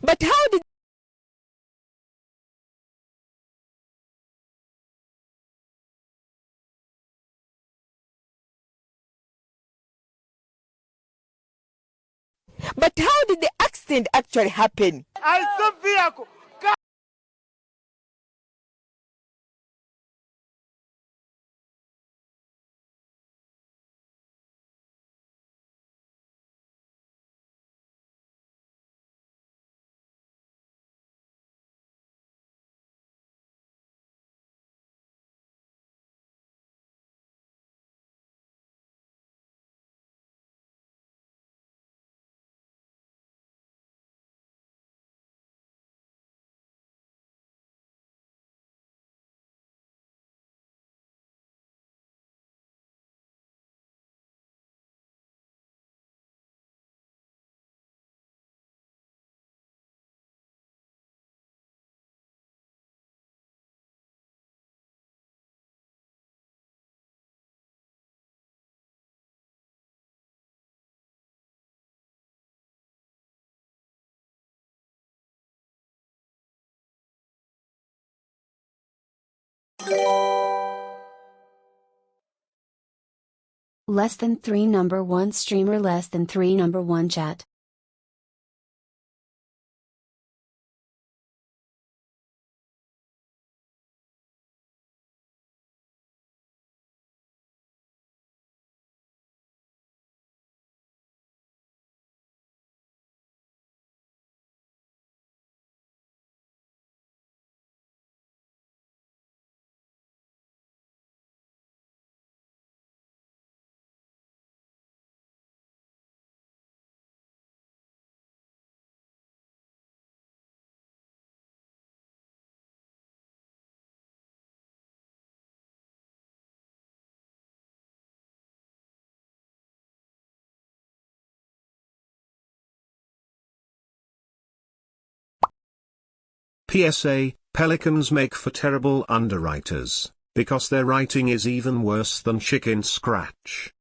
But how did the accident actually happen? Less than 3 number 1 streamer, less than 3 number 1 chat. PSA, pelicans make for terrible underwriters, because their writing is even worse than chicken scratch.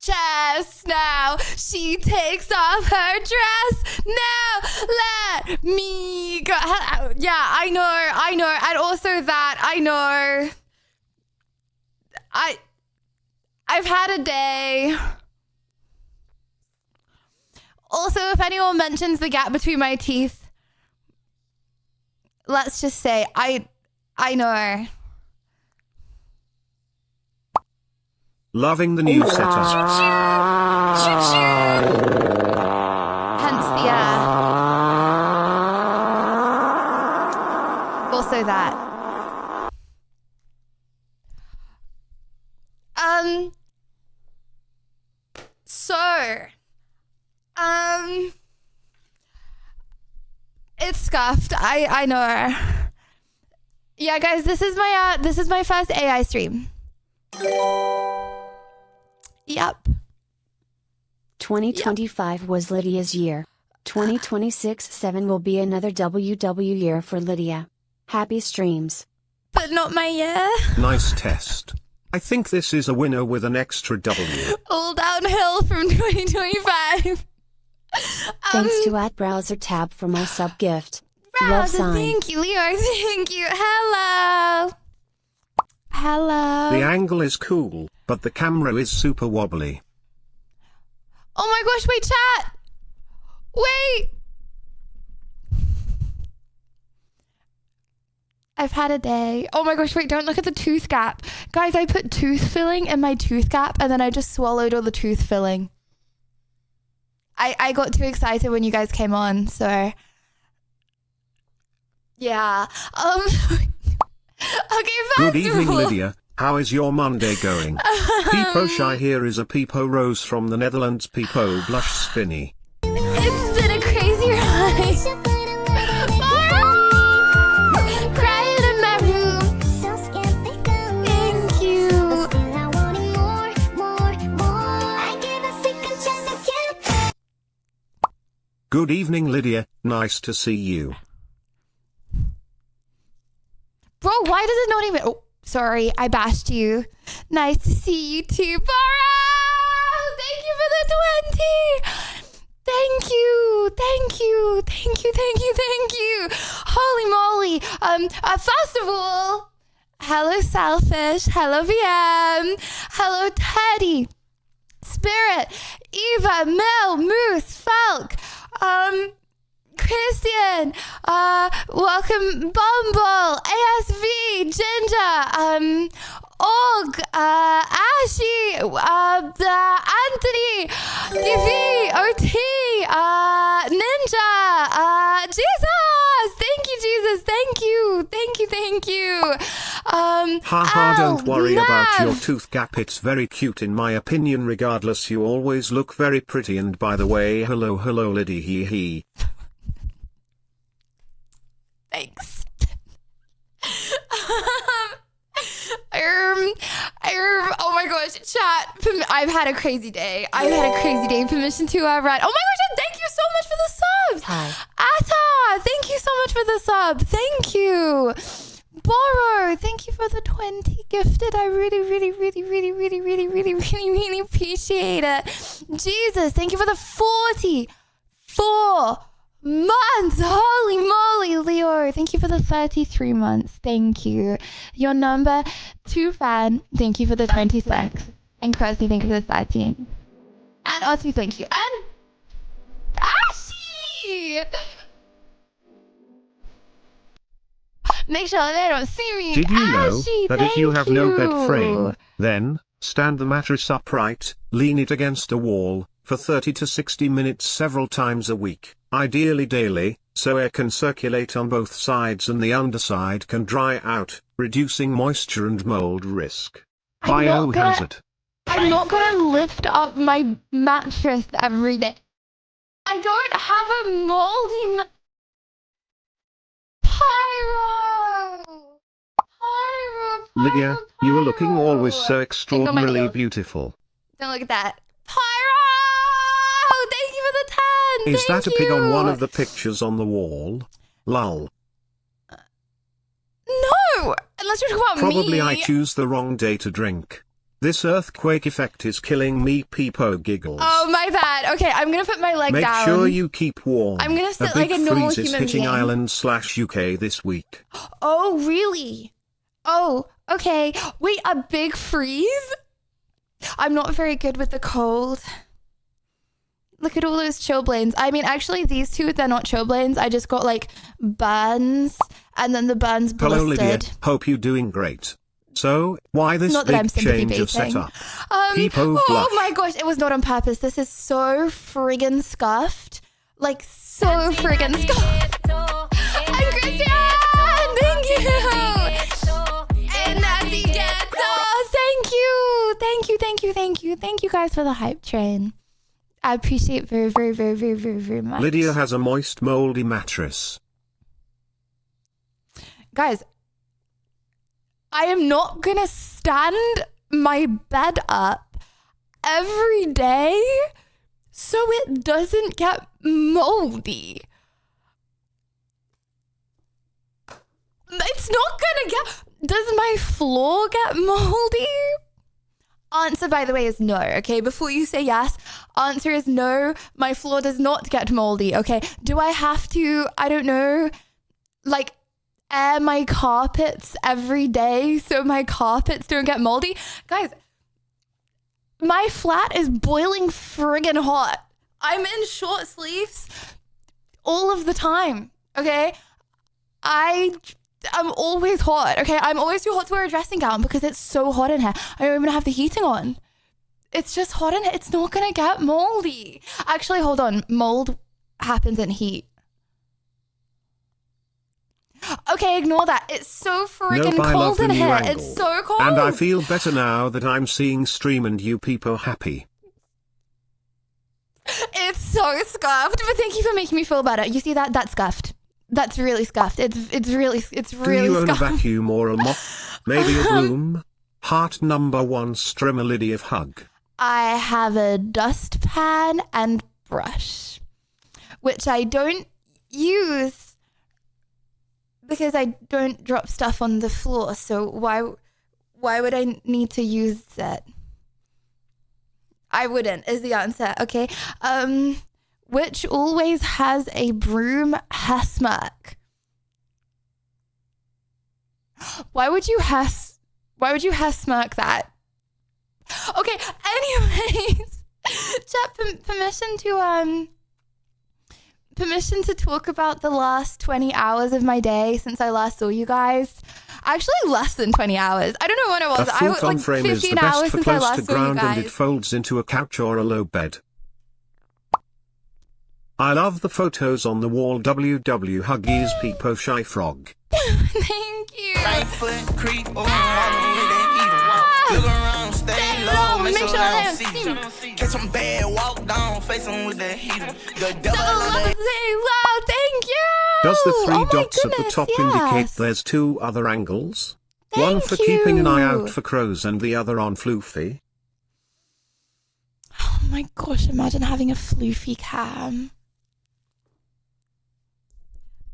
Just now, she takes off her dress. Now, let me go. Yeah, I know. And also that, I know. I've had a day. Also, if anyone mentions the gap between my teeth, let's just say, I know. Loving the new setup. Hence the also that. It's scuffed. I know. Yeah, guys, this is my first AI stream. Yep. 2025 was Lydia's year. 2026-7 will be another WW year for Lydia. Happy streams. But not my year. Nice test. I think this is a winner with an extra W. All downhill from 2025. Thanks to @browser tab for my sub gift. Love Browser, sign. thank you, Leo. Thank you. Hello. Hello. The angle is cool, but the camera is super wobbly. Oh my gosh, wait, chat. Wait. I've had a day. Oh my gosh, wait, don't look at the tooth gap. Guys, I put tooth filling in my tooth gap and then I just swallowed all the tooth filling. I got too excited when you guys came on, so yeah. Okay, first Good evening, of all, Lydia. How is your Monday going? Peepo Shy here is a Peepo Rose from the Netherlands. Peepo Blush Spinny. It's been a crazy ride. Crying in my room. Thank you. Good evening, Lydia. Nice to see you. Bro, why does it not even... Oh, sorry, I bashed you. Nice to see you too. Bora! Thank you for the 20! Thank you, thank you, thank you, thank you, thank you. Holy moly. First of all, hello Selfish, hello VM, hello Teddy, Spirit, Eva, Mel, Moose, Falk, Christian, welcome Bumble, ASV, Ginger, Og, Ashy, Anthony, DV, OT, Ninja, Jesus, thank you, Jesus, thank you, thank you, thank you. Haha, don't worry Nav. about your tooth gap, it's very cute in my opinion. Regardless, you always look very pretty. And by the way, hello Liddy, hee. Thanks. Oh my gosh, chat. I've had a crazy day. Permission to rant. Oh my gosh, and thank you so much for the subs. Hi. Atta, thank you so much for the sub. Thank you. Boro, thank you for the 20 gifted. I really appreciate it. Jesus, thank you for the 44 months. Holy moly, Leo. Thank you for the 33 months. Thank you. Your number 2 fan. Thank you for the 26. And Kirsty, thank you for the 13. And Ossie, thank you. And Ashy! Make sure they don't see me. Did you know Ashy, that if you thank have no bed you. frame, then stand the mattress upright, lean it against a wall, for 30 to 60 minutes several times a week, ideally daily, so air can circulate on both sides and the underside can dry out, reducing moisture and mold risk. Biohazard. I'm not gonna lift up my mattress every day. I don't have a moldy Pyro! Lydia, you are looking always so Think on my extraordinarily heels. beautiful. Don't look at that. Pyro! Thank you for the 10! Is that a pig on one of the pictures on the wall? Lol. No! Unless you're talking about me. Probably I choose the wrong day to drink. This earthquake effect is killing me. Peepo giggles. Oh, my bad. Okay, I'm gonna put my leg Make down. sure you keep warm. I'm gonna sit a big like a normal freeze is human hitting being. Ireland/UK this week. Oh, really? Oh, okay. Wait, a big freeze? I'm not very good with the cold. Look at all those chilblains. I mean, actually, these two, they're not chilblains. I just got, like, burns, and then the burns blistered. Hello Lydia, hope you're doing great. So, why this Not that I'm big sympathy change of baiting. setup? Peepo Oh blush. my gosh, it was not on purpose. This is so friggin' scuffed. Like, so friggin' scuffed. And Christian! Thank And Nazi Ghetto. Thank you. Thank you guys for the hype train. I appreciate very, very, very, very, very, very much. Lydia has a moist, moldy mattress. Guys, I am not gonna stand my bed up every day so it doesn't get moldy. It's not gonna get... Does my floor get moldy? Answer, by the way, is no, okay? Before you say yes, answer is no. My floor does not get moldy, okay? Do I have to, I don't know, like, air my carpets every day so my carpets don't get moldy? Guys, my flat is boiling friggin' hot. I'm in short sleeves all of the time, okay? I'm always hot, okay? I'm always too hot to wear a dressing gown because it's so hot in here. I don't even have the heating on. It's just hot in here. It's not gonna get moldy. Actually, hold on. Mold happens in heat. Okay, ignore that. It's so freaking I love cold the in new here. angle. It's so cold. And I feel better now that I'm seeing stream and you people happy. It's so scuffed, but thank you for making me feel better. You see that? That's scuffed. That's really scuffed. It's really Do you own a scuffed. vacuum or a mop? Maybe a broom? Heart number 1 Strimmer Lydia hug. I have a dustpan and brush, which I don't use because I don't drop stuff on the floor. So why would I need to use it? I wouldn't, is the answer. Okay. Which always has a broom smirk. Why would you smirk that? Okay, anyways. Chat, permission to talk about the last 20 hours of my day since I last saw you guys. Actually, less than 20 hours. I don't know what it was. A I was futon like frame is 15 the hours best for since I close to last saw you ground and it guys. folds into a couch or a low bed. I love the photos on the wall. WW Huggies Peepo Shy Frog. Thank you. Right foot creep over, walking with that heater. Look around, stay low, make sure they don't see me. Catch some bad, walk down, face them with that heater. The devil of that. Wow, thank you. Does the 3 Oh my dots at the goodness, top yes. indicate there's 2 other angles? One Thank for keeping an eye you. out for crows and the other on floofy. Oh my gosh, imagine having a floofy cam.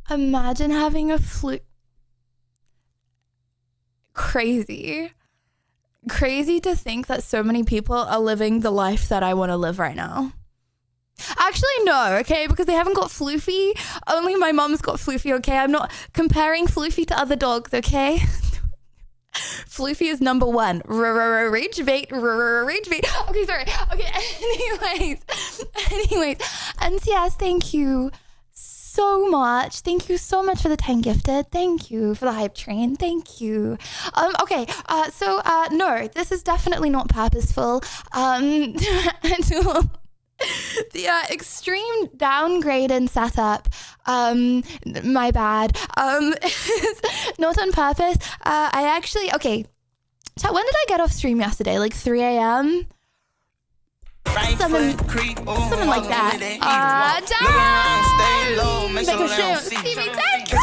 Imagine having a Crazy. Crazy to think that so many people are living the life that I want to live right now. Actually, no, okay, because they haven't got Floofy. Only my mom's got Floofy, okay? I'm not comparing Floofy to other dogs, okay? Floofy is number 1. Rage bait. Okay, sorry. Okay, anyways. NCS, thank you so much. Thank you so much for the 10 gifted. Thank you for the hype train. Thank you. So no, this is definitely not purposeful. The extreme downgrade in setup, my bad, is not on purpose. I actually, okay, so when did I get off stream yesterday? Like 3 a.m.? Something like that. Make a show. Stevie, thank you.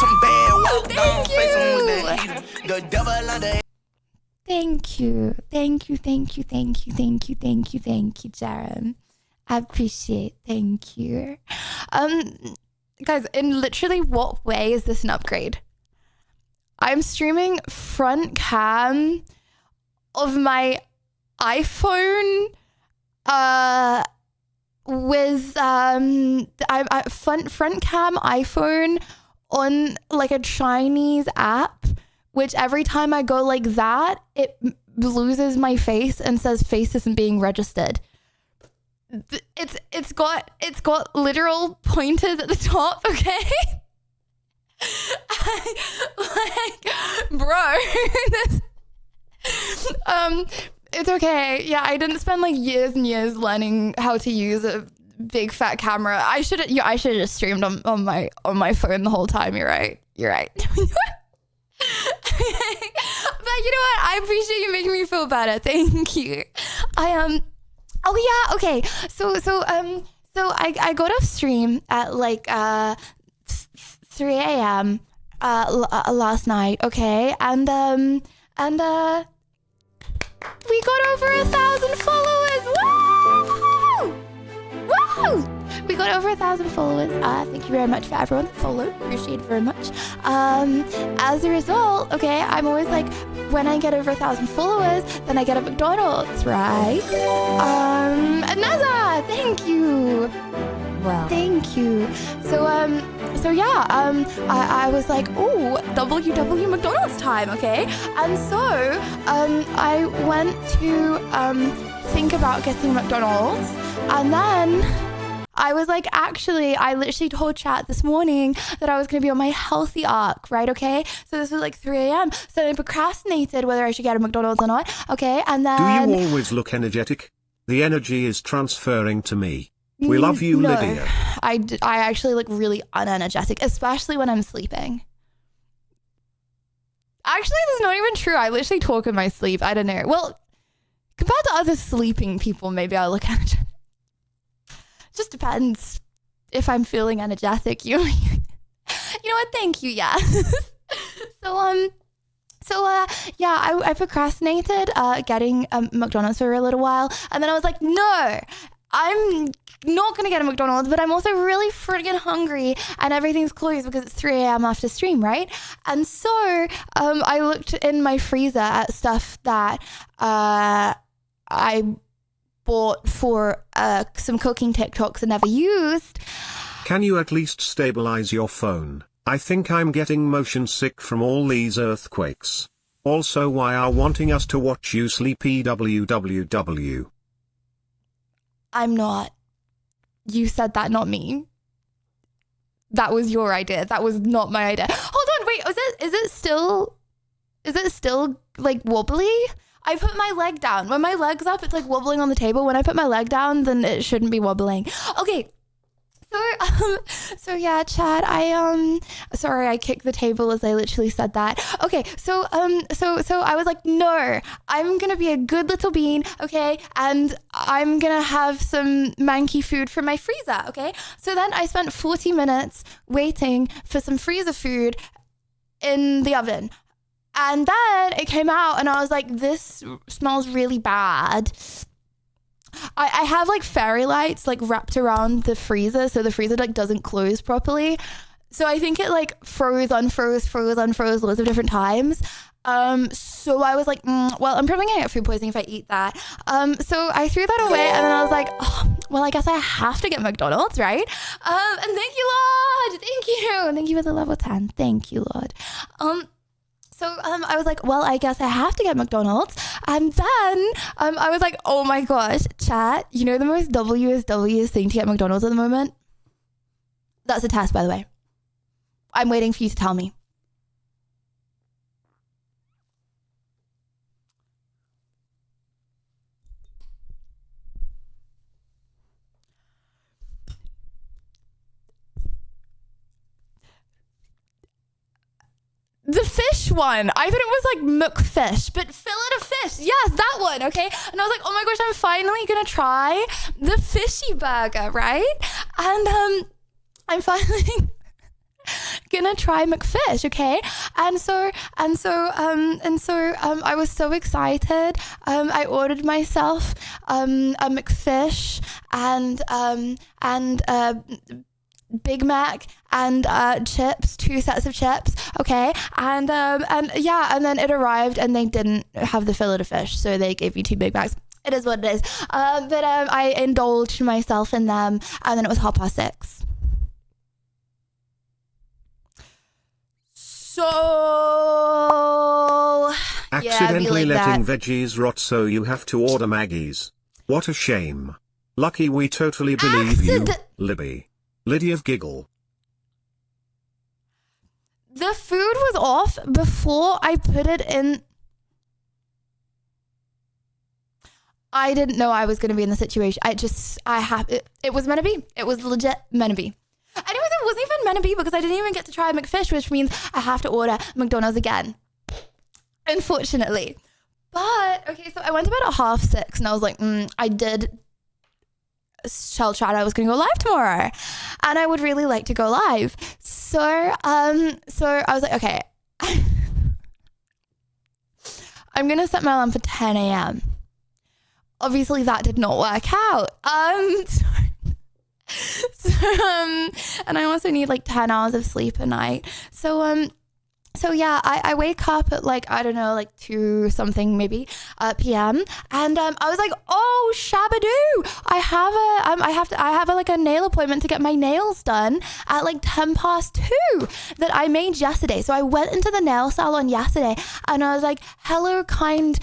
Thank you, Jaron. I appreciate. Thank you. Guys, in literally what way is this an upgrade? I'm streaming front cam of my iPhone with front cam iPhone on like a Chinese app, which every time I go like that, it loses my face and says face isn't being registered. It's got literal pointers at the top, okay? Bro, it's okay. Yeah, I didn't spend like years and years learning how to use a big fat camera. I should have just streamed on my phone the whole time. You're right. you know what? I appreciate you making me feel better. Thank you. Oh yeah. Okay. So I got off stream at like 3 a.m. Last night. Okay, and we got over 1,000 followers. Woo! Woo! We got over 1,000 followers. Thank you very much for everyone that followed. Appreciate it very much. As a result, okay, I'm always like, when I get over 1,000 followers, then I get a McDonald's, right? Neza, thank you. Well, thank you. So yeah, I was like, oh, WW McDonald's time, okay? And so, I went to think about getting McDonald's, and then I was like, actually, I literally told chat this morning that I was going to be on my healthy arc, right? Okay. So this was like 3 a.m. So I procrastinated whether I should get a McDonald's or not. Okay. And then. Do you always look energetic? The energy is transferring to me. We love you, no, Lydia. I actually look really unenergetic, especially when I'm sleeping. Actually, that's not even true. I literally talk in my sleep. I don't know. Well, compared to other sleeping people, maybe I look energetic. Just depends if I'm feeling energetic. You know what? Thank you. Yeah. Yeah, I procrastinated getting McDonald's for a little while, and then I was like, no, I'm not gonna get a McDonald's, but I'm also really friggin' hungry, and everything's closed because it's 3 a.m. after stream, right? And so I looked in my freezer at stuff that I bought for some cooking TikToks I never used. Can you at least stabilize your phone? I think I'm getting motion sick from all these earthquakes. Also, why are wanting us to watch you sleepy www? I'm not. You said that, not me. That was your idea. That was not my idea. Hold on, wait. Is it still like wobbly? I put my leg down. When my leg's up, it's like wobbling on the table. When I put my leg down, then it shouldn't be wobbling. Okay. So yeah, Chad, sorry, I kicked the table as I literally said that. Okay, so I was like, no, I'm gonna be a good little bean, okay, and I'm gonna have some manky food from my freezer, okay? So then I spent 40 minutes waiting for some freezer food in the oven. And then it came out and I was like, this smells really bad. I have like fairy lights like wrapped around the freezer, so the freezer like doesn't close properly. So I think it like froze, unfroze loads of different times. So I was like, well, I'm probably gonna get food poisoning if I eat that. So I threw that away, and then I was like, oh, well, I guess I have to get McDonald's, right? And thank you, Lord. Thank you for the level 10. Thank you, Lord. So I was like, well, I guess I have to get McDonald's. And then I was like, oh my gosh, chat, you know the most WSW thing to get McDonald's at the moment? That's a test, by the way. I'm waiting for you to tell me. The fish one. I thought it was like McFish, but fillet of fish. Yes, that one. Okay. And I was like, oh my gosh, I'm finally going to try the fishy burger, right? And I'm finally going to try McFish. Okay. And so I was so excited. I ordered myself a McFish and Big Mac and chips, 2 sets of chips, okay, and then it arrived and they didn't have the fillet of fish, so they gave me 2 Big Macs. It is what it is. But I indulged myself in them, and then it was 6:30. So Accidentally like letting that. veggies rot, so you have to order Maggie's. What a shame. Lucky we totally believe you, Libby. Lydia giggle. The food was off before I put it in. I didn't know I was going to be in the situation. It was meant to be. It was legit meant to be. Anyways, it wasn't even meant to be because I didn't even get to try McFish, which means I have to order McDonald's again. unfortunately. But okay, so I went to bed at 6:30 and I was like, I did tell Chad I was going to go live tomorrow and I would really like to go live. So I was like, okay, I'm going to set my alarm for 10 a.m. Obviously that did not work out. And I also need like 10 hours of sleep a night. So yeah, I wake up at like, I don't know, like 2 something maybe p.m. And I was like, oh shabadoo, I have like a nail appointment to get my nails done at like 2:10 that I made yesterday. So I went into the nail salon yesterday and I was like, hello kind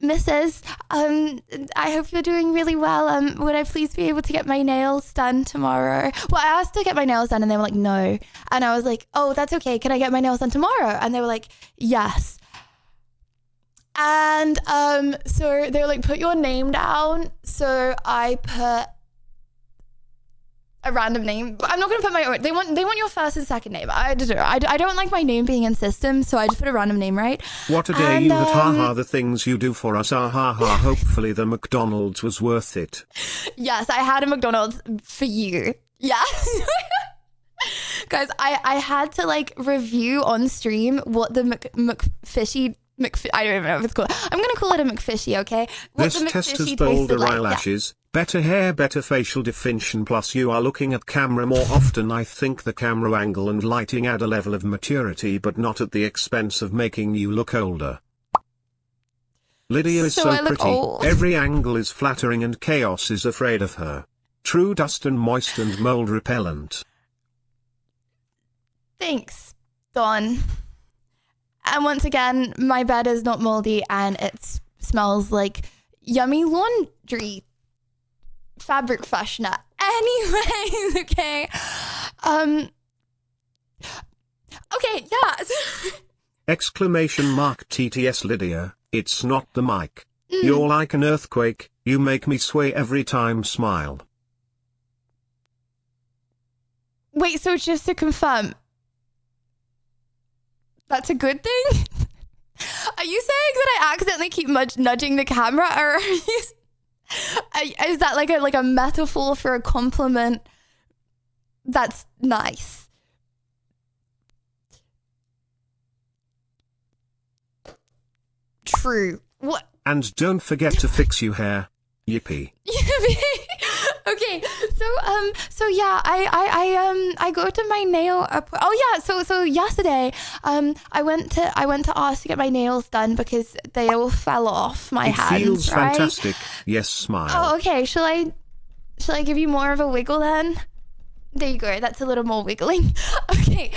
Mrs. I hope you're doing really well. Would I please be able to get my nails done tomorrow? Well, I asked to get my nails done and they were like, no. And I was like, oh, that's okay. Can I get my nails done tomorrow? And they were like, yes. And so they were like, put your name down. So I put a random name. I'm not gonna put my own. They want your first and second name. I don't like my name being in systems, so I just put a random name, right? What a day you had, haha, the things you do for us, ah, ha, ha. Hopefully the McDonald's was worth it. Yes, I had a McDonald's for you. Yeah. Guys, I had to like review on stream what the McFishy, I don't even know if it's called. I'm going to call it a McFishy, okay? What this test has bolder eyelashes, better hair, better facial definition, plus you are looking at camera more often. I think the camera angle and lighting add a level of maturity, but not at the expense of making you look older. Lydia is so pretty. Old. Every angle is flattering and chaos is afraid of her. True dust and moist and mold repellent. Thanks, Dawn. And once again, my bed is not moldy and it smells like yummy laundry fabric freshener. Anyways, okay. Okay, yeah. Exclamation mark TTS Lydia, it's not the mic. You're like an earthquake, you make me sway every time smile. Wait, so just to confirm, that's a good thing? Are you saying that I accidentally keep nudging the camera, or is that like a metaphor for a compliment? That's nice. True. What? And don't forget to fix your hair. Yippee. Okay, so yeah, I go to my nail. Oh yeah, so yesterday, I went to ask to get my nails done because they all fell off my hands. It feels right? fantastic. Yes, smile. Oh, okay. Shall I give you more of a wiggle then? There you go. That's a little more wiggling. Okay,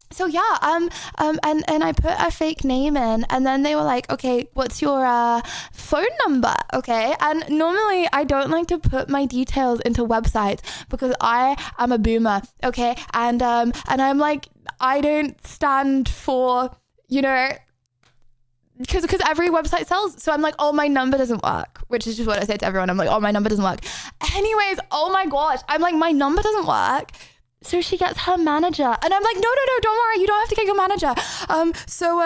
so yeah, and I put a fake name in, and then they were like, okay, what's your phone number? Okay, and normally I don't like to put my details into websites because I am a boomer, okay, and I'm like, I don't stand for, you know, because every website sells, so I'm like, oh, my number doesn't work, which is just what I say to everyone. I'm like, oh, my number doesn't work. Anyways, oh my gosh, I'm like, my number doesn't work. So she gets her manager, and I'm like, no, don't worry, you don't have to get your manager. So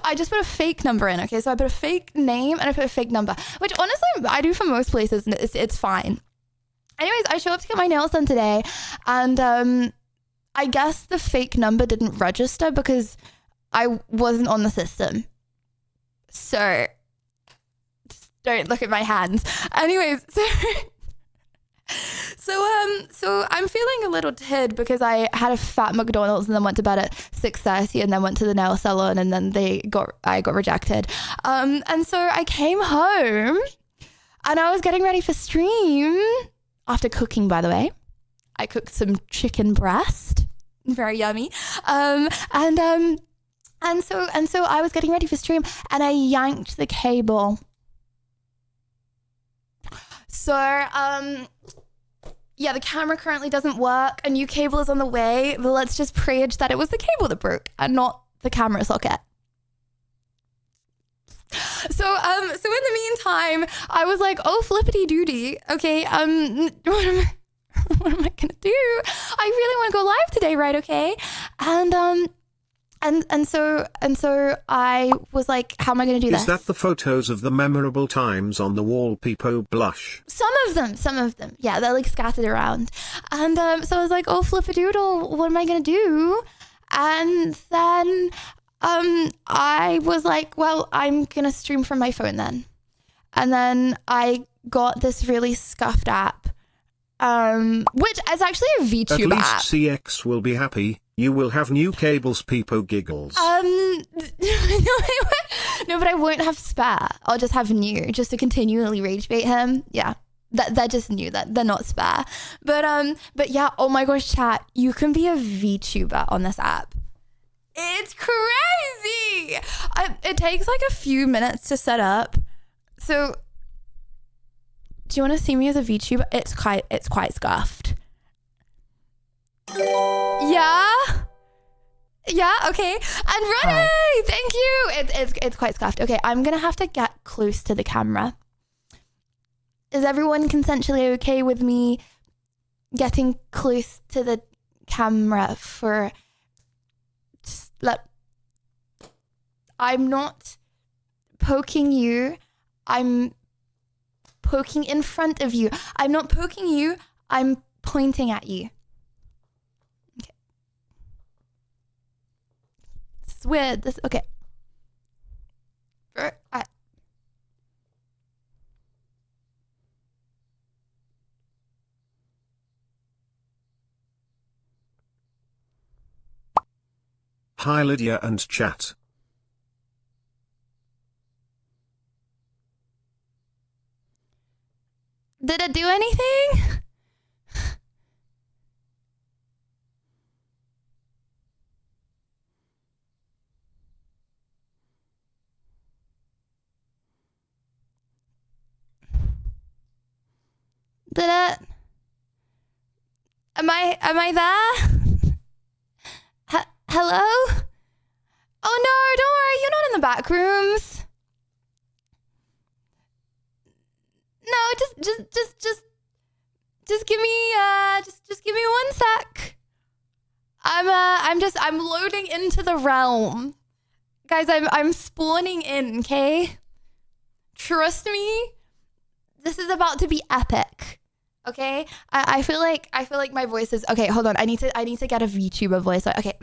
I just put a fake number in. Okay, so I put a fake name and I put a fake number, which honestly I do for most places, and it's fine. Anyways, I show up to get my nails done today, and I guess the fake number didn't register because I wasn't on the system. So just don't look at my hands. Anyways, So I'm feeling a little tid because I had a fat McDonald's and then went to bed at 6:30 and then went to the nail salon and then I got rejected. And so I came home and I was getting ready for stream after cooking, by the way. I cooked some chicken breast, very yummy. And so I was getting ready for stream and I yanked the cable. So, yeah, the camera currently doesn't work. A new cable is on the way, but let's just preach that it was the cable that broke and not the camera socket. So in the meantime, I was like, oh, flippity doody. Okay, what am I gonna do? I really want to go live today, right? Okay, and so I was like, how am I going to do this? Is that the photos of the memorable times on the wall people blush? Some of them. Yeah, they're like scattered around. And so I was like, oh, flip-a-doodle, what am I going to do? And then I was like, well, I'm going to stream from my phone then. And then I got this really scuffed app, which is actually a VTuber app. At least CX will be happy. You will have new cables, Peepo giggles. No, but I won't have spare. I'll just have new, just to continually rage bait him. Yeah, they're just new. That they're not spare. But yeah. Oh my gosh, chat! You can be a VTuber on this app. It's crazy. It takes like a few minutes to set up. So, do you want to see me as a VTuber? It's quite scuffed. Yeah, okay. And running! Thank you! It's quite scuffed. Okay, I'm gonna have to get close to the camera. Is everyone consensually okay with me getting close to the camera for... I'm not poking you. I'm poking in front of you. I'm not poking you. I'm pointing at you. Okay. This is weird. Okay. Hi Lydia and chat. Did it do anything? Did it? Am I there? Hello? Oh no, don't worry, you're not in the back rooms. No, just give me just give me 1 sec. I'm loading into the realm. Guys, I'm spawning in, okay? Trust me. This is about to be epic. Okay? I feel like my voice is okay, hold on. I need to get a VTuber voice. Okay.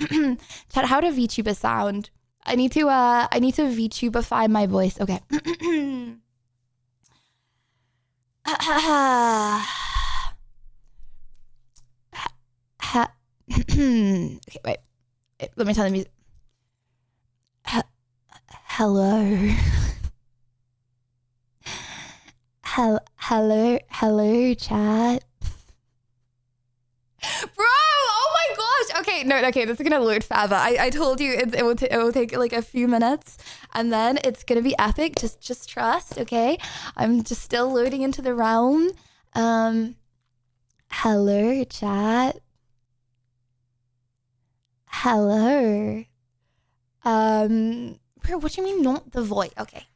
Chat, how do VTubers sound? I need to VTuberify my voice. Okay. Okay, wait. Let me turn the music. Hello. Hello, chat. Bro, oh my gosh. Okay, this is gonna load forever. I told you it will take like a few minutes, and then it's gonna be epic. Just trust, okay? I'm just still loading into the realm. Hello, chat. Hello. Bro, what do you mean not the voice? Okay.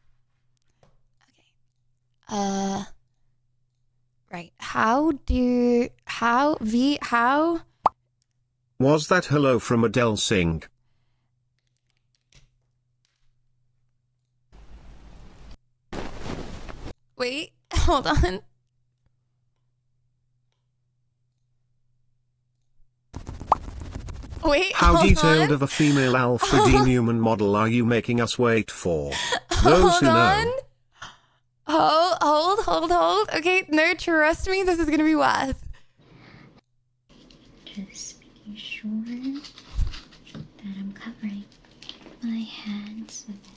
Right. How? Was that hello from Adele Singh? Wait, hold on. Wait, How detailed of a female Alpha D Newman model are you making us wait for? Those who know. Hold. Okay, no, trust me, this is gonna be worth. Just making sure that I'm covering my hands with it.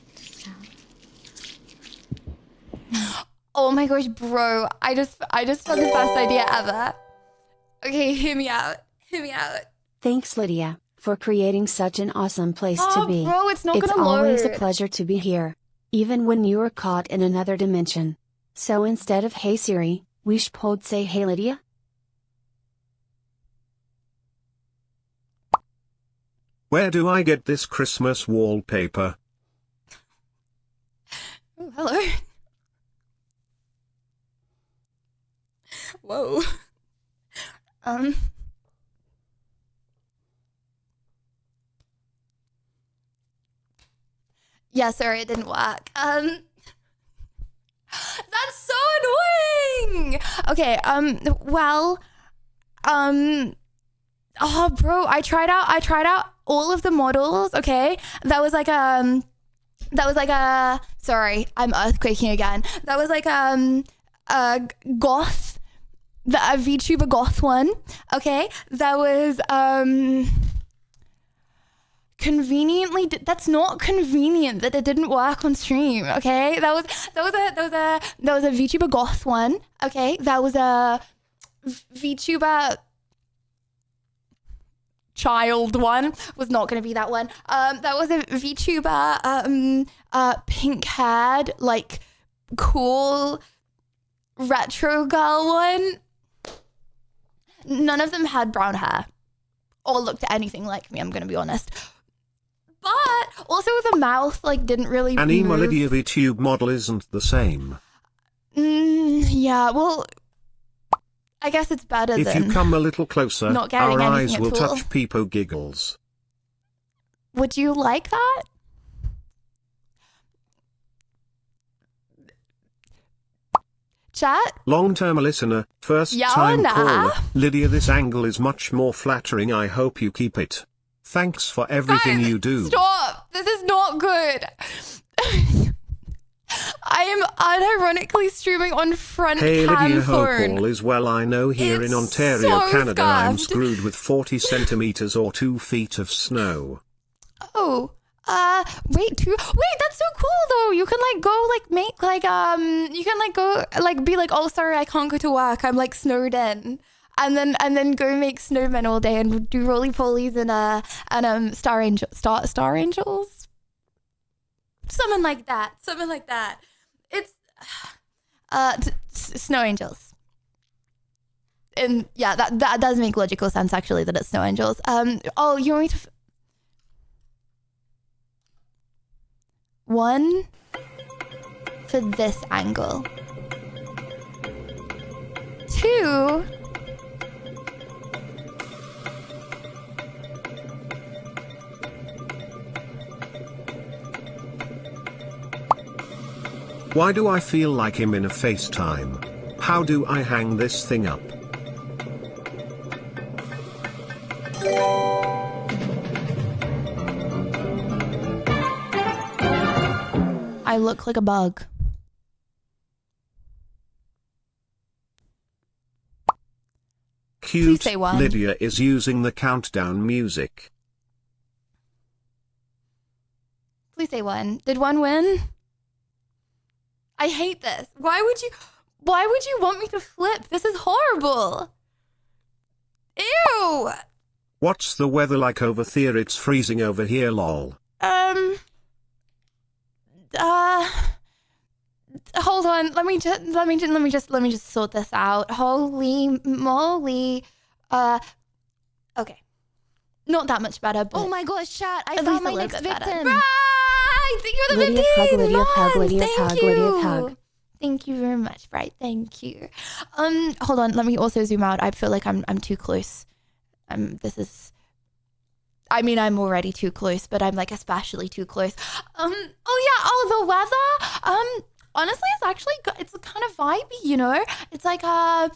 Oh my gosh, bro, I just found the best idea ever. Okay, hear me out. Thanks, Lydia, for creating such an awesome place to be. Bro, it's not It's gonna load. always a pleasure to be here, even when you are caught in another dimension. So instead of Hey Siri, we should say Hey Lydia? Where do I get this Christmas wallpaper? Oh, hello. Whoa. Yeah, sorry, it didn't work. That's so annoying. Okay, oh bro, I tried out all of the models, okay? That was like a sorry, I'm earthquaking again. That was like a goth, a VTuber goth one, okay? That was conveniently, that's not convenient that it didn't work on stream, okay? That was a VTuber goth one, okay? That was a VTuber child one, was not going to be that one. That was a VTuber pink haired, like cool retro girl one. None of them had brown hair or looked anything like me, I'm going to be honest. But also the mouth like didn't really An move. Lydia VTube model isn't the same. Yeah, well, I guess it's better If than you come a little closer, not getting our anything eyes will at all. touch Peepo giggles. Would you like that? Chat? Long-term listener, first-time caller, Lydia, this angle is much more flattering. I hope you keep it. Thanks for everything Guys, you do. Stop! This is not good. I am unironically streaming on front Hey cam Lydia, hope phone. all is well. I know here It's in Ontario, so Canada, I'm scuffed. screwed with 40 centimeters or 2 feet of snow. Oh, wait, that's so cool though. You can like go like make like you can like go like be like, oh sorry, I can't go to work, I'm like snowed in. And then go make snowmen all day and do roly polies and star angels. Something like that. It's snow angels. And yeah, that does make logical sense actually that it's snow angels. Oh, you want me to one for this angle. 2 Why do I feel like him in a FaceTime? How do I hang this thing up? I look like a bug. Cute. Please say one. Lydia is using the countdown music. Please say one. Did one win? I hate this. Why would you want me to flip? This is horrible. Ew. What's the weather like over there? It's freezing over here, lol. Hold on. Let me just sort this out. Holy moly. Okay. Not that much better, but Oh my gosh, chat, I at found least a my little next bit better. victim. Right! Thank you for the Lydia's 15 hug, Lydia's hug, months. Lydia's Thank hug, you. Lydia's hug. Thank you very much, Bright. Thank you. Hold on. Let me also zoom out. I feel like I'm too close. I'm already too close, but I'm like especially too close. The weather. Honestly, it's actually good. It's kind of vibey, you know. It's like a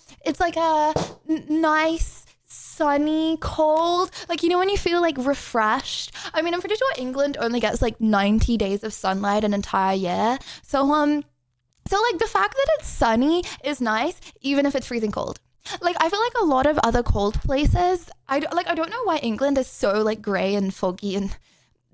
nice, sunny, cold. Like, you know, when you feel like refreshed. I mean, I'm pretty sure England only gets like 90 days of sunlight an entire year. So like the fact that it's sunny is nice, even if it's freezing cold. Like, I feel like a lot of other cold places, I don't know why England is so like gray and foggy and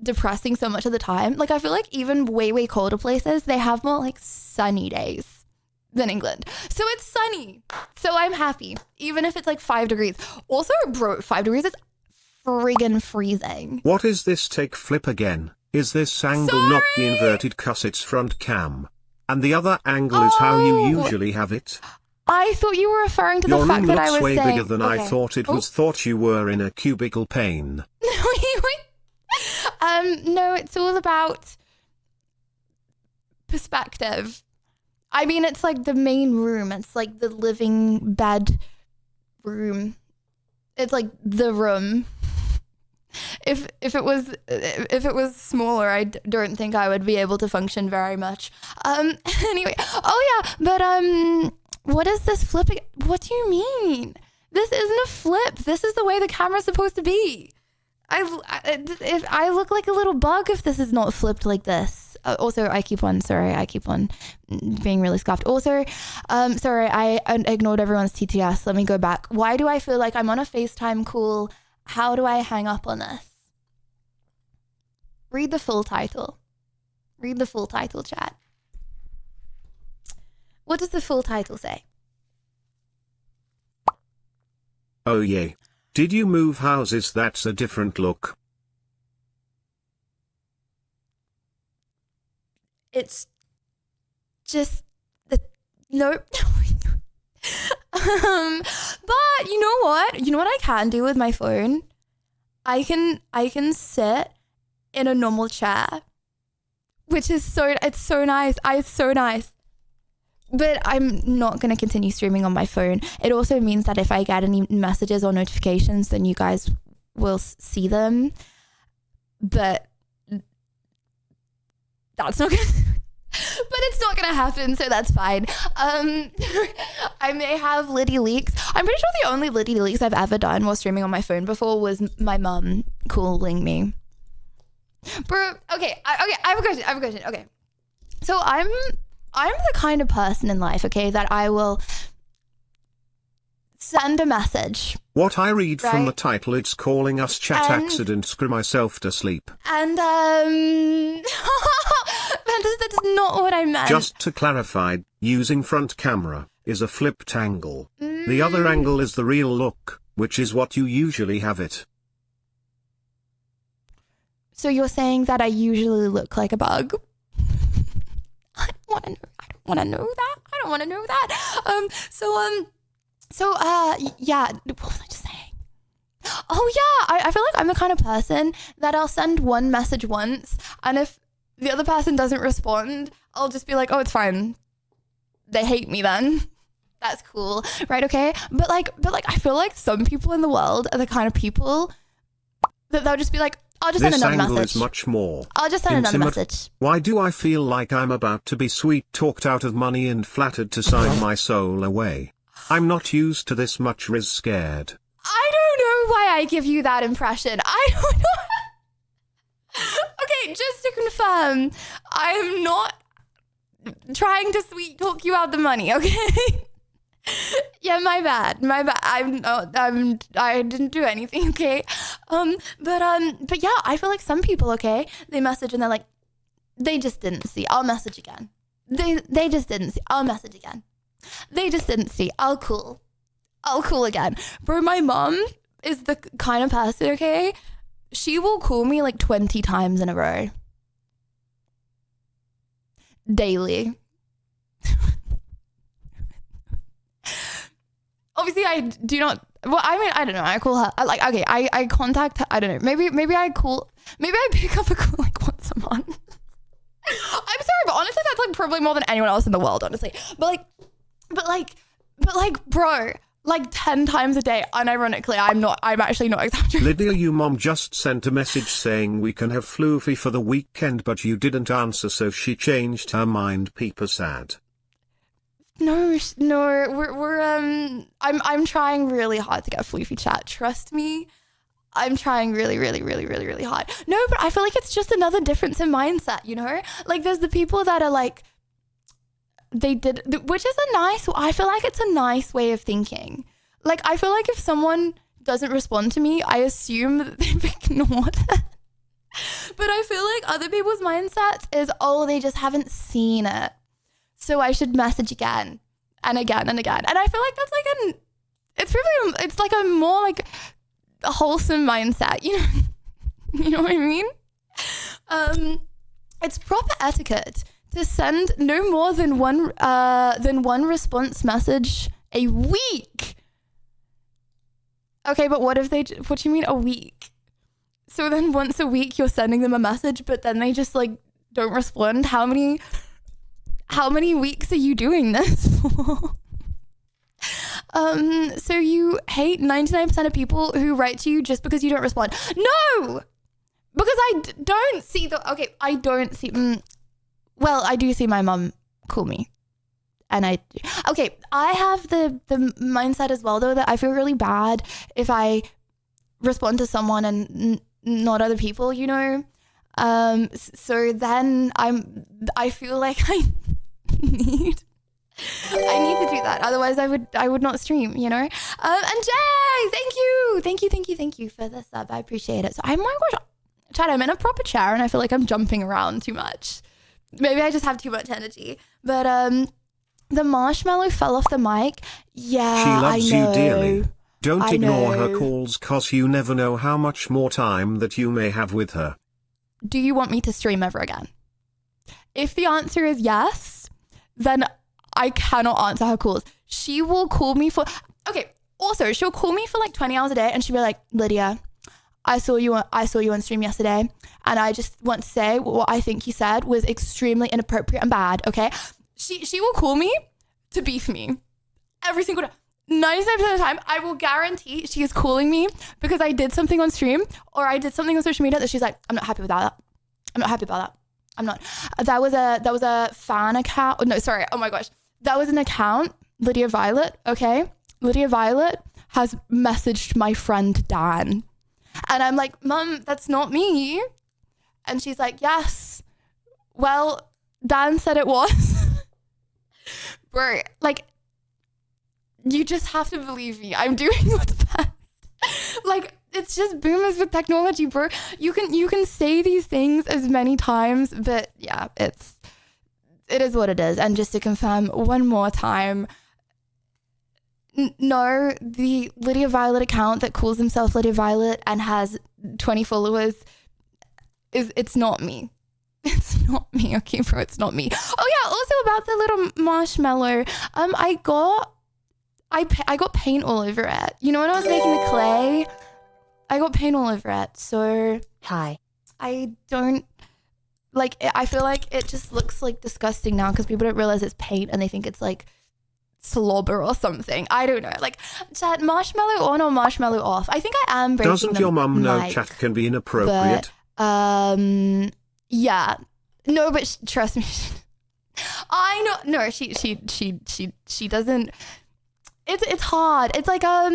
depressing so much of the time. Like, I feel like even way colder places, they have more like sunny days than England. So it's sunny. So I'm happy, even if it's like 5 degrees. Also, bro, 5 degrees is friggin' freezing. What is this take flip again? Is this angle not the inverted cuss? It's front cam. And the other angle is how you usually have it. I thought you were referring to Your the fact room that I looks was way saying... bigger than I Okay. thought it was. Thought you were in a cubicle pane. No, it's all about perspective. I mean, it's like the main room. It's like the living bed room. It's like the room. if it was smaller, I don't think I would be able to function very much. Anyway, oh yeah, but what is this flipping? What do you mean? This isn't a flip. This is the way the camera's supposed to be. I look like a little bug if this is not flipped like this. Also, I keep on being really scuffed. Also, sorry, I ignored everyone's TTS. Let me go back. Why do I feel like I'm on a FaceTime call? How do I hang up on this? Read the full title. Read the full title, chat. What does the full title say? Oh yay. Did you move houses? That's a different look. It's just the nope. But you know what? You know what I can do with my phone? I can sit in a normal chair, which is it's so nice. It's so nice. But I'm not going to continue streaming on my phone. It also means that if I get any messages or notifications, then you guys will see them. But that's not going to... But it's not going to happen, so that's fine. I may have Liddy leaks. I'm pretty sure the only Liddy leaks I've ever done while streaming on my phone before was my mum calling me. Bro, okay, I have a question. Okay. So I'm the kind of person in life, okay, that I will send a message. What I read from the title, it's calling us chat accident, screw myself to sleep. And, that's not what I meant. Just to clarify, using front camera is a flipped angle. The other angle is the real look, which is what you usually have it. So you're saying that I usually look like a bug? I don't want to know that. Yeah, what was I just saying? Oh yeah, I feel like I'm the kind of person that I'll send one message once, and if the other person doesn't respond, I'll just be like, oh, it's fine. They hate me then. That's cool, right? Okay, but like, I feel like some people in the world are the kind of people that they'll just be like, I'll just send another message. This angle is much more I'll just send another message. Why do I feel like I'm about to be sweet talked out of money and flattered to sign my soul away? I'm not used to this much. Riz scared. I don't know why I give you that impression. I don't know. Okay, just to confirm, I'm not trying to sweet talk you out the money, okay? Yeah, my bad. I didn't do anything, okay? But yeah, I feel like some people, okay, they message and they're like, they just didn't see. I'll message again. They just didn't see. I'll message again. They just didn't see. I'll cool again. Bro, my mom is the kind of person, okay? She will call me like 20 times in a row. Daily. Obviously, I do not... Well, I mean, I don't know. I call her... I contact her. I don't know. Maybe I pick up a call like once a month. I'm sorry, but honestly, that's like probably more than anyone else in the world, honestly. But bro... Like 10 times a day, unironically, I'm actually not exaggerating. Lydia, your mom just sent a message saying we can have floofy for the weekend, but you didn't answer, so she changed her mind. People sad. No, I'm trying really hard to get a floofy chat. Trust me, I'm trying really, really, really, really, really hard. No, but I feel like it's just another difference in mindset, you know? Like there's the people that are like, which is I feel like it's a nice way of thinking. Like, I feel like if someone doesn't respond to me, I assume that they've ignored it. But I feel like other people's mindsets is, oh, they just haven't seen it. So I should message again and again and again. And I feel like that's like it's like a more like a wholesome mindset, you know? You know what I mean? It's proper etiquette to send no more than one response message a week. Okay, but what do you mean a week? So then once a week you're sending them a message, but then they just like don't respond. How many weeks are you doing this for? So you hate 99% of people who write to you just because you don't respond. No! because don't see I don't see, well, I do see my mum call me. And I have the mindset as well, though, that I feel really bad if I respond to someone and not other people, you know? So then I feel like I need to do that. Otherwise I would not stream, you know? And Jay, thank you for the sub. I appreciate it. So oh my gosh, Chad, I'm in a proper chair and I feel like I'm jumping around too much. Maybe I just have too much energy. But the marshmallow fell off the mic. Yeah, she loves I know. you dearly. Don't ignore her know. calls, cause you never know how much more time that you may have with her. Do you want me to stream ever again? If the answer is yes, then I cannot answer her calls. She will call me also she'll call me for like 20 hours a day and she'll be like, Lydia, I saw you on stream yesterday and I just want to say what I think you said was extremely inappropriate and bad, okay? She will call me to beef me every single day. 99% of the time, I will guarantee she is calling me because I did something on stream or I did something on social media that she's like, I'm not happy with that. I'm not happy about that. I'm not. That was a fan account. No, sorry. Oh my gosh. That was an account, Lydia Violet, okay? Lydia Violet has messaged my friend Dan. And I'm like, Mum, that's not me. And she's like, yes. Well, Dan said it was. Bro, like, you just have to believe me. I'm doing what's best. Like, it's just boomers with technology, bro. You can say these things as many times, but yeah, it is what it is. And just to confirm one more time, no, the Lydia Violet account that calls himself Lydia Violet and has 20 followers it's not me. It's not me, okay, bro. It's not me. Oh yeah, also about the little marshmallow. I got paint all over it. You know when I was making the clay, I got paint all over it. So Hi. I don't like it. I feel like it just looks like disgusting now because people don't realize it's paint and they think it's like slobber or something. I don't know. Like, chat, marshmallow on or marshmallow off? I think I am breaking Doesn't your mum know chat can be inappropriate? But, yeah. No, but trust me. I know. No, she doesn't. It's hard. It's like a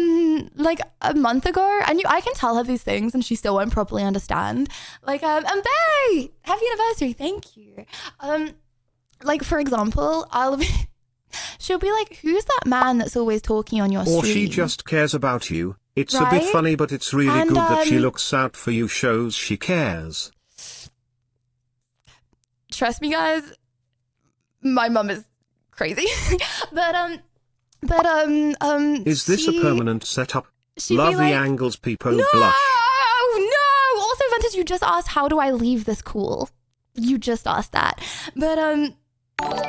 month ago, and I can tell her these things, and she still won't properly understand. Like and Bay, happy anniversary, thank you. Like for example, she'll be like, "Who's that man that's always talking on your stream?" Or she just cares about you. It's right? a bit funny, but it's really And, good that she looks out for you. Shows she cares. Trust me, guys. My mum is crazy, but Is this a permanent setup? she'd Love be the like, angles, people No, blush. no. Also, Ventus, you just asked, how do I leave this call? You just asked that. And I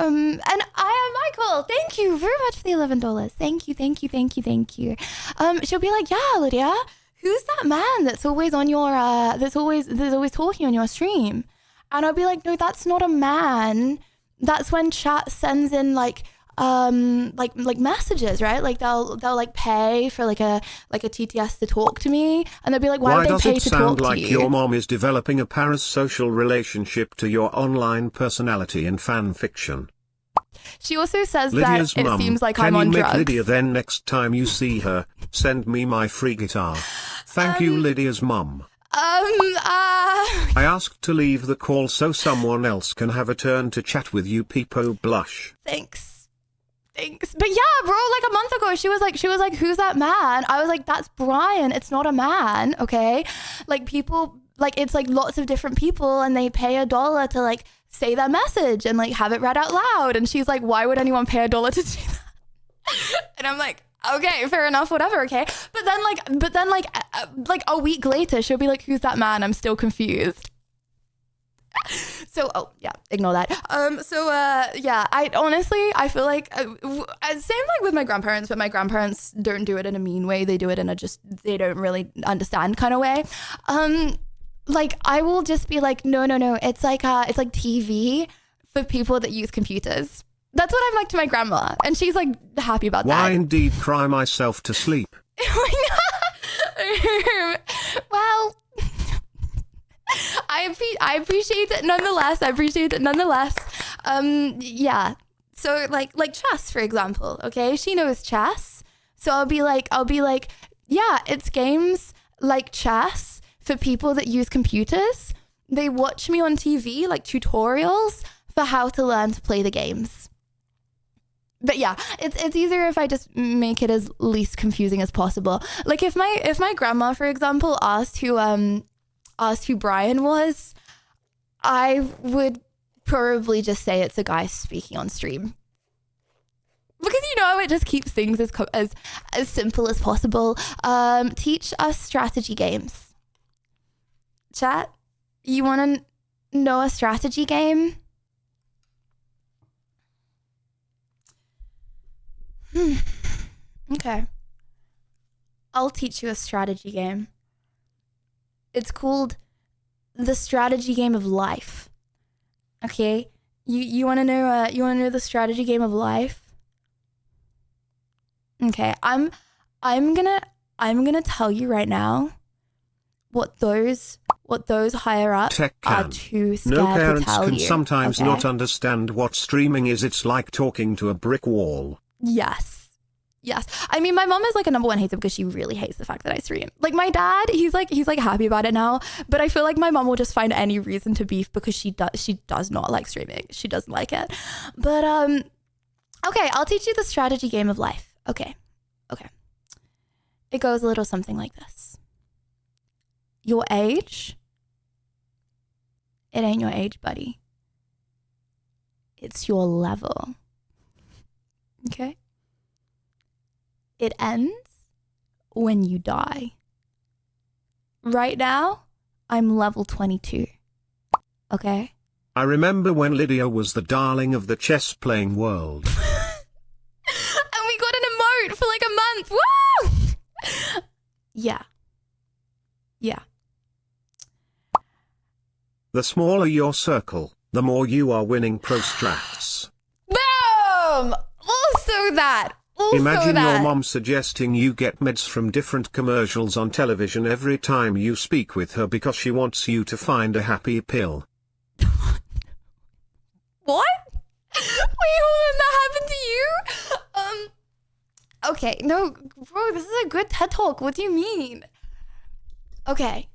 am Michael. Thank you very much for the $11. Thank you. She'll be like, yeah, Lydia, who's that man that's always on your that's always talking on your stream? And I'll be like, no, that's not a man. That's when chat sends in like messages, right? Like they'll like pay for like a TTS to talk to me, and they'll be like, why would they pay to talk to you? Why does it sound like your mom is developing a parasocial relationship to your online personality in fan fiction? She also says Lydia's that mum, it seems like can I'm on you make drugs. Lydia then next time you see her, send me my free guitar. Thank you, Lydia's mum. I asked to leave the call so someone else can have a turn to chat with you. People blush. Thanks. But yeah, bro, like a month ago, she was like, who's that man? I was like, that's Brian. It's not a man, okay? Like people, like it's like lots of different people and they pay $1 to like say that message and like have it read out loud. And she's like, why would anyone pay $1 to do that? And I'm like, okay, fair enough, whatever, okay? But then like a week later, she'll be like, who's that man? I'm still confused. So, oh yeah, ignore that. Yeah, I feel like same like with my grandparents, but my grandparents don't do it in a mean way. They do it in a they don't really understand kind of way. Like I will just be like, no, it's like TV for people that use computers. That's what I'm like to my grandma, and she's like happy about that. Why indeed cry myself to sleep? Well, I appreciate it nonetheless. Yeah. So like chess, for example. Okay, she knows chess. So I'll be like, yeah, it's games like chess for people that use computers. They watch me on TV, like tutorials for how to learn to play the games. But yeah, it's easier if I just make it as least confusing as possible. Like if my grandma, for example, asked who Brian was, I would probably just say it's a guy speaking on stream. Because it just keeps things as simple as possible. Teach us strategy games. Chat, you want to know a strategy game? Okay. I'll teach you a strategy game. It's called the strategy game of life. Okay? You want to know the strategy game of life? Okay. I'm going to tell you right now what those higher up are too scared no parents to tell can you. sometimes okay? not understand what streaming is. It's like talking to a brick wall. Yes. I mean, my mom is like a number one hater because she really hates the fact that I stream. Like my dad, he's like happy about it now, but I feel like my mom will just find any reason to beef because she does not like streaming. She doesn't like it. But okay, I'll teach you the strategy game of life. Okay. It goes a little something like this. Your age, it ain't your age, buddy. It's your level. Okay? It ends when you die. Right now, I'm level 22. Okay? I remember when Lydia was the darling of the chess-playing world. And we got an emote for like a month. Woo! Yeah. The smaller your circle, the more you are winning pro strats. Boom! Also that. Imagine your mom suggesting you get meds from different commercials on television every time you speak with her because she wants you to find a happy pill. What? Wait, hold on, that happened to you? Okay, no, bro, this is a good TED Talk. What do you mean? Okay,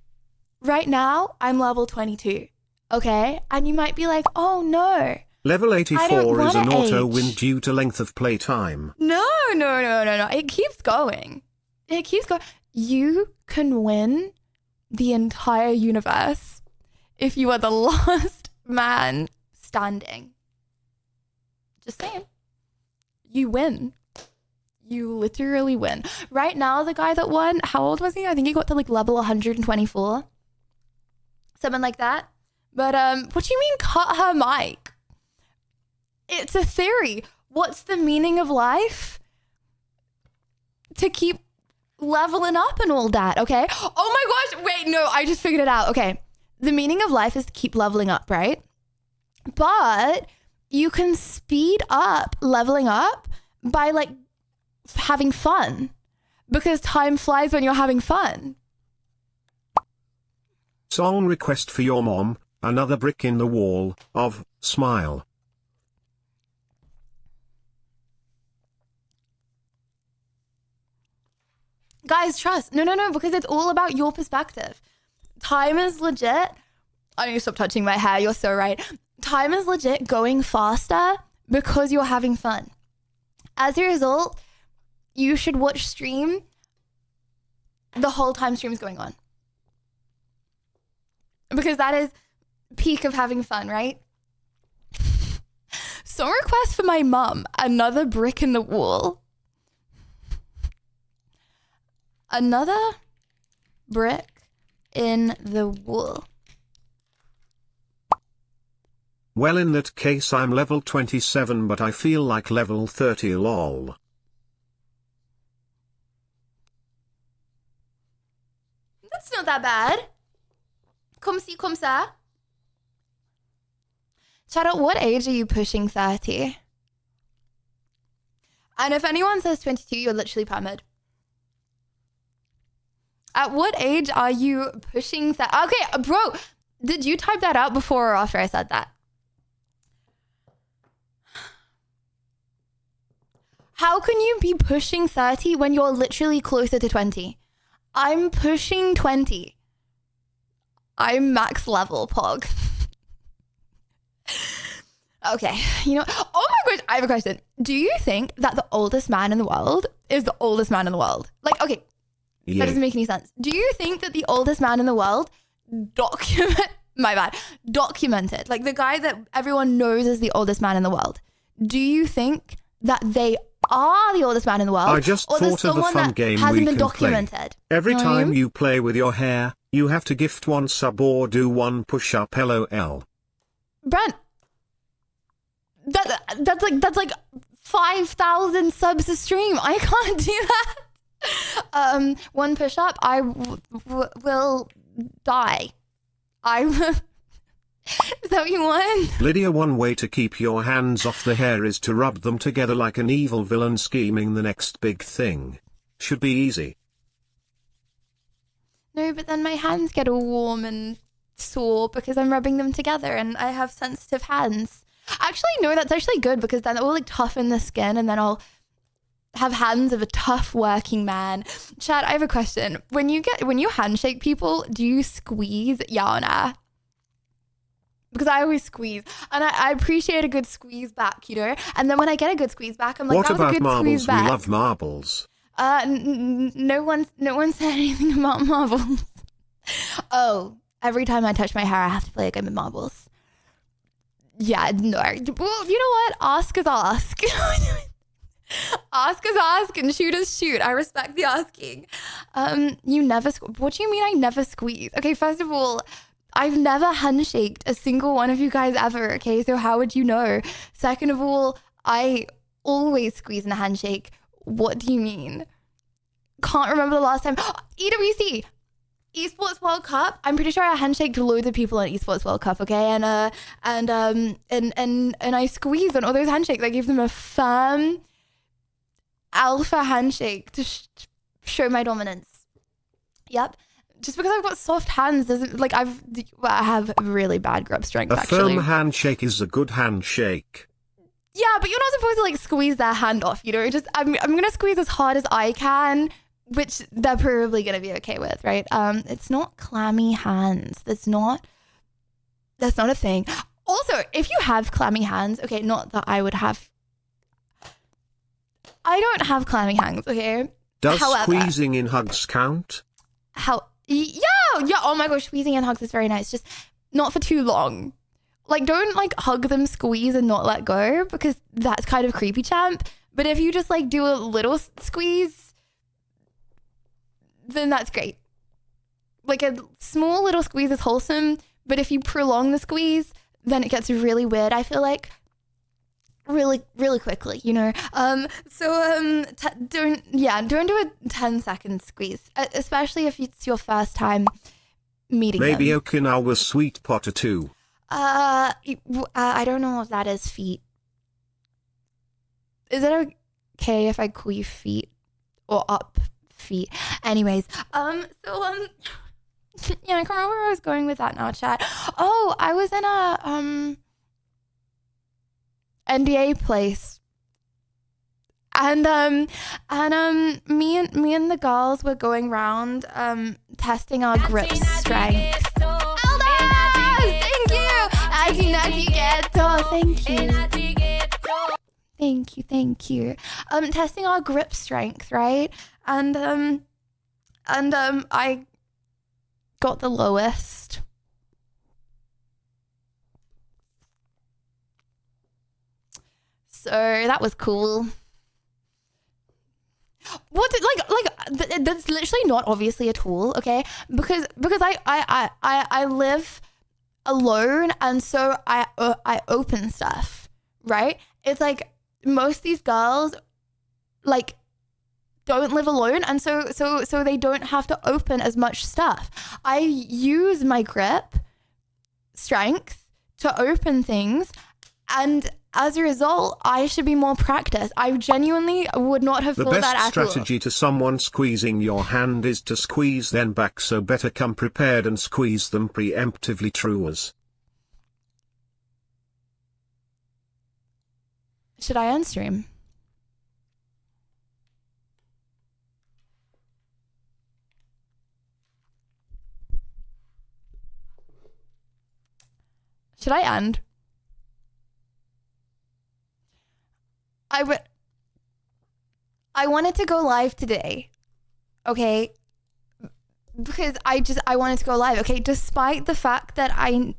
right now, I'm level 22, okay? And you might be like, oh no. Level 84 is an auto age. win due to length of play time. No. It keeps going. You can win the entire universe if you are the last man standing. Just saying. You win. You literally win. Right now, the guy that won, how old was he? I think he got to like level 124. Something like that. But what do you mean cut her mic? It's a theory. What's the meaning of life? To keep leveling up and all that, okay? Oh my gosh, wait, no, I just figured it out. Okay, the meaning of life is to keep leveling up, right? But you can speed up leveling up by like having fun, because time flies when you're having fun. Song request for your mom, Another Brick in the Wall, of Smile. Guys, trust. No, because it's all about your perspective. Time is legit. I need to stop touching my hair. You're so right. Time is legit going faster because you're having fun. As a result, you should watch stream the whole time stream's going on. Because that is peak of having fun, right? Song request for my mum, Another Brick in the Wall. Another brick in the wall. Well, in that case I'm level 27 but I feel like level 30 lol. That's not that bad. Comme ci, comme ça. Shout out, what age are you pushing 30? And if anyone says 22, you're literally permed. At what age are you pushing that? Okay, bro, did you type that out before or after I said that? How can you be pushing 30 when you're literally closer to 20? I'm pushing 20. I'm max level, Pog. Okay, you know, oh my gosh, I have a question. Do you think that the oldest man in the world is the oldest man in the world? Like, okay, that doesn't make any sense. Do you think that the oldest man in the world documented, like the guy that everyone knows is the oldest man in the world, do you think that they are the oldest man in the world? I just thought of a fun game we can play. Every time you play with your hair, you have to gift one sub or do one push-up, LOL. Brent, that's like 5,000 subs a stream. I can't do that. One push-up, I will die. Is that what you want? Lydia, one way to keep your hands off the hair is to rub them together like an evil villain scheming the next big thing. Should be easy. No, but then my hands get all warm and sore because I'm rubbing them together and I have sensitive hands. Actually, no, that's actually good because then it will like toughen the skin and then I'll have hands of a tough working man. Chad, I have a question. When you handshake people, do you squeeze? Yeah or nah? Because I always squeeze and I appreciate a good squeeze back, you know? And then when I get a good squeeze back, I'm like, that was a good squeeze back. We love marbles. No one said anything about marbles. Oh, every time I touch my hair, I have to play a game of marbles. Yeah, no. Well, you know what? Ask is ask. Ask is ask and shoot is shoot. I respect the asking. You never, what do you mean I never squeeze? Okay, first of all, I've never handshaked a single one of you guys ever, okay? So how would you know? Second of all, I always squeeze in a handshake. What do you mean? Can't remember the last time. EWC, Esports World Cup. I'm pretty sure I handshaked loads of people in Esports World Cup, okay? And I squeezed on all those handshakes. I gave them a firm alpha handshake to show my dominance. Yep. Just because I've got soft hands doesn't, like, I have really bad grip strength, actually. A firm handshake is a good handshake. Yeah, but you're not supposed to, like, squeeze their hand off, you know? Just, I'm going to squeeze as hard as I can, which they're probably going to be okay with, right? It's not clammy hands. That's not a thing. Also, if you have clammy hands, okay, not that I would have. I don't have clammy hands, okay? Does squeezing in hugs count? Yeah, oh my gosh, squeezing in hugs is very nice, just not for too long. Like, don't like hug them, squeeze and not let go, because that's kind of creepy, champ. But if you just like do a little squeeze, then that's great. Like a small little squeeze is wholesome, but if you prolong the squeeze, then it gets really weird, I feel like. Really, really quickly, you know. Don't do a 10-second squeeze, especially if it's your first time meeting Maybe them. Okinawa sweet potter too. I don't know if that is feet. Is it okay if I call you feet or up feet? Anyways, yeah, I can't remember where I was going with that now, chat. Oh, I was in a NDA place, and me and the girls were going around testing our grip strength. Elders, thank you, thank you. Testing our grip strength, right? And I got the lowest. So that was cool. What that's literally not obviously a tool, okay? Because I live alone, and so I open stuff, right? It's like most of these girls like don't live alone, and so they don't have to open as much stuff. I use my grip strength to open things, and as a result, I should be more practiced. I genuinely would not have The thought that best at all. strategy to someone squeezing your hand is to squeeze them back, so better come prepared and squeeze them preemptively. Truers. Should I unstream? Should I end? I wanted to go live today, okay? Because I wanted to go live, okay? Despite the fact that I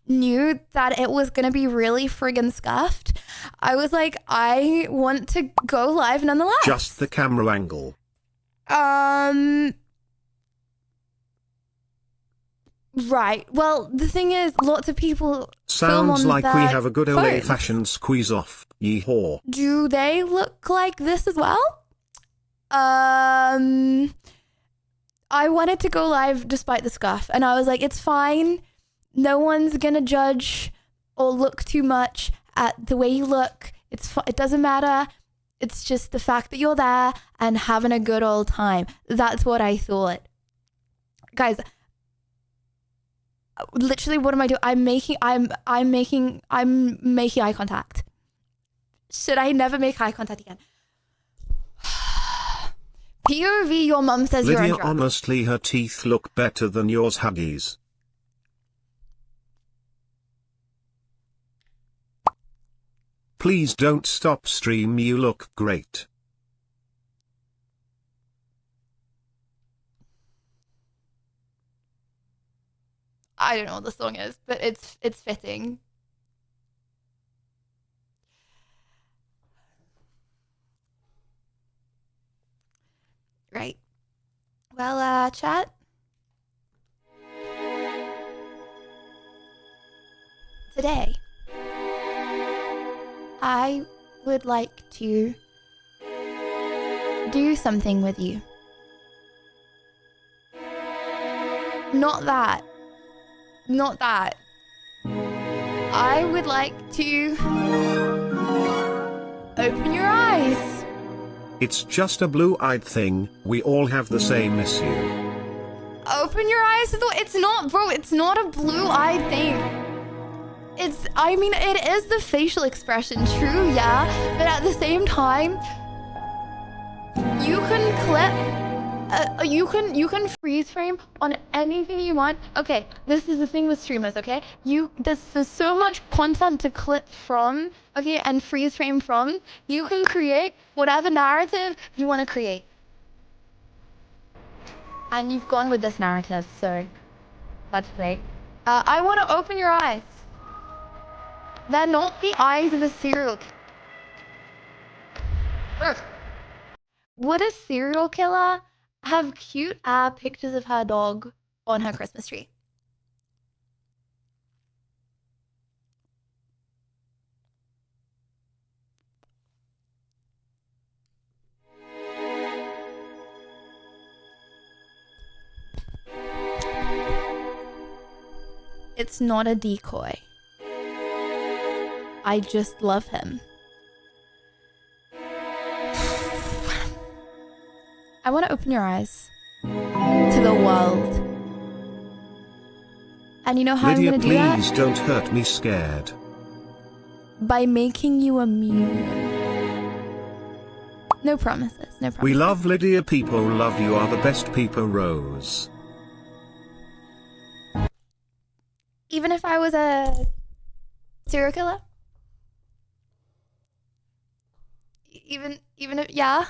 knew that it was gonna be really friggin' scuffed, I was like, I want to go live nonetheless. Just the camera angle. Right. Well, the thing is, lots of people film Sounds on like we their have a good phones. old-fashioned squeeze off. Yeehaw. Do they look like this as well? I wanted to go live despite the scuff, and I was like, it's fine. No one's gonna judge or look too much at the way you look. It doesn't matter. It's just the fact that you're there and having a good old time. That's what I thought. Guys, literally, what am I doing? I'm making eye contact. Should I never make eye contact again? POV, your mum says you're on Lydia, drugs. honestly, her teeth look better than yours, Huggies. Please don't stop stream, you look great. I don't know what the song is, but it's fitting. Right. Well, chat. Today, I would like to do something with you. Not that. Not that. I would like to open your eyes. It's just a blue-eyed thing, we all have the same issue. Open your eyes to the... It's not, bro, it's not a blue-eyed thing. It is the facial expression, true, yeah, but at the same time, you can clip, you can freeze frame on anything you want. Okay, this is the thing with streamers, okay? There's so much content to clip from, okay, and freeze frame from. You can create whatever narrative you want to create. And you've gone with this narrative, so let's play. I want to open your eyes. They're not the eyes of a serial killer. Would a serial killer have cute pictures of her dog on her Christmas tree? It's not a decoy. I just love him. I want to open your eyes to the world. And you know how Lydia, I'm going to do that? please don't hurt me, scared. By making you immune. No promises, no promises. We love Lydia, people love you, are the best people, Rose. Even if I was a serial killer? Even if, yeah?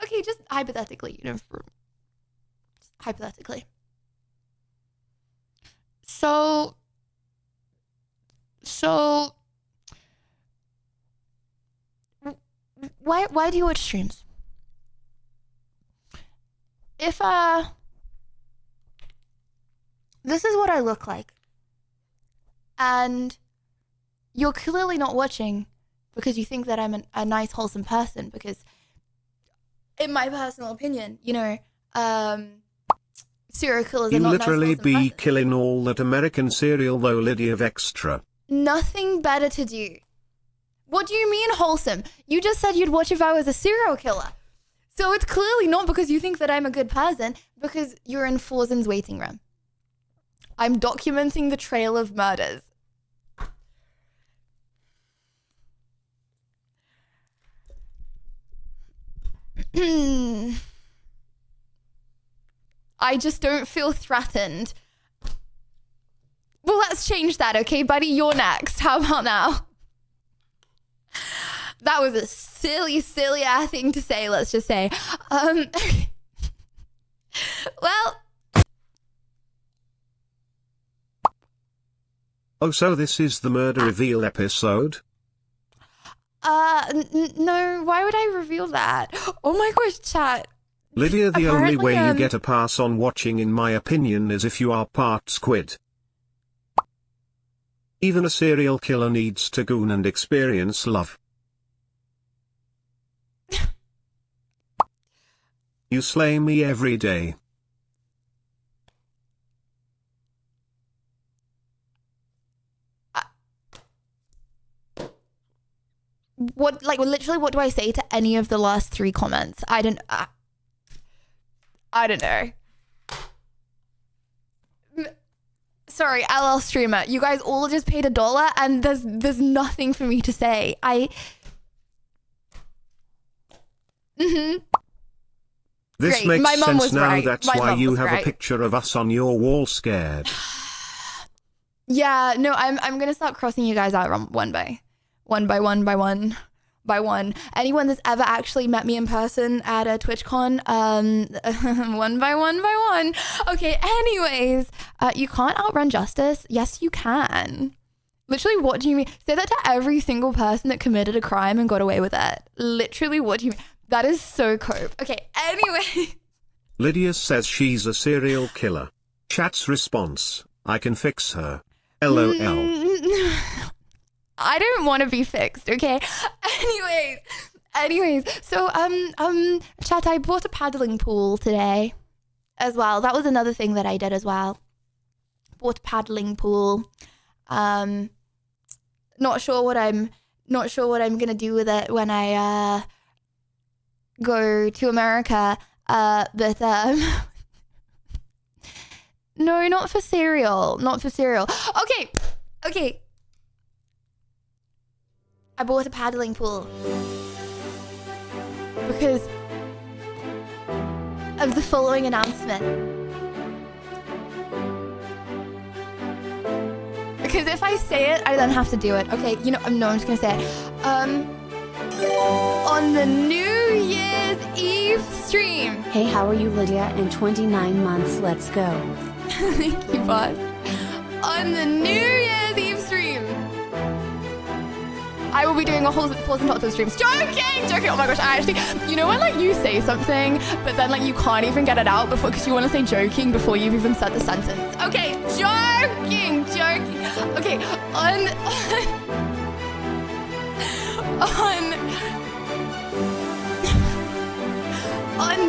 Okay, just hypothetically, just hypothetically. So why do you watch streams? If this is what I look like, and you're clearly not watching because you think that I'm a nice, wholesome person, because in my personal opinion, serial killers are You not literally nice, be awesome killing all that American cereal though, Lydia Extra. nothing better to do. What do you mean wholesome? You just said you'd watch if I was a serial killer. So it's clearly not because you think that I'm a good person, because you're in Forzen's waiting room. I'm documenting the trail of murders. I just don't feel threatened. Well, let's change that, okay, buddy? You're next. How about now? That was a silly thing to say, let's just say. Well. Oh, so this is the murder reveal episode? No, why would I reveal that? Oh my gosh, chat. Lydia, the only Apparently, way you get a pass on watching, in my opinion, is if you are part squid. Even a serial killer needs to goon and experience love. You slay me every day. What, like, literally, what do I say to any of the last 3 comments? I don't know. Sorry, LL streamer. You guys all just paid $1 and there's nothing for me to say. This Great. makes My mum sense was now. right. That's My why mum you was have a right. picture of us on your wall scared. Yeah, no, I'm gonna start crossing you guys out one by one. Anyone that's ever actually met me in person at a TwitchCon, one by one. Okay, anyways, you can't outrun justice. Yes, you can. Literally, what do you mean? Say that to every single person that committed a crime and got away with it. Literally, what do you mean? That is so cope. Okay, anyway. Lydia says she's a serial killer. Chat's response: I can fix her. LOL. I don't want to be fixed, okay? Anyways, so chat, I bought a paddling pool today as well. That was another thing that I did as well. Bought a paddling pool. Not sure what I'm gonna do with it when I go to America. But no, not for cereal. Okay. I bought a paddling pool because of the following announcement. Because if I say it, I then have to do it. Okay, I'm just gonna say it. On the New Year's Eve stream. Hey, how are you, Lydia? In 29 months, let's go. Thank you, boss. On the New Year's Eve stream, I will be doing a whole pause and talk to the streams. Joking. Oh my gosh, I actually, when like you say something, but then like you can't even get it out before, because you want to say joking before you've even said the sentence. Okay, joking. Okay, on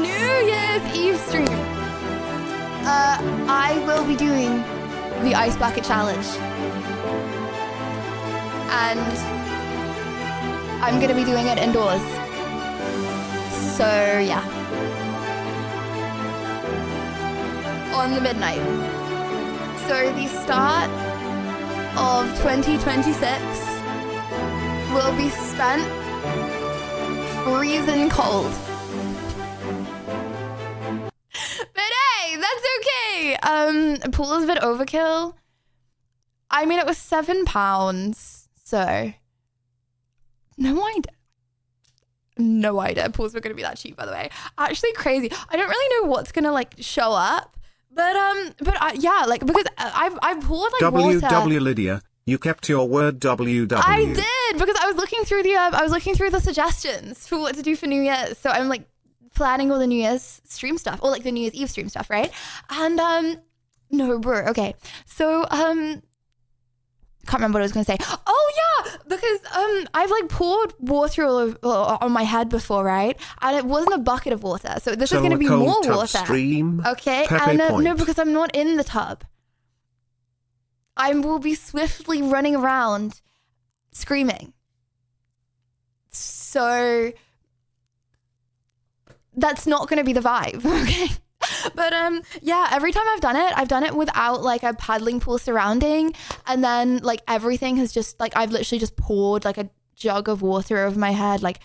New Year's Eve stream, I will be doing the Ice Bucket Challenge. And I'm going to be doing it indoors. So, yeah. On the midnight. So, the start of 2026 will be spent freezing cold. But hey, that's okay. Pool is a bit overkill. I mean, it was £7, so no idea. Pools were gonna be that cheap, by the way. Actually, crazy. I don't really know what's gonna like show up, but yeah, like, because I've poured like water. WW Lydia, you kept your word. WW. I did, because I was looking through the suggestions for what to do for New Year's. So I'm like planning all the New Year's stream stuff, or like the New Year's Eve stream stuff, right? And no, bro. Okay, so can't remember what I was going to say. Oh yeah, because I've like poured water all over, on my head before, right? And it wasn't a bucket of water, so this is going to be more water. Stream, okay, and no, because I'm not in the tub. I will be swiftly running around, screaming. So that's not going to be the vibe, okay? But yeah, every time I've done it without like a paddling pool surrounding, and then like everything has just like I've literally just poured like a jug of water over my head, like,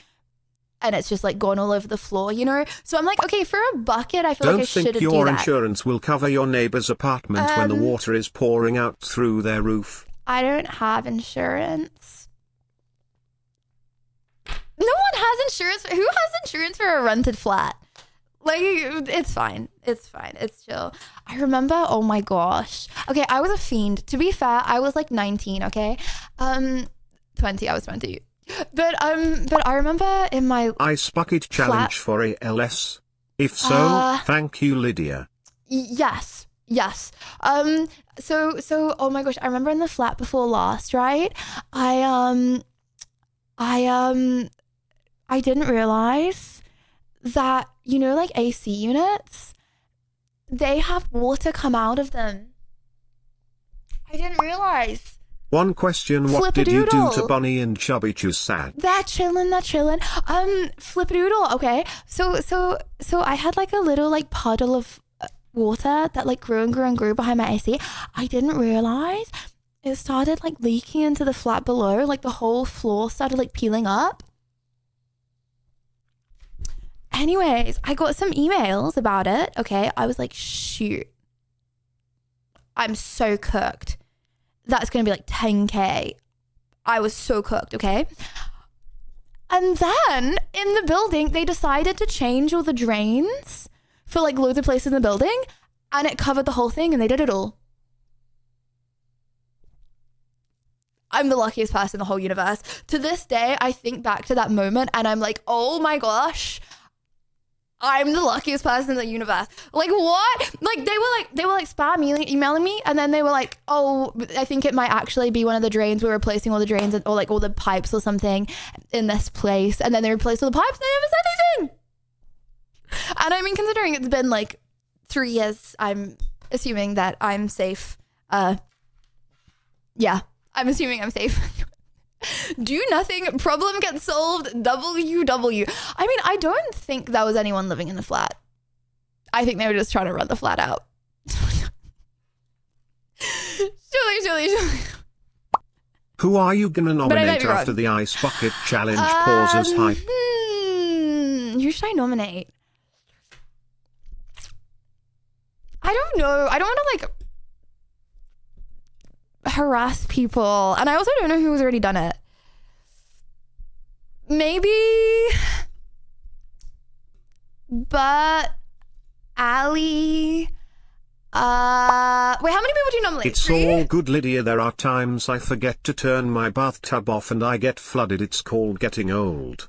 and it's just like gone all over the floor, you know. So I'm like, okay, for a bucket, I feel like I shouldn't do that. Don't think your insurance will cover your neighbor's apartment when the water is pouring out through their roof. I don't have insurance. No one has insurance. Who has insurance for a rented flat? Like, it's fine. It's fine. It's chill. I remember, oh my gosh. Okay, I was a fiend. To be fair, I was like 19, okay? 20, I was 20. But I remember in my Ice Bucket Challenge for ALS. If so, thank you, Lydia. Yes. So, oh my gosh, I remember in the flat before last, right? I didn't realize that, you know, like AC units, they have water come out of them. I didn't realize. One question, what did you do to Bunny and Chubby Choo's sad? They're chilling. Flippadoodle, okay. So I had like a little like puddle of water that like grew behind my AC. I didn't realize it started like leaking into the flat below. Like the whole floor started like peeling up. Anyways, I got some emails about it. Okay. I was like, shoot, I'm so cooked. That's going to be like 10K. I was so cooked. Okay. And then in the building, they decided to change all the drains for like loads of places in the building, and it covered the whole thing, and they did it all. I'm the luckiest person in the whole universe. To this day, I think back to that moment and I'm like, oh my gosh, I'm the luckiest person in the universe. Like, what? Like, they were like spam emailing me, and then they were like, oh, I think it might actually be one of the drains. We're replacing all the drains or like all the pipes or something in this place. And then they replaced all the pipes and they never said anything. And I mean, considering it's been like 3 years, I'm assuming that I'm safe. Yeah, I'm assuming I'm safe. Do nothing, problem gets solved, WW. I mean, I don't think there was anyone living in the flat. I think they were just trying to run the flat out. Surely. Who are you gonna nominate after the Ice Bucket Challenge pauses hype? Who should I nominate? I don't know. I don't want to like harass people, and I also don't know who's already done it. Maybe, but Ali. Wait, how many people do you nominate? It's 3? all good, Lydia. There are times I forget to turn my bathtub off and I get flooded. It's called getting old.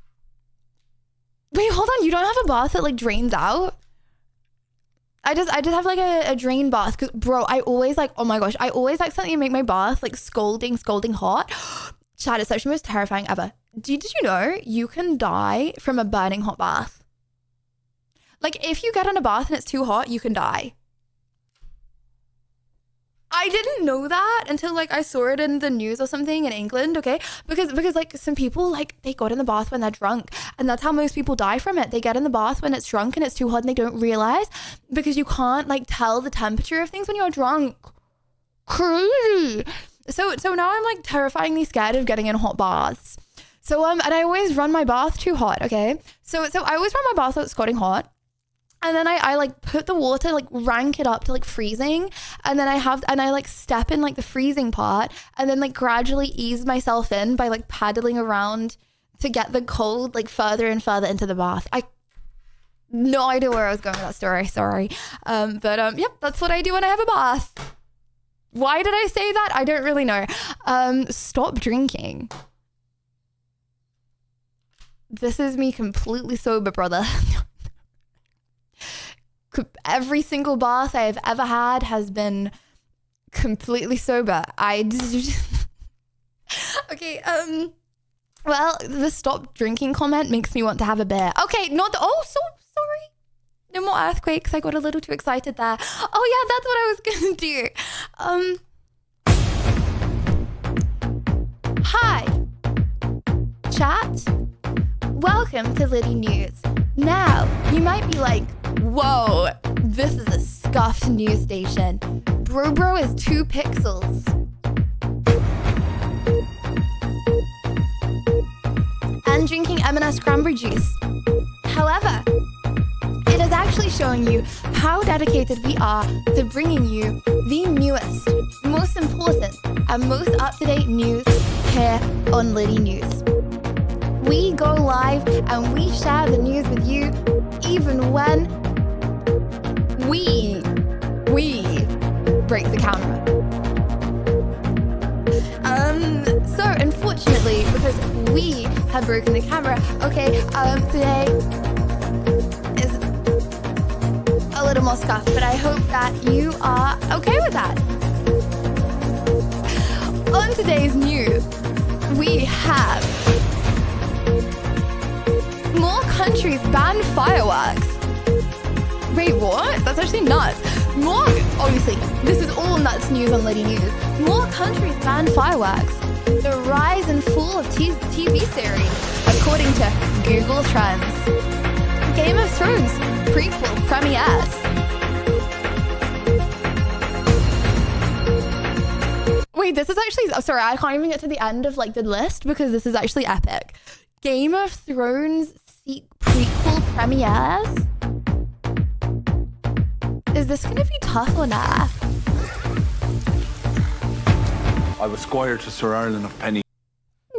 Wait, hold on. You don't have a bath that like drains out? I just have like a drain bath, because bro, I always like, oh my gosh, I always accidentally make my bath like scalding hot. Chad, it's actually the most terrifying ever. Did you know you can die from a burning hot bath? Like, if you get in a bath and it's too hot, you can die. I didn't know that until like I saw it in the news or something in England, okay? Because like some people, like, they got in the bath when they're drunk, and that's how most people die from it. They get in the bath when it's drunk and it's too hot and they don't realize, because you can't like tell the temperature of things when you're drunk. Crazy. So now I'm like terrifyingly scared of getting in hot baths. So and I always run my bath too hot, okay? So I always run my bath so it's scalding hot. And then I like put the water, like rank it up to like freezing. And then I like step in like the freezing part, and then like gradually ease myself in by like paddling around to get the cold like further and further into the bath. I no idea where I was going with that story. Sorry. Yep, that's what I do when I have a bath. Why did I say that? I don't really know. Stop drinking. This is me completely sober, brother. Every single bath I have ever had has been completely sober. Okay, well, the stop drinking comment makes me want to have a beer. Okay, not the, oh, so sorry. No more earthquakes. I got a little too excited there. Oh yeah, that's what I was gonna do. Hi, chat. Welcome to Liddy News. Now, you might be like, whoa, this is a scuffed news station. Bro is 2 pixels. And drinking M&S cranberry juice. However, it is actually showing you how dedicated we are to bringing you the newest, most important, and most up-to-date news here on Liddy News. We go live and we share the news with you even when we break the camera. So unfortunately, because we have broken the camera, okay, today is a little more scuffed, but I hope that you are okay with that. On today's news, we have more countries ban fireworks. Wait, what? That's actually nuts. More, obviously, this is all nuts news on Liddy News. More countries ban fireworks. The rise and fall of TV series, according to Google Trends. Game of Thrones prequel premieres. Wait, this is actually, sorry, I can't even get to the end of like the list because this is actually epic. Game of Thrones prequel premieres? Is this gonna be tough or not? I was squire to Sir Ireland of Penny.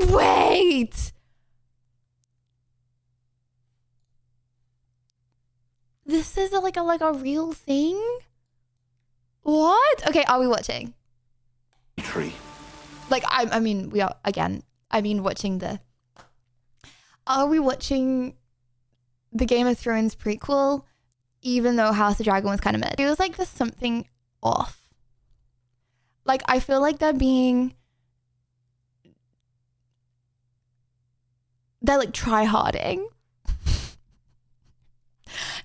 Wait! This is like a real thing? What? Okay, are we watching? Tree. Like, I mean, we are, again, I mean watching the... Are we watching the Game of Thrones prequel, even though House of Dragon was kind of mid? It feels like there's something off. Like, I feel like they're like try-harding.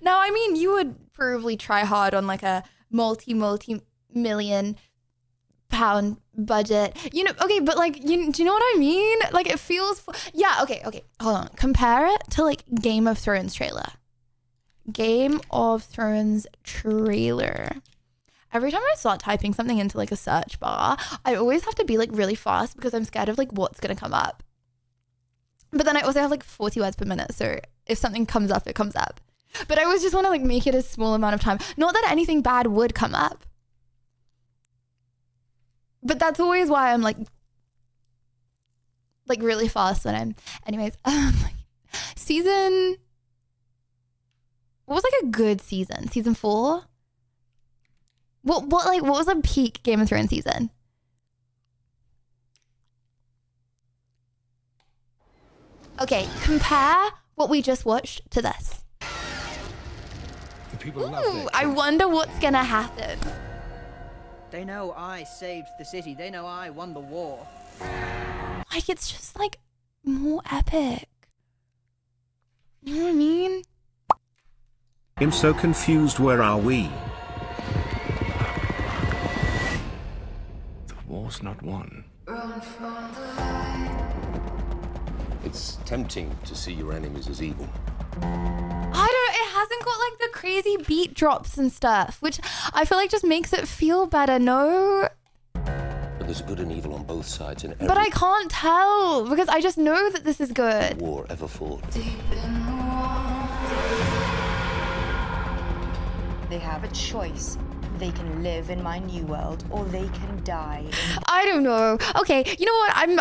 Now, I mean, you would probably try hard on like a multi-million pound budget, you know, okay, but like, do you know what I mean? Like, it feels, yeah, okay, hold on. Compare it to like Game of Thrones trailer. Game of Thrones trailer. Every time I start typing something into like a search bar, I always have to be like really fast because I'm scared of like what's gonna come up. But then I also have like 40 words per minute, so if something comes up, it comes up. But I always just want to like make it a small amount of time. Not that anything bad would come up. But that's always why I'm like really fast when I'm, anyways, season, what was like a good season? Season 4? What was a peak Game of Thrones season? Okay, compare what we just watched to this. Ooh, I wonder what's gonna happen. They know I saved the city. They know I won the war. Like, it's just like more epic. You know what I mean? I'm so confused. Where are we? The war's not won. It's tempting to see your enemies as evil. It hasn't got like the crazy beat drops and stuff, which I feel like just makes it feel better, no? But there's good and evil on both sides in every But I can't tell because I just know that this is good. war ever fought. They have a choice. They can live in my new world or they can die. I don't know. Okay, you know what? I'm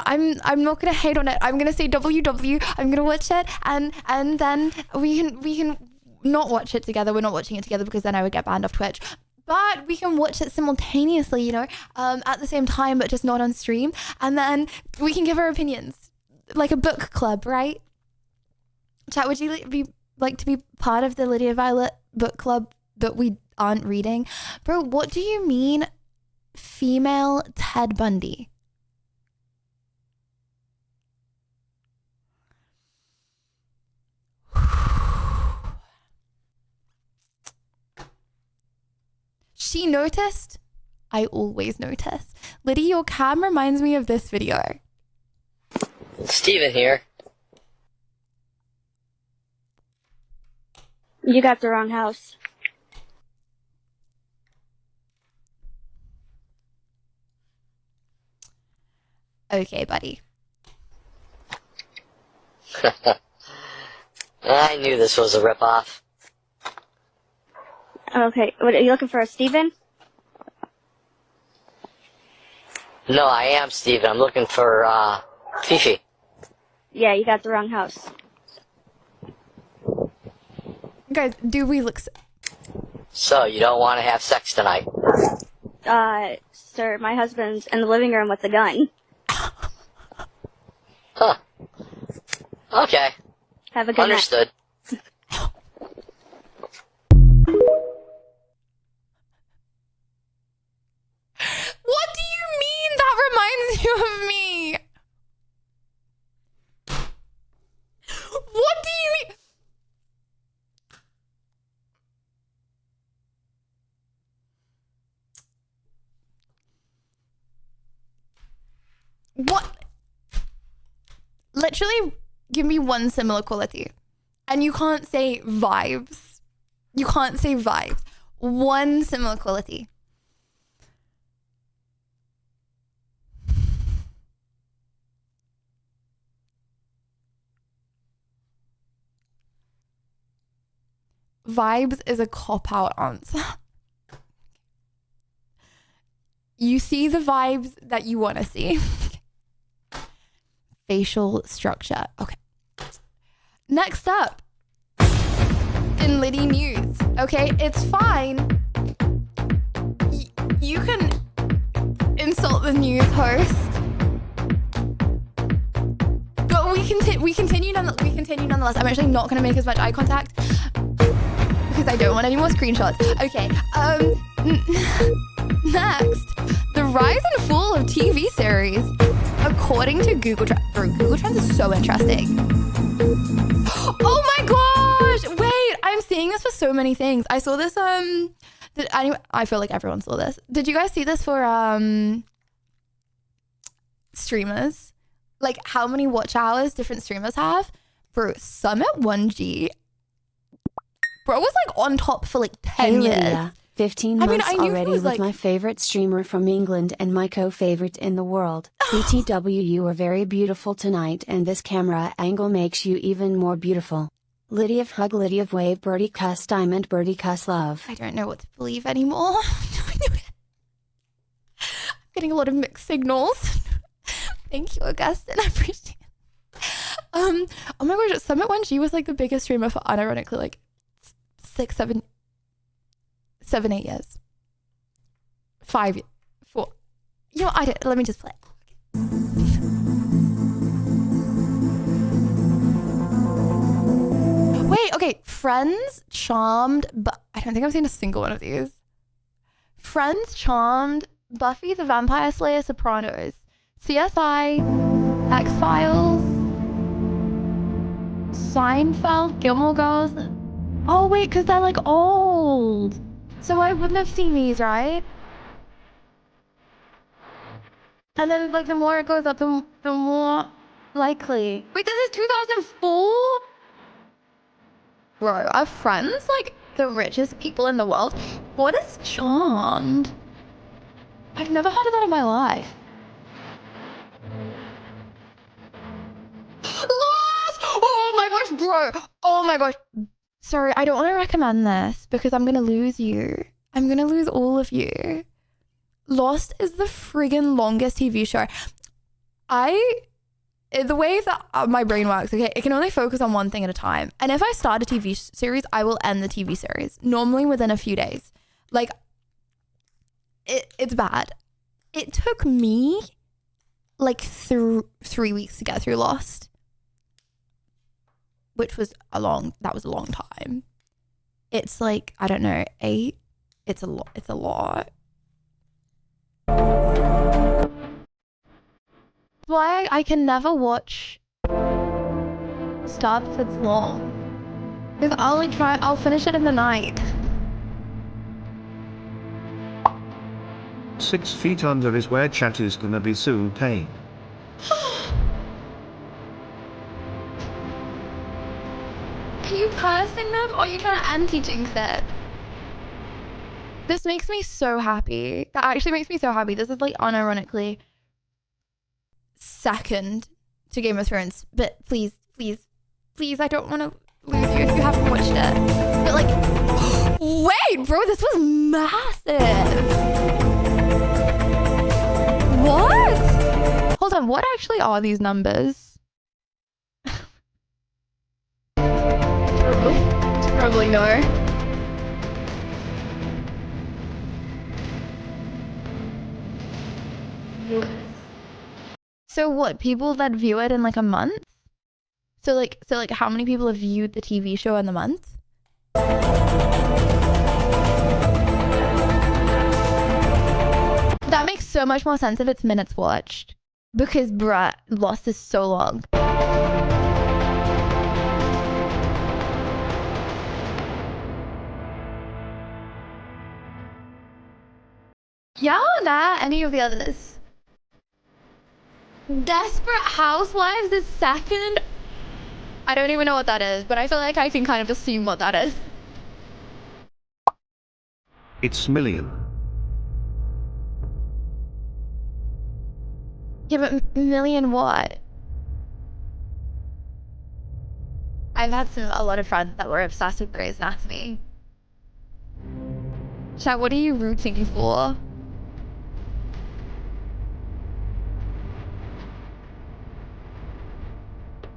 not gonna hate on it. I'm gonna say WW. I'm gonna watch it and then we can not watch it together. We're not watching it together because then I would get banned off Twitch. But we can watch it simultaneously, you know, at the same time, but just not on stream. And then we can give our opinions, like a book club, right? Chat, would you like to be part of the Lydia Violet book club that we aren't reading? Bro, what do you mean female Ted Bundy? She noticed. I always notice. Liddy, your cam reminds me of this video. Steven here. You got the wrong house. Okay, buddy. I knew this was a ripoff. Okay, what are you looking for, a Steven? No, I am Steven. I'm looking for, Fifi. Yeah, you got the wrong house. Guys, do we look... So, you don't want to have sex tonight? Sir, my husband's in the living room with the gun. Huh. Okay. Have a good Understood. night. What do you mean that reminds you of me? What do you mean? What? Literally, give me one similar quality. And you can't say vibes. You can't say vibes. One similar quality. Vibes is a cop-out answer. You see the vibes that you want to see. Facial structure. Okay. Next up. In Liddy news. Okay, it's fine. You can insult the news host. But we continue nonetheless. I'm actually not going to make as much eye contact because I don't want any more screenshots. Okay. Next, the rise and fall of TV series, according to Google Trends. Bro, Google Trends is so interesting. Oh my gosh! Wait, I'm seeing this for so many things. I saw this. I feel like everyone saw this. Did you guys see this for streamers? Like how many watch hours different streamers have? Bro, Summit 1G. Bro was like on top for like 10 years. Lydia, 15 months I knew already was with like... my favorite streamer from England and my co-favorite in the world. BTW, you are very beautiful tonight and this camera angle makes you even more beautiful. Lydia of hug, Lydia of wave, birdie cuss, diamond, birdie cuss, love. I don't know what to believe anymore. I'm getting a lot of mixed signals. Thank you, Augustine. I appreciate it. Oh my gosh, Summit 1G was like the biggest streamer for unironically like 8 years. 5 years. 4. You know, let me just play. Wait, okay. Friends, Charmed, but I don't think I've seen a single one of these. Friends, Charmed, Buffy the Vampire Slayer, Sopranos, CSI, X-Files, Seinfeld, Gilmore Girls. Oh wait, because they're like old. So I wouldn't have seen these, right? And then like the more it goes up, the more likely. Wait, this is 2004? Bro, are Friends like the richest people in the world? What is Charmed? I've never heard of that in my life. Lost! Oh my gosh, bro! Oh my gosh. Sorry, I don't want to recommend this because I'm going to lose you. I'm going to lose all of you. Lost is the friggin' longest TV show. The way that my brain works, okay, it can only focus on one thing at a time. And if I start a TV series, I will end the TV series, normally within a few days. Like, it's bad. It took me like 3 weeks to get through Lost. Which was a long time. It's like, I don't know, 8. It's a lot. Why I can never watch stuff that's long. Because I'll finish it in the night. 6 feet under is where chat is gonna be soon pain. Are you cursing them or are you trying to anti-jinx it? This makes me so happy. That actually makes me so happy. This is like unironically second to Game of Thrones. But please, please, please, I don't want to lose you if you haven't watched it. But like, wait, bro, this was massive. What? Hold on, what actually are these numbers? Probably no. So what, people that view it in like a month? So like how many people have viewed the TV show in the month? That makes so much more sense if it's minutes watched. Because bruh, Lost is so long. Yeah, nah, any of the others. Desperate Housewives is second. I don't even know what that is, but I feel like I can kind of assume what that is. It's million. Yeah, but million what? I've had a lot of friends that were obsessed with Grey's Anatomy. Chat, what are you rooting for?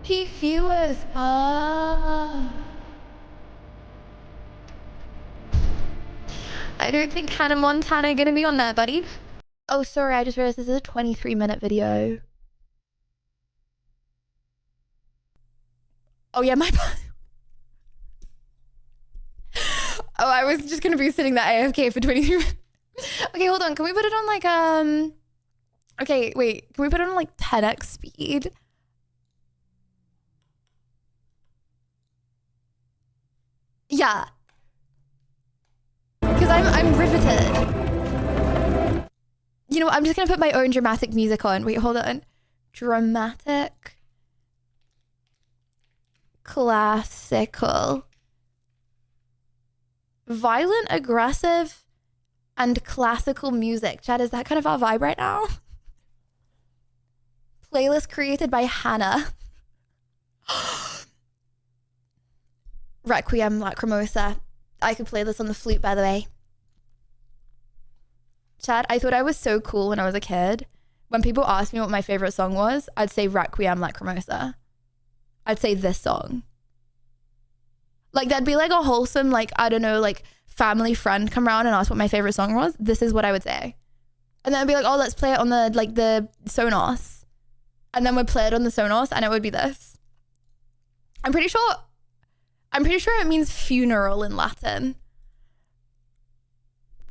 Peak viewers. I don't think Hannah Montana are gonna be on there, buddy. Oh, sorry, I just realized this is a 23-minute video. Oh yeah, my bad. Oh, I was just gonna be sitting there AFK for 23 minutes. Okay, hold on. Can we put it on like okay, wait. Can we put it on like 10x speed? Yeah. Because I'm riveted. You know what? I'm just gonna put my own dramatic music on. Wait, hold on. Dramatic. Classical. Violent, aggressive, and classical music. Chad, is that kind of our vibe right now? Playlist created by Hannah. Requiem Lacrimosa. I could play this on the flute, by the way. Chad, I thought I was so cool when I was a kid. When people asked me what my favorite song was, I'd say Requiem Lacrimosa. I'd say this song. Like, that'd be like a wholesome, like, I don't know, like, family friend come around and ask what my favorite song was. This is what I would say. And then I'd be like, oh, let's play it on the, like, the Sonos. And then we'd play it on the Sonos and it would be this. I'm pretty sure it means funeral in Latin.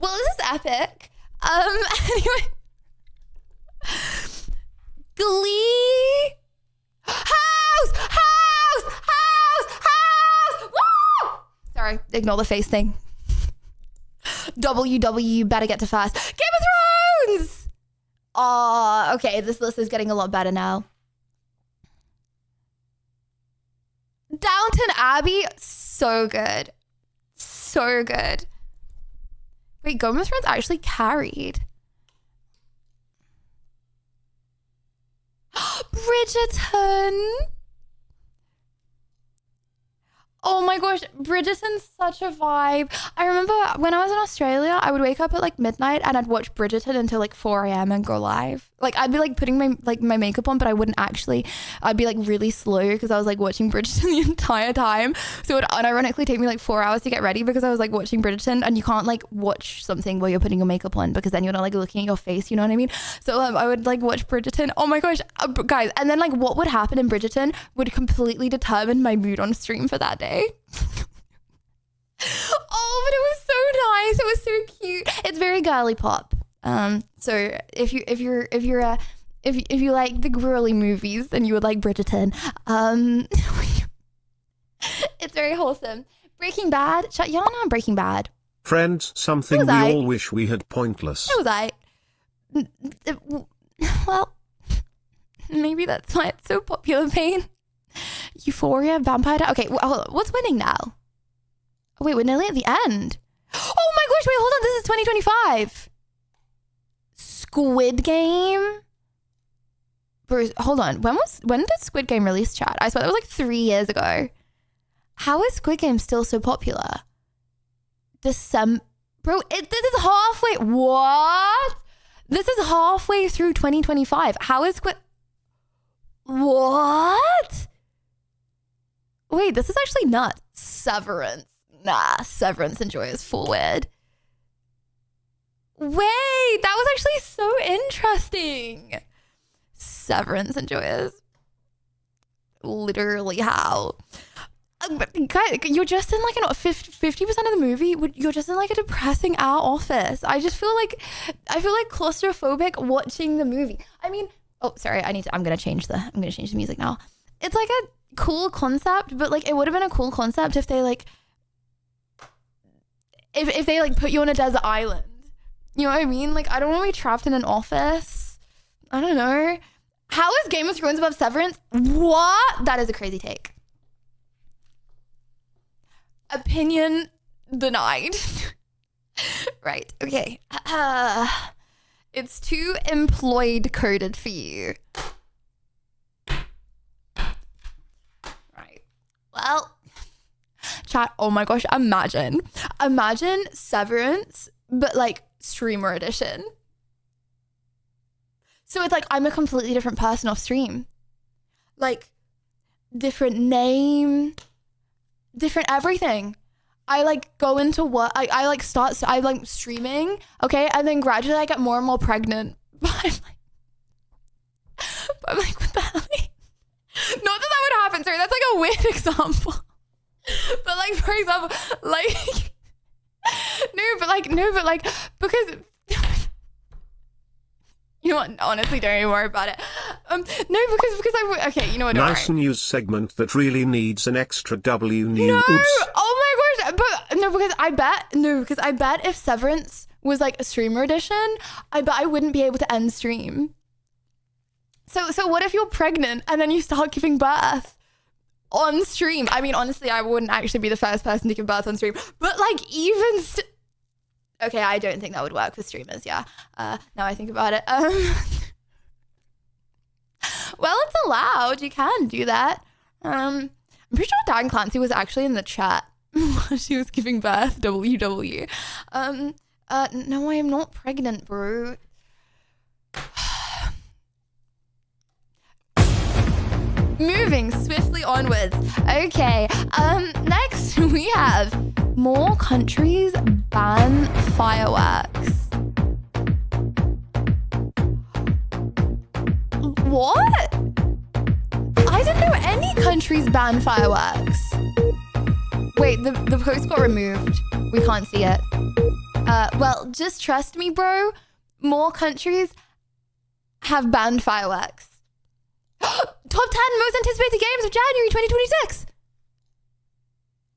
Well, this is epic. Anyway. Glee. House! Woo! Sorry, ignore the face thing. WW, better get to fast. Game of Thrones! Oh, okay, this list is getting a lot better now. Downton Abbey, so good. So good. Wait, Game of Thrones actually carried. Bridgerton. Oh my gosh, Bridgerton's such a vibe. I remember when I was in Australia, I would wake up at like midnight and I'd watch Bridgerton until like 4 a.m. and go live. Like I'd be like putting my makeup on, but I wouldn't actually. I'd be like really slow because I was like watching Bridgerton the entire time. So it would unironically take me like 4 hours to get ready because I was like watching Bridgerton, and you can't like watch something while you're putting your makeup on because then you're not like looking at your face, you know what I mean? So I would like watch Bridgerton. Oh my gosh, guys. And then like what would happen in Bridgerton would completely determine my mood on stream for that day. Oh, but it was so nice. It was so cute. It's very girly pop. So if you like the girly movies, then you would like Bridgerton. It's very wholesome. Breaking Bad. Y'all know Breaking Bad. Friends, something we all wish we had pointless. It was Well, maybe that's why it's so popular, Pain. Euphoria, Vampire Diaries. Okay, well, what's winning now? Oh, wait, we're nearly at the end. Oh my gosh, wait, hold on. This is 2025. Squid Game. Bruce, hold on. When did Squid Game release, chat? I swear that was like 3 years ago. How is Squid Game still so popular? December. Bro, this is halfway. What? This is halfway through 2025. How is Squid... What? Wait, this is actually not Severance. Nah, Severance and Joy is full weird. Wait, that was actually so interesting. Severance and Joy is literally how. But guys, you're just in like 50% of the movie. You're just in like a depressing office. I feel like claustrophobic watching the movie. I mean, oh, sorry. I'm gonna change the music now. It's like a cool concept, but like it would have been a cool concept if they like if they like put you on a desert island. You know what I mean? Like I don't want to be trapped in an office. I don't know. How is Game of Thrones above Severance? What? That is a crazy take. Opinion denied. Right. Okay. It's too employed coded for you. Right. Well, chat. Oh my gosh. Imagine Severance, but like streamer edition. So it's like I'm a completely different person off stream. Like different name, different everything. I like go into work. I like streaming, okay, and then gradually I get more and more pregnant. But I'm like, what the hell? Not that would happen. Sorry, that's like a weird example. But like, for example, like, no, but like, because. You know what? Honestly, don't even worry about it. No, because I okay. You know what? Nice news segment that really needs an extra W news. No, oh my gosh! But no, because I bet if Severance was like a streamer edition, I bet I wouldn't be able to end stream. So what if you're pregnant and then you start giving birth on stream? I mean, honestly, I wouldn't actually be the first person to give birth on stream, but like even. Okay, I don't think that would work for streamers, yeah. Now I think about it. Well, it's allowed. You can do that. I'm pretty sure Dan Clancy was actually in the chat while she was giving birth, WW. No, I am not pregnant, bro. Moving swiftly onwards. Okay, next we have more countries ban fireworks. What? I didn't know any countries ban fireworks. Wait, the post got removed. We can't see it. Well, just trust me, bro. More countries have banned fireworks. Top 10 most anticipated games of January 2026.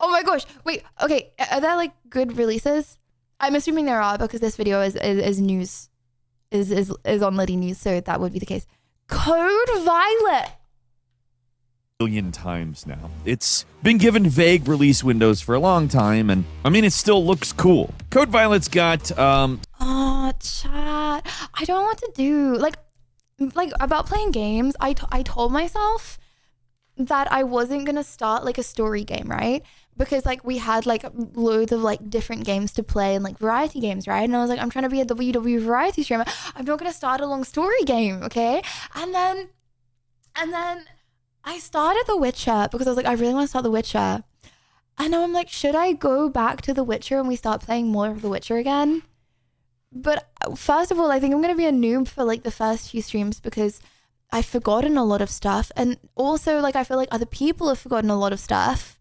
Oh my gosh. Wait, okay. Are there like good releases? I'm assuming there are because this video is news. Is on Liddy News, so that would be the case. Code Violet. Million times now. It's been given vague release windows for a long time, and I mean it still looks cool. Code Violet's got Oh, chat. I don't know what to do. Like about playing games, I told myself that I wasn't gonna start like a story game, right? Because like we had like loads of like different games to play and like variety games, right? And I was like, I'm trying to be a WW variety streamer. I'm not gonna start a long story game, okay? And then I started The Witcher because I was like, I really want to start The Witcher. And now I'm like, should I go back to The Witcher and we start playing more of The Witcher again? But first of all, I think I'm going to be a noob for like the first few streams because I've forgotten a lot of stuff. And also like, I feel like other people have forgotten a lot of stuff.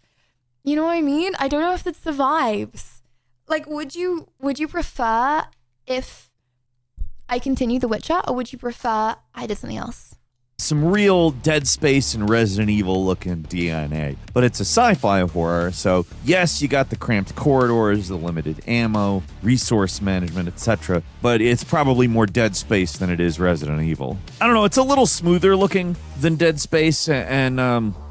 You know what I mean? I don't know if it's the vibes. Like, would you prefer if I continue The Witcher or would you prefer I did something else? some real Dead Space and Resident Evil looking DNA. But it's a sci-fi horror, so yes, you got the cramped corridors, the limited ammo, resource management, etc. But it's probably more Dead Space than it is Resident Evil. I don't know, it's a little smoother looking than Dead Space, and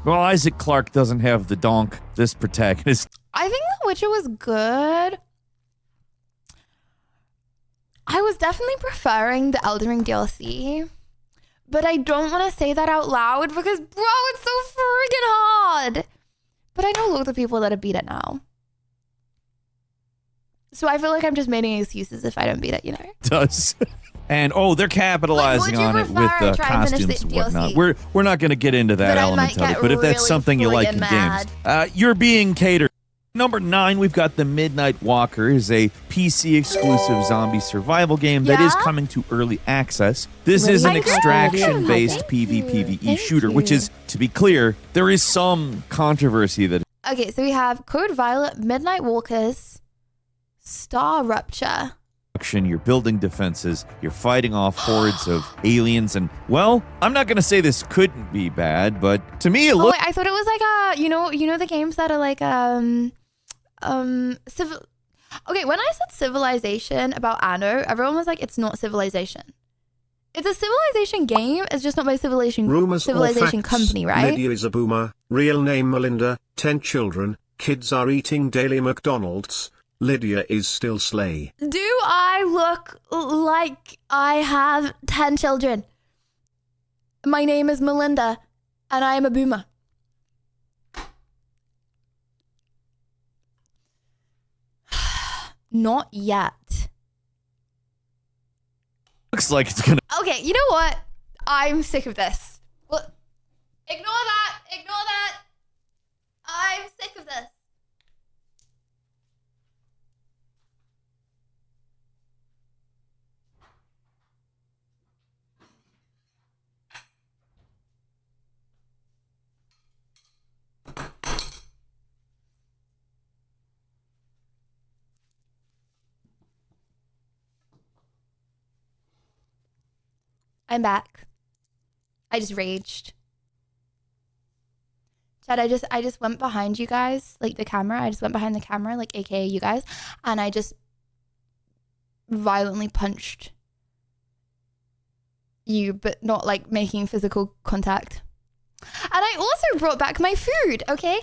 well, Isaac Clarke doesn't have the donk, this protagonist. I think The Witcher was good. I was definitely preferring the Elden Ring DLC. But I don't want to say that out loud because, bro, it's so freaking hard. But I know loads of people that have beat it now. So I feel like I'm just making excuses if I don't beat it, you know? It does. And, they're capitalizing on it with costumes and whatnot. We're not going to get into that element of it, but if that's something you like in games, you're being catered. Number 9, we've got The Midnight Walker, is a PC-exclusive zombie survival game that is coming to early access. This is an extraction-based PvPvE shooter, which is, to be clear, there is some controversy that... Okay, so we have Code Violet, Midnight Walkers, Star Rupture. You're building defenses, you're fighting off hordes of aliens, and, well, I'm not going to say this couldn't be bad, but to me it looks... wait, I thought it was like you know the games that are like, Okay, when I said Civilization about Anno, everyone was like, it's not Civilization. It's a Civilization game, it's just not by Civilization company, right? Lydia is a boomer, real name Melinda, 10 children, kids are eating daily McDonald's, Lydia is still slay. Do I look like I have 10 children? My name is Melinda, and I am a boomer. Not yet. Looks like it's gonna... Okay, you know what? I'm sick of this. Well, ignore that. Ignore that. I'm sick of this. I'm back. I just raged. Chad, I just went behind you guys, like the camera. I just went behind the camera, like AKA you guys, and I just violently punched you, but not like making physical contact. And I also brought back my food, okay?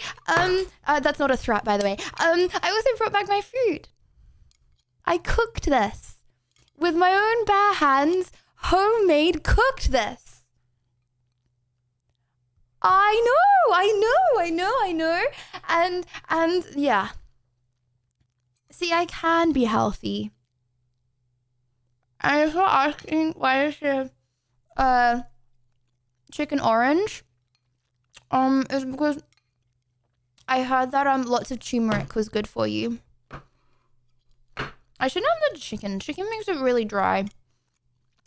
That's not a threat, by the way. I also brought back my food. I cooked this with my own bare hands. Homemade cooked this. I know. And yeah. See, I can be healthy. And if you're asking why is the chicken orange, is because I heard that lots of turmeric was good for you. I shouldn't have the chicken. Chicken makes it really dry.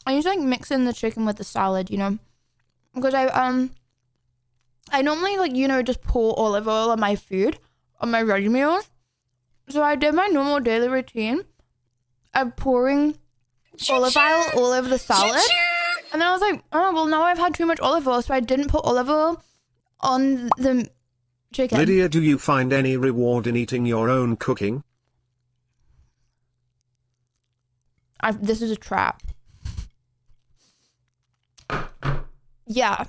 I usually like mix in the chicken with the salad, you know, because I normally like, you know, just pour olive oil on my food, on my ready meals. So I did my normal daily routine of pouring olive oil all over the salad. And then I was like, oh, well, now I've had too much olive oil, so I didn't put olive oil on the chicken. Lydia, do you find any reward in eating your own cooking? This is a trap. Yeah.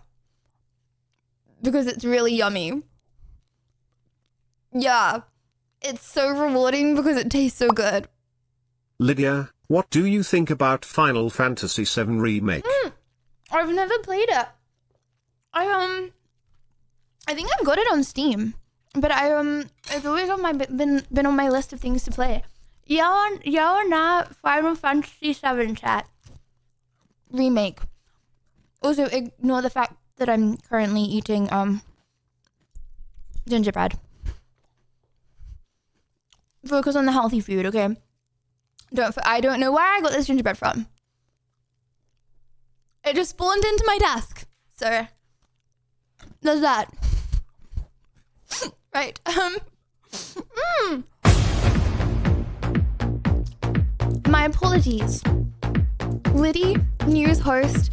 Because it's really yummy. Yeah. It's so rewarding because it tastes so good. Lydia, what do you think about Final Fantasy VII Remake? I've never played it. I think I've got it on Steam. But it's always on my been on my list of things to play. Yeah or not Final Fantasy VII chat. Remake. Also, ignore the fact that I'm currently eating gingerbread. Focus on the healthy food, okay? I don't know where I got this gingerbread from. It just spawned into my desk. So there's that. Right. My apologies. Liddy, news host,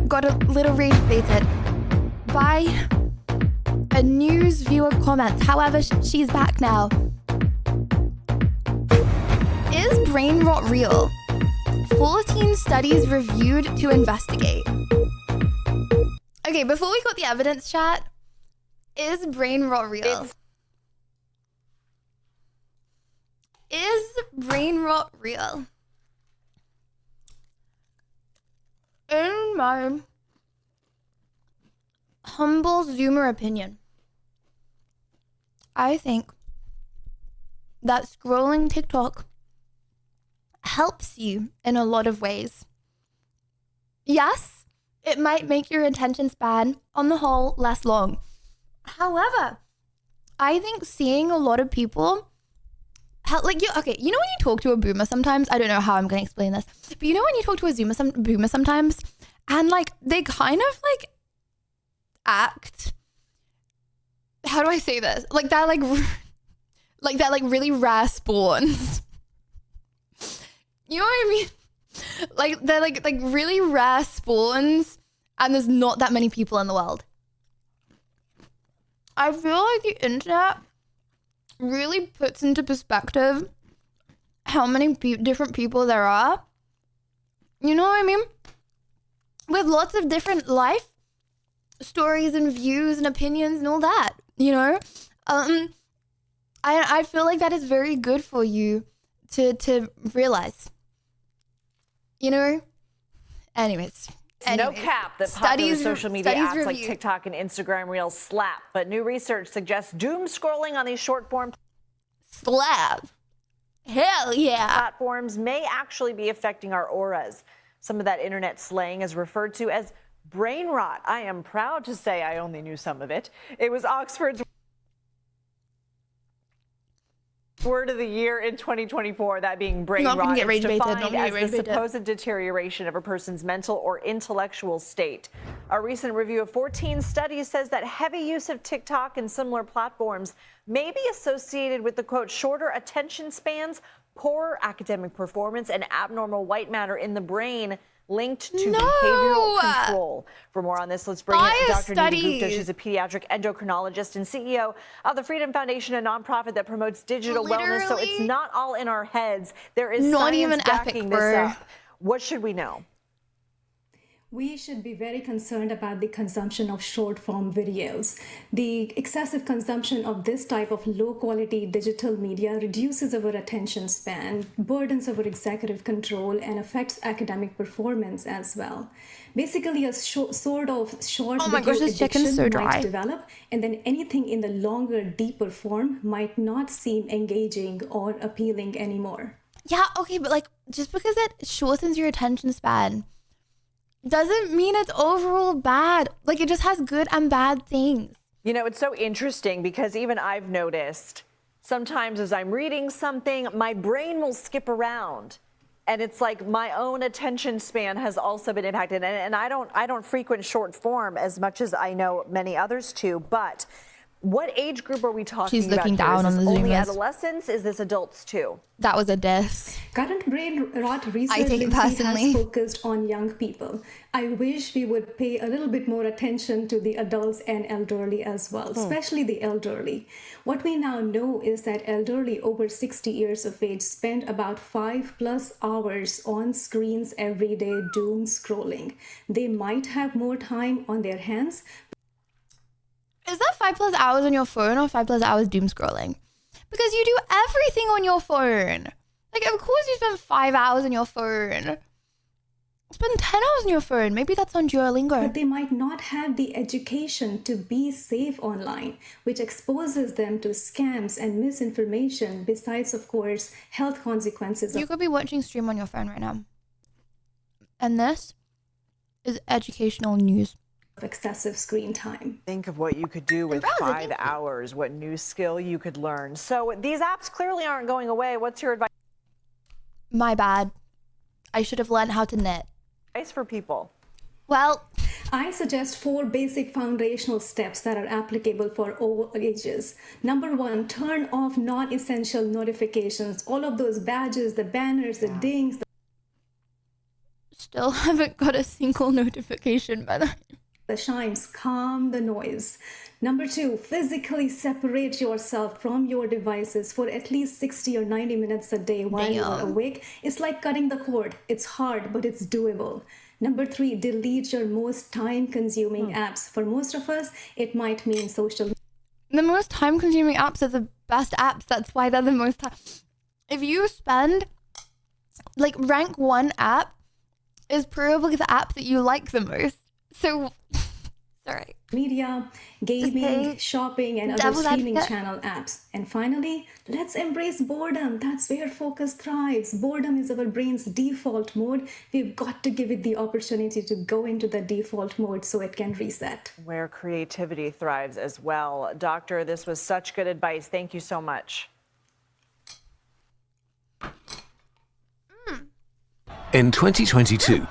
got a little rage baited by a news viewer comment. However, she's back now. Is brain rot real? 14 studies reviewed to investigate. Okay, before we got the evidence, chat, is brain rot real? Is brain rot real? In my humble Zoomer opinion, I think that scrolling TikTok helps you in a lot of ways. Yes, it might make your attention span, on the whole, less long. However, I think seeing a lot of people, you know when you talk to a boomer sometimes, I don't know how I'm going to explain this, but you know when you talk to a boomer sometimes, and like they kind of like act, how do I say this? Like that really rare spawns. You know what I mean? Like they're like really rare spawns, and there's not that many people in the world. I feel like the internet really puts into perspective how many different people there are. You know what I mean? With lots of different life stories and views and opinions and all that, you know? I feel like that is very good for you to realize. You know? Anyways. No cap that popular social media apps like TikTok and Instagram Reels slap, but new research suggests doom scrolling on these short form slap. Hell yeah. Platforms may actually be affecting our auras. Some of that internet slang is referred to as brain rot. I am proud to say I only knew some of it. It was Oxford's word of the year in 2024, that being brain rot, is defined as the supposed deterioration of a person's mental or intellectual state. A recent review of 14 studies says that heavy use of TikTok and similar platforms may be associated with the, quote, shorter attention spans, poorer academic performance, and abnormal white matter in the brain linked to behavioral control. For more on this, let's bring in Dr. Nidhi Gupta. She's a pediatric endocrinologist and CEO of the Freedom Foundation, a nonprofit that promotes digital wellness. So it's not all in our heads. There is not science even backing this up. What should we know? We should be very concerned about the consumption of short-form videos. The excessive consumption of this type of low-quality digital media reduces our attention span, burdens our executive control, and affects academic performance as well. Basically, a sort of short video addiction might develop, and then anything in the longer, deeper form might not seem engaging or appealing anymore. Yeah, okay, but like just because it shortens your attention span doesn't mean it's overall bad. Like, it just has good and bad things. You know, it's so interesting because even I've noticed sometimes as I'm reading something, my brain will skip around. And it's like my own attention span has also been impacted. And I don't frequent short form as much as I know many others do. But what age group are we talking about? She's looking down on the only Zoomers. Adolescents? Is this adults too? That was a diss. Current brain rot research has focused on young people. I wish we would pay a little bit more attention to the adults and elderly as well, especially the elderly. What we now know is that elderly over 60 years of age spend about 5+ hours on screens every day doom scrolling. They might have more time on their hands. Is that 5+ hours on your phone or 5+ hours doom scrolling? Because you do everything on your phone. Like, of course you spend 5 hours on your phone. Spend 10 hours on your phone. Maybe that's on Duolingo. But they might not have the education to be safe online, which exposes them to scams and misinformation, besides, of course, health consequences. You could be watching stream on your phone right now. And this is educational news. Of excessive screen time. Think of what you could do with 5 hours, what new skill you could learn. So these apps clearly aren't going away. What's your advice? My bad. I should have learned how to knit. Advice for people? Well, I suggest 4 basic foundational steps that are applicable for all ages. Number 1, turn off non-essential notifications. All of those badges, the banners, the dings. still haven't got a single notification by the chimes, calm the noise. Number 2, physically separate yourself from your devices for at least 60 or 90 minutes a day while you are awake. It's like cutting the cord. It's hard, but it's doable. Number 3, delete your most time-consuming apps. For most of us, it might mean social. The most time-consuming apps are the best apps. That's why they're the most time. If you spend, like, rank 1 app is probably the app that you like the most. So, sorry. Media, gaming, shopping, and other streaming channel apps. And finally, let's embrace boredom. That's where focus thrives. Boredom is our brain's default mode. We've got to give it the opportunity to go into the default mode so it can reset. Where creativity thrives as well. Doctor, this was such good advice. Thank you so much. In 2022,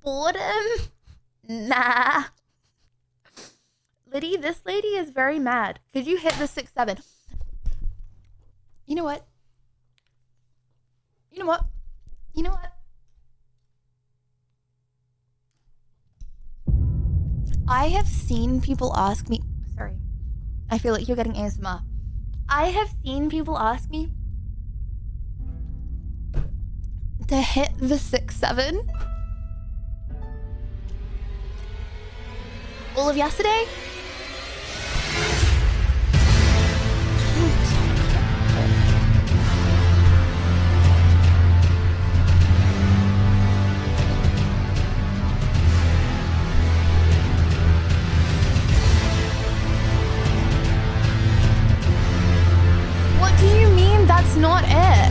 boredom? Nah. Liddy, this lady is very mad. Could you hit the 6-7? You know what? You know what? You know what? I have seen people ask me. Sorry. I feel like you're getting ASMR. I have seen people ask me to hit the 6-7 all of yesterday. What do you mean that's not it?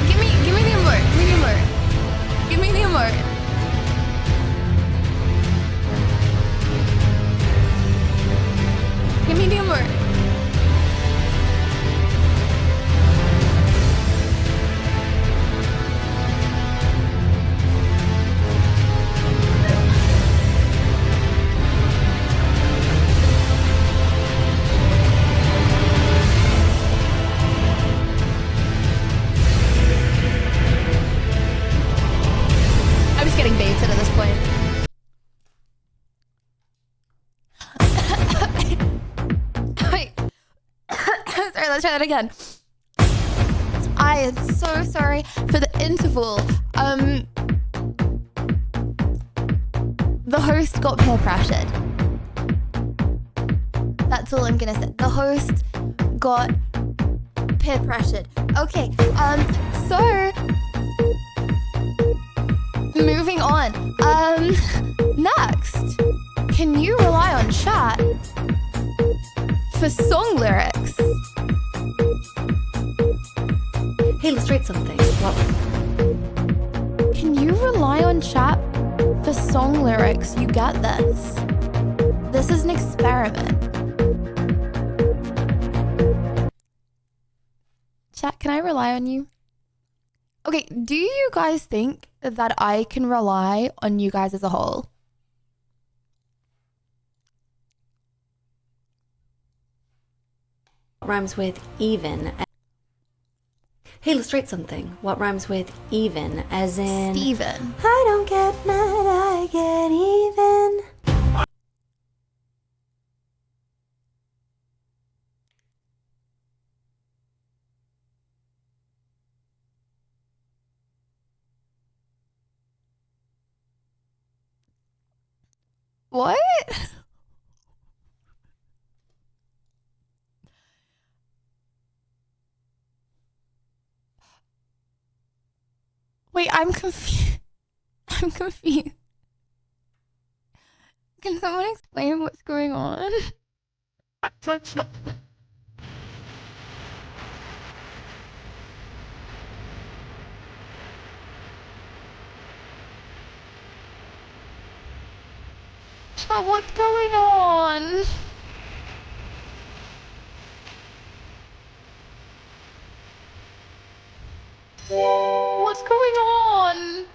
Give me the alert. Give me the alert. Give me the alert. Give me the alert. I'm just getting baited at this point. Wait. Sorry, let's try that again. I am so sorry for the interval. The host got peer pressured. That's all I'm gonna say. The host got peer pressured. Okay, so moving on. Next, can you rely on chat for song lyrics? Hey, illustrate something. What? Can you rely on chat for song lyrics? You get this. This is an experiment. Chat, can I rely on you? Okay, do you guys think that I can rely on you guys as a whole? Rhymes with even. Hey, illustrate something. What rhymes with even? As in Steven. I don't get mad, I get even. What? Wait, I'm confused. I'm confused. Can someone explain what's going on? So what's going on? What's going on?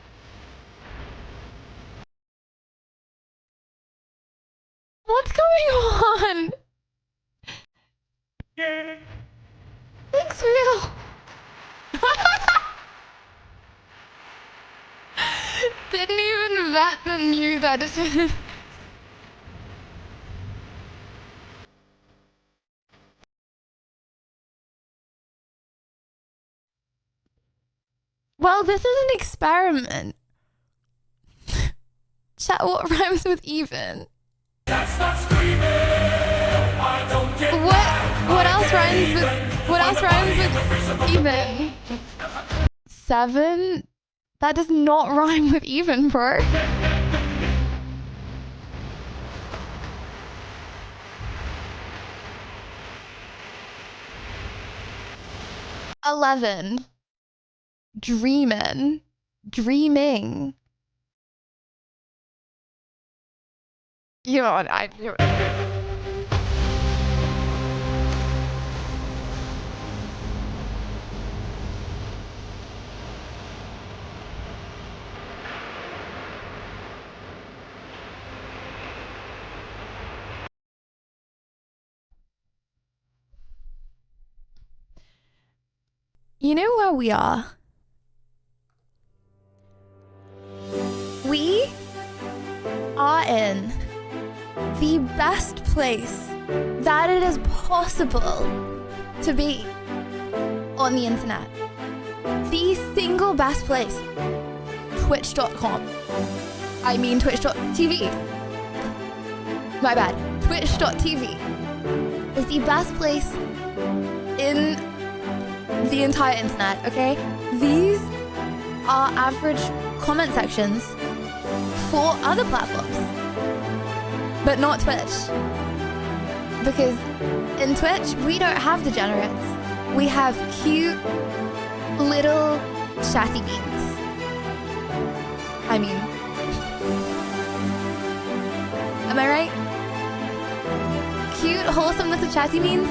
What's going on? It's real. That's a new that is. Well, this is an experiment. Chat, what rhymes with even? That's not screaming. I don't get what else rhymes with even? 7? That does not rhyme with even, bro. $11. Dreaming. You know what? You know where we are? We are in the best place that it is possible to be on the internet. The single best place. Twitch.com. I mean Twitch.tv. My bad. Twitch.tv is the best place in the entire internet, okay? These are average comment sections for other platforms, but not Twitch. Because in Twitch, we don't have degenerates. We have cute little chatty beans. I mean, am I right? Cute, wholesome little chatty beans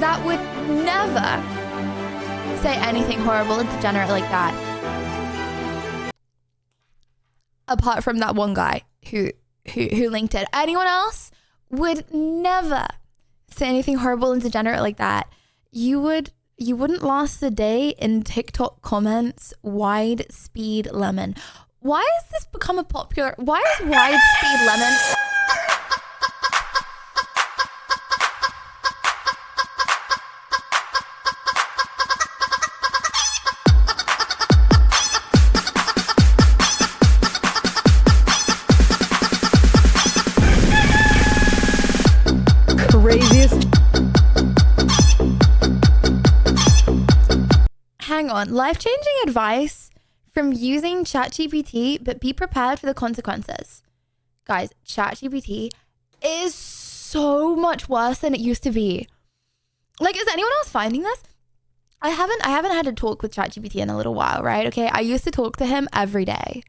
that would never say anything horrible and degenerate like that. Apart from that one guy who linked it. Anyone else would never say anything horrible and degenerate like that. You wouldn't last a day in TikTok comments. Wide speed lemon. Why has this become a popular? Why is wide speed lemon? Hang on, life-changing advice from using ChatGPT, but be prepared for the consequences. Guys, ChatGPT is so much worse than it used to be. Like, is anyone else finding this? I haven't had a talk with ChatGPT in a little while, right? Okay, I used to talk to him every day.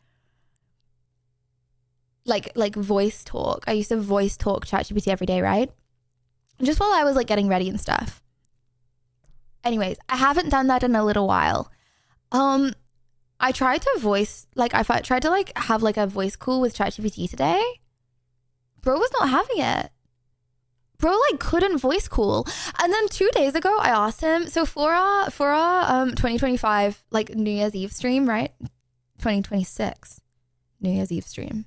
Like voice talk. I used to voice talk ChatGPT every day, right? Just while I was like getting ready and stuff. Anyways, I haven't done that in a little while. I tried to tried to like have like a voice call with ChatGPT today. Bro was not having it. Bro like couldn't voice call. And then 2 days ago I asked him, so for our 2025 like New Year's Eve stream, right? 2026 New Year's Eve stream.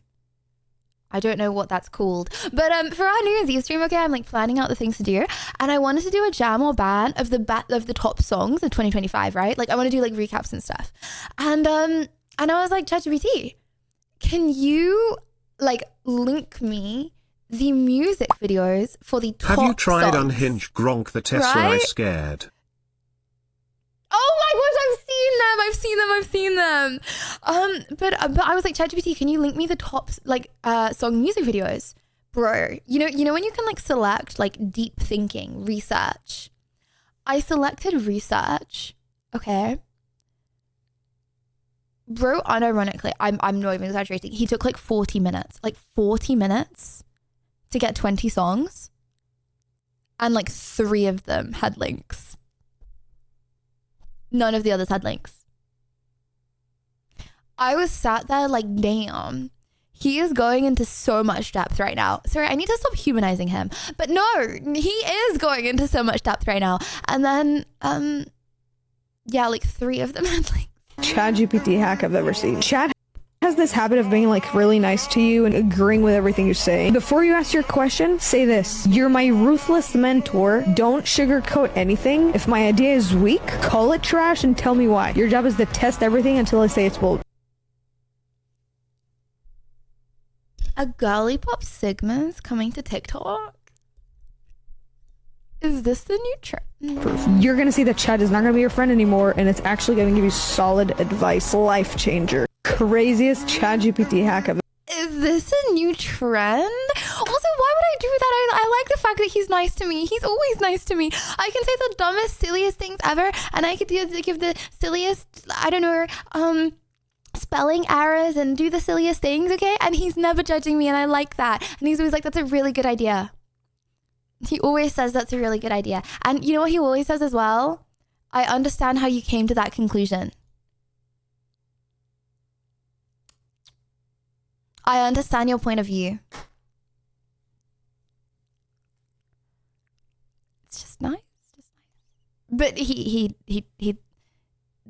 I don't know what that's called. But for our New Year's Eve stream, okay, I'm like planning out the things to do. And I wanted to do a jam or ban of the top songs of 2025, right? Like I want to do like recaps and stuff. And I was like, ChatGPT, can you like link me the music videos for the top songs? Have you tried Unhinge Gronk the Tesla I Right? scared? Oh my gosh, I've seen them. But I was like, ChatGPT, can you link me the top like song music videos? Bro, you know when you can like select like deep thinking, research. I selected research, okay? Bro, unironically, I'm not even exaggerating. He took like 40 minutes to get 20 songs. And like 3 of them had links. None of the others had links. I was sat there like, damn, he is going into so much depth right now. Sorry, I need to stop humanizing him. But no, he is going into so much depth right now. And then, yeah, like 3 of them had links. ChatGPT hack I've ever seen. Chat has this habit of being like really nice to you and agreeing with everything you say. Before you ask your question, say this: you're my ruthless mentor. Don't sugarcoat anything. If my idea is weak, call it trash and tell me why. Your job is to test everything until I say it's bull. A girly pop Sigma's coming to TikTok? Is this the new trend? You're gonna see that Chad is not gonna be your friend anymore, and it's actually gonna give you solid advice. Life changer. Craziest ChatGPT hack I've. Is this a new trend? Also, why would I do that? I like the fact that he's nice to me. He's always nice to me. I can say the dumbest, silliest things ever, and I could give the silliest, I don't know, spelling errors and do the silliest things, okay? And he's never judging me, and I like that. And he's always like, that's a really good idea. He always says that's a really good idea. And you know what he always says as well? I understand how you came to that conclusion. I understand your point of view. It's just nice. But he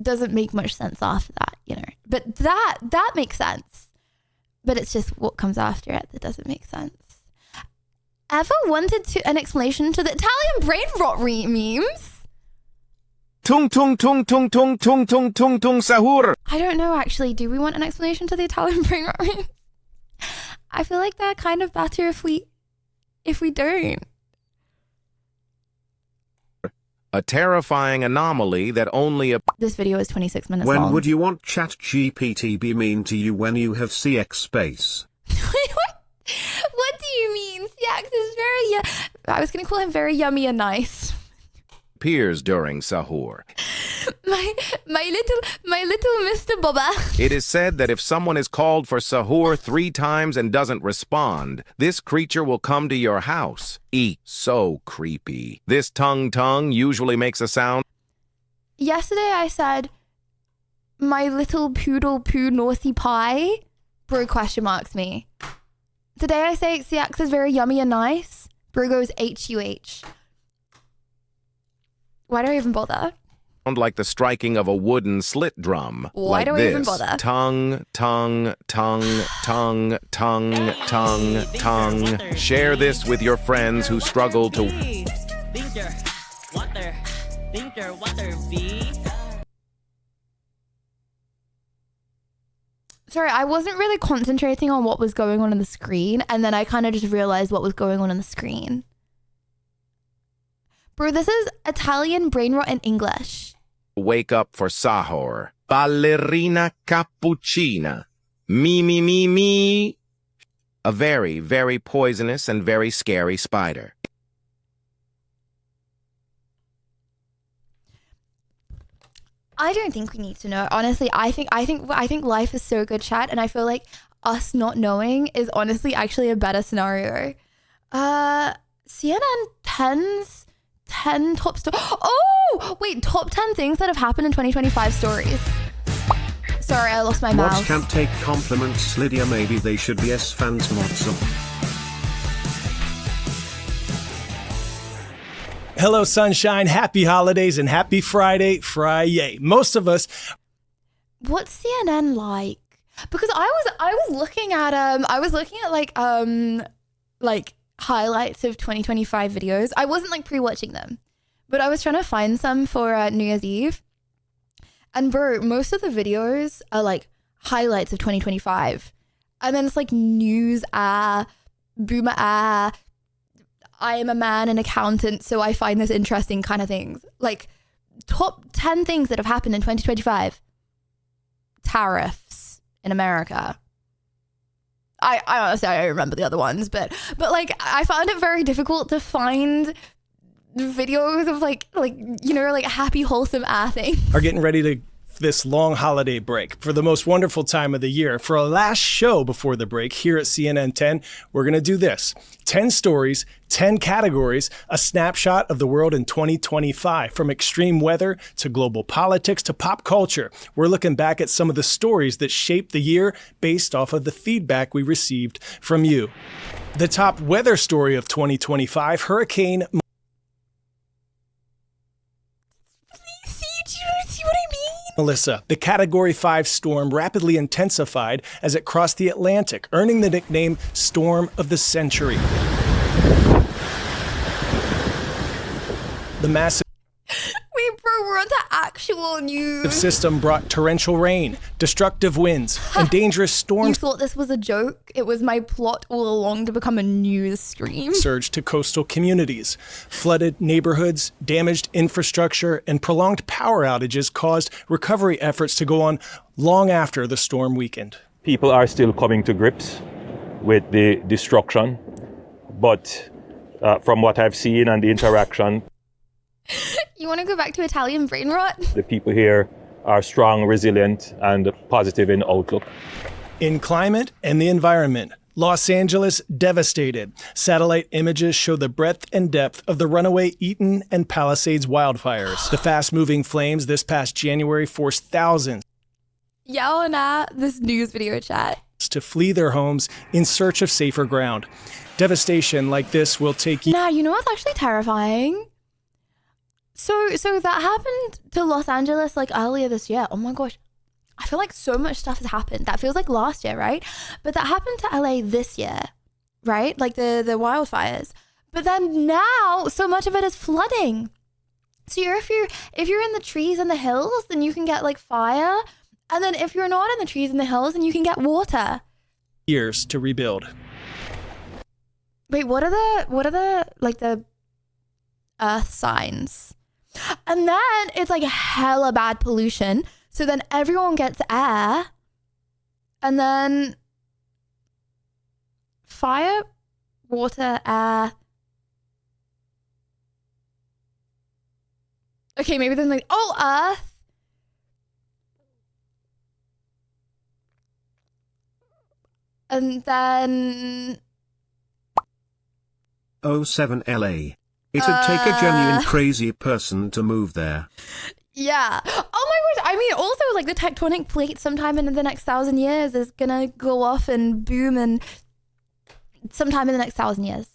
doesn't make much sense after that, you know. But that makes sense. But it's just what comes after it that doesn't make sense. Ever wanted an explanation to the Italian brain rot memes? Tung tung tung tung tung tung tung tung tung sahur. I don't know actually. Do we want an explanation to the Italian brain rot memes? I feel like they're kind of better if we don't. A terrifying anomaly that only a... This video is 26 minutes long. long. When would you want ChatGPT be mean to you when you have CX space? What do you mean? CX is very... I was going to call him very yummy and nice. Appears during sahur. My little Mr. Boba. It is said that if someone is called for sahur 3 times and doesn't respond, this creature will come to your house. So creepy. This tongue usually makes a sound. Yesterday I said, my little poodle poo naughty pie. Bro question marks me. Today I say CX is very yummy and nice. Bro goes HUH. Why do I even bother? Like the striking of a wooden slit drum. Why like do I this. even bother? Tongue, tongue, tongue, tongue, tongue, tongue, tongue. Share this with your friends who struggle to... Sorry, I wasn't really concentrating on what was going on the screen, and then I kind of just realized what was going on the screen. Bro, this is Italian brain rot in English. Wake up for sahur. Ballerina cappuccina. Me. A very, very poisonous and very scary spider. I don't think we need to know. Honestly, I think life is so good, chat, and I feel like us not knowing is honestly actually a better scenario. CNN 10 top top 10 things that have happened in 2025 stories. Sorry, I lost my mouse. Mods can't take compliments, Lydia. Maybe they should be S-fans mods up. Hello, sunshine. Happy holidays and happy Friday. Most of us. What's CNN like? Because I was looking at like highlights of 2025 videos. I wasn't like pre-watching them, but I was trying to find some for New Year's Eve. And bro, most of the videos are like highlights of 2025. And then it's like news, boomer, I am a man, an accountant, so I find this interesting kind of things. Like top 10 things that have happened in 2025. Tariffs in America. I honestly, I don't remember the other ones, but like I found it very difficult to find videos of like happy, wholesome things. Are getting ready to this long holiday break for the most wonderful time of the year. For our last show before the break here at CNN 10, we're going to do this. 10 stories, 10 categories, a snapshot of the world in 2025, from extreme weather to global politics to pop culture. We're looking back at some of the stories that shaped the year based off of the feedback we received from you. The top weather story of 2025, Hurricane... See what I mean? Melissa, the Category 5 storm rapidly intensified as it crossed the Atlantic, earning the nickname Storm of the Century. The massive Wait, bro, we're on to actual news. system brought torrential rain, destructive winds, and dangerous storms. You thought this was a joke? It was my plot all along to become a news stream. Surged to coastal communities. Flooded neighborhoods, damaged infrastructure, and prolonged power outages caused recovery efforts to go on long after the storm weakened. People are still coming to grips with the destruction, but from what I've seen and the interaction, You want to go back to Italian brain rot? the people here are strong, resilient, and positive in outlook. In climate and the environment, Los Angeles devastated. Satellite images show the breadth and depth of the runaway Eaton and Palisades wildfires. The fast-moving flames this past January forced thousands Yelling at this news video chat. to flee their homes in search of safer ground. Devastation like this will take Nah, you know what's actually terrifying? So that happened to Los Angeles like earlier this year. Oh my gosh. I feel like so much stuff has happened. That feels like last year, right? But that happened to LA this year, right? Like the wildfires. But then now so much of it is flooding. So if you're in the trees and the hills, then you can get like fire. And then if you're not in the trees and the hills, then you can get water. years to rebuild. Wait, what are the like the earth signs? And then it's like hella bad pollution. So then everyone gets air. And then fire, water, air. Okay, maybe there's like, earth. And then 07 LA. It'd take a genuine crazy person to move there. Yeah. Oh my gosh. I mean, also like the tectonic plate sometime in the next 1,000 years is gonna go off and boom, and sometime in the next 1,000 years.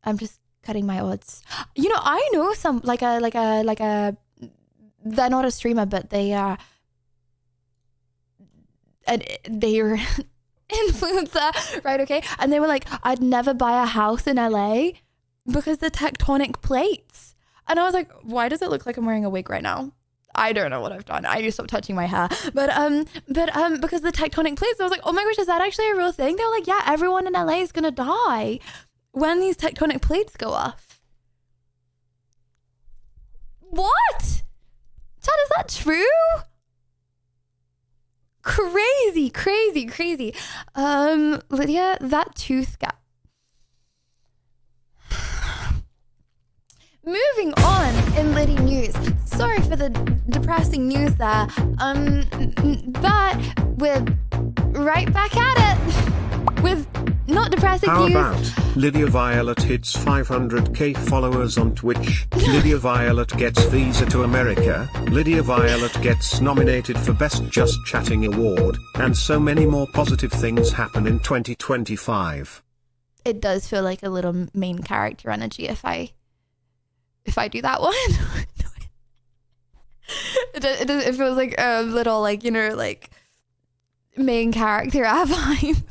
I'm just cutting my odds. You know, I know some like a. They're not a streamer, but they are. And they're influencer, right? Okay, and they were like, I'd never buy a house in LA because the tectonic plates. And I was like, why does it look like I'm wearing a wig right now? I don't know what I've done. I need to stop touching my hair. But because the tectonic plates, I was like, oh my gosh, is that actually a real thing? They were like, yeah, everyone in LA is gonna die when these tectonic plates go off. What? Chad, is that true? Crazy. Lydia, that tooth gap. Moving on in Liddy news. Sorry for the depressing news there. But we're right back at it with not depressing How news. about Lydia Violet hits 500k followers on Twitch? Lydia Violet gets visa to America. Lydia Violet gets nominated for Best Just Chatting Award, and so many more positive things happen in 2025. It does feel like a little main character energy if I do that one. It feels like a little, like, you know, like main character vibe.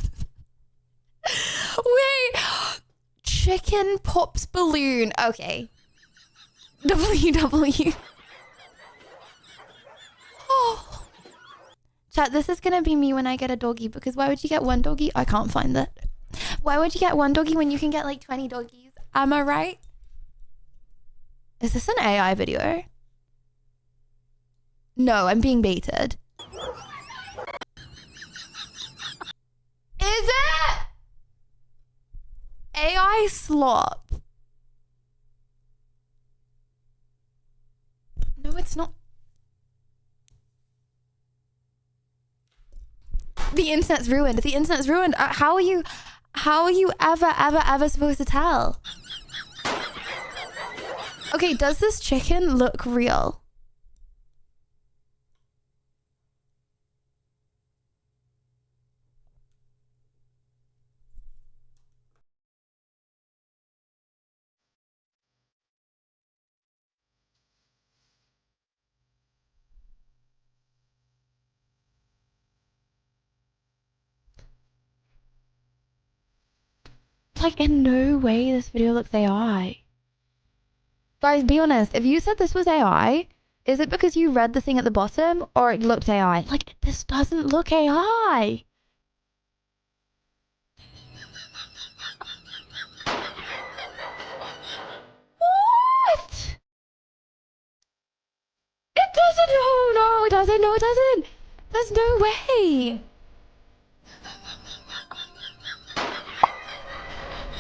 Wait, chicken pops balloon. Okay. WW. Oh. Chat, this is gonna be me when I get a doggy, because why would you get one doggy? I can't find it. Why would you get one doggy when you can get like 20 doggies? Am I right? Is this an AI video? No, I'm being baited. Is it? AI slop. No, it's not. The internet's ruined. The internet's ruined. How are you ever supposed to tell? Okay, does this chicken look real? Like, in no way this video looks AI. Guys, be honest. If you said this was AI, is it because you read the thing at the bottom or it looked AI? Like, this doesn't look AI. What? It doesn't. No, it doesn't. No, it doesn't. There's no way.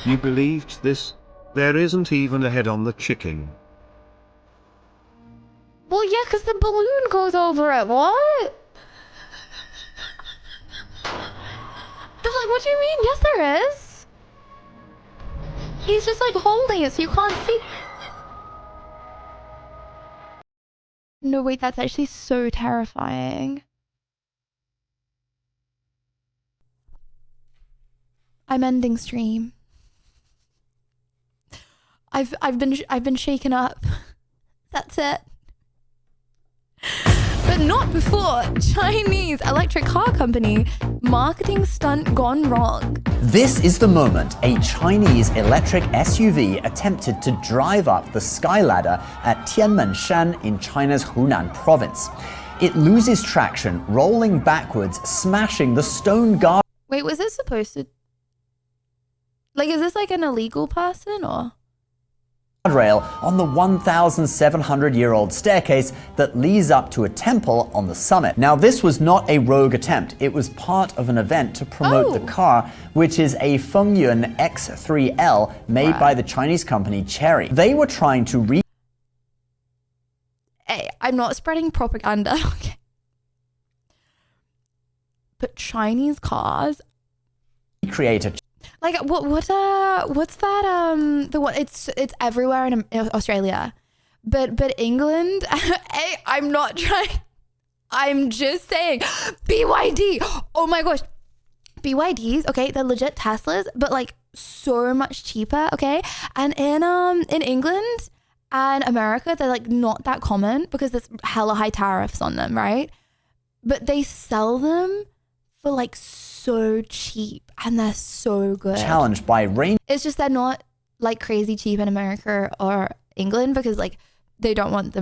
You believed this? There isn't even a head on the chicken. Well, yeah, because the balloon goes over it. What? They're like, what do you mean? Yes, there is. He's just like holding it so you can't see. No, wait, that's actually so terrifying. I'm ending stream. I've been shaken up. That's it. But not before Chinese electric car company marketing stunt gone wrong. This is the moment a Chinese electric SUV attempted to drive up the skyladder at Tianmenshan in China's Hunan province. It loses traction, rolling backwards, smashing the stone guard. Wait, was it supposed to? Like, is this like an illegal person or? Guardrail on the 1,700-year-old staircase that leads up to a temple on the summit. Now, this was not a rogue attempt. It was part of an event to promote the car, which is a Fengyun X3L made by the Chinese company Chery. They were trying to Hey, I'm not spreading propaganda. Okay. But Chinese cars create a like what's that the one it's everywhere in Australia, but England. Hey, I'm not trying. I'm just saying, BYD. Oh my gosh, BYDs. Okay, they're legit Teslas, but like so much cheaper. Okay, and in England and America, they're like not that common because there's hella high tariffs on them, right? But they sell them for like so cheap and they're so good. Challenged by rain. It's just they're not like crazy cheap in America or England because like they don't want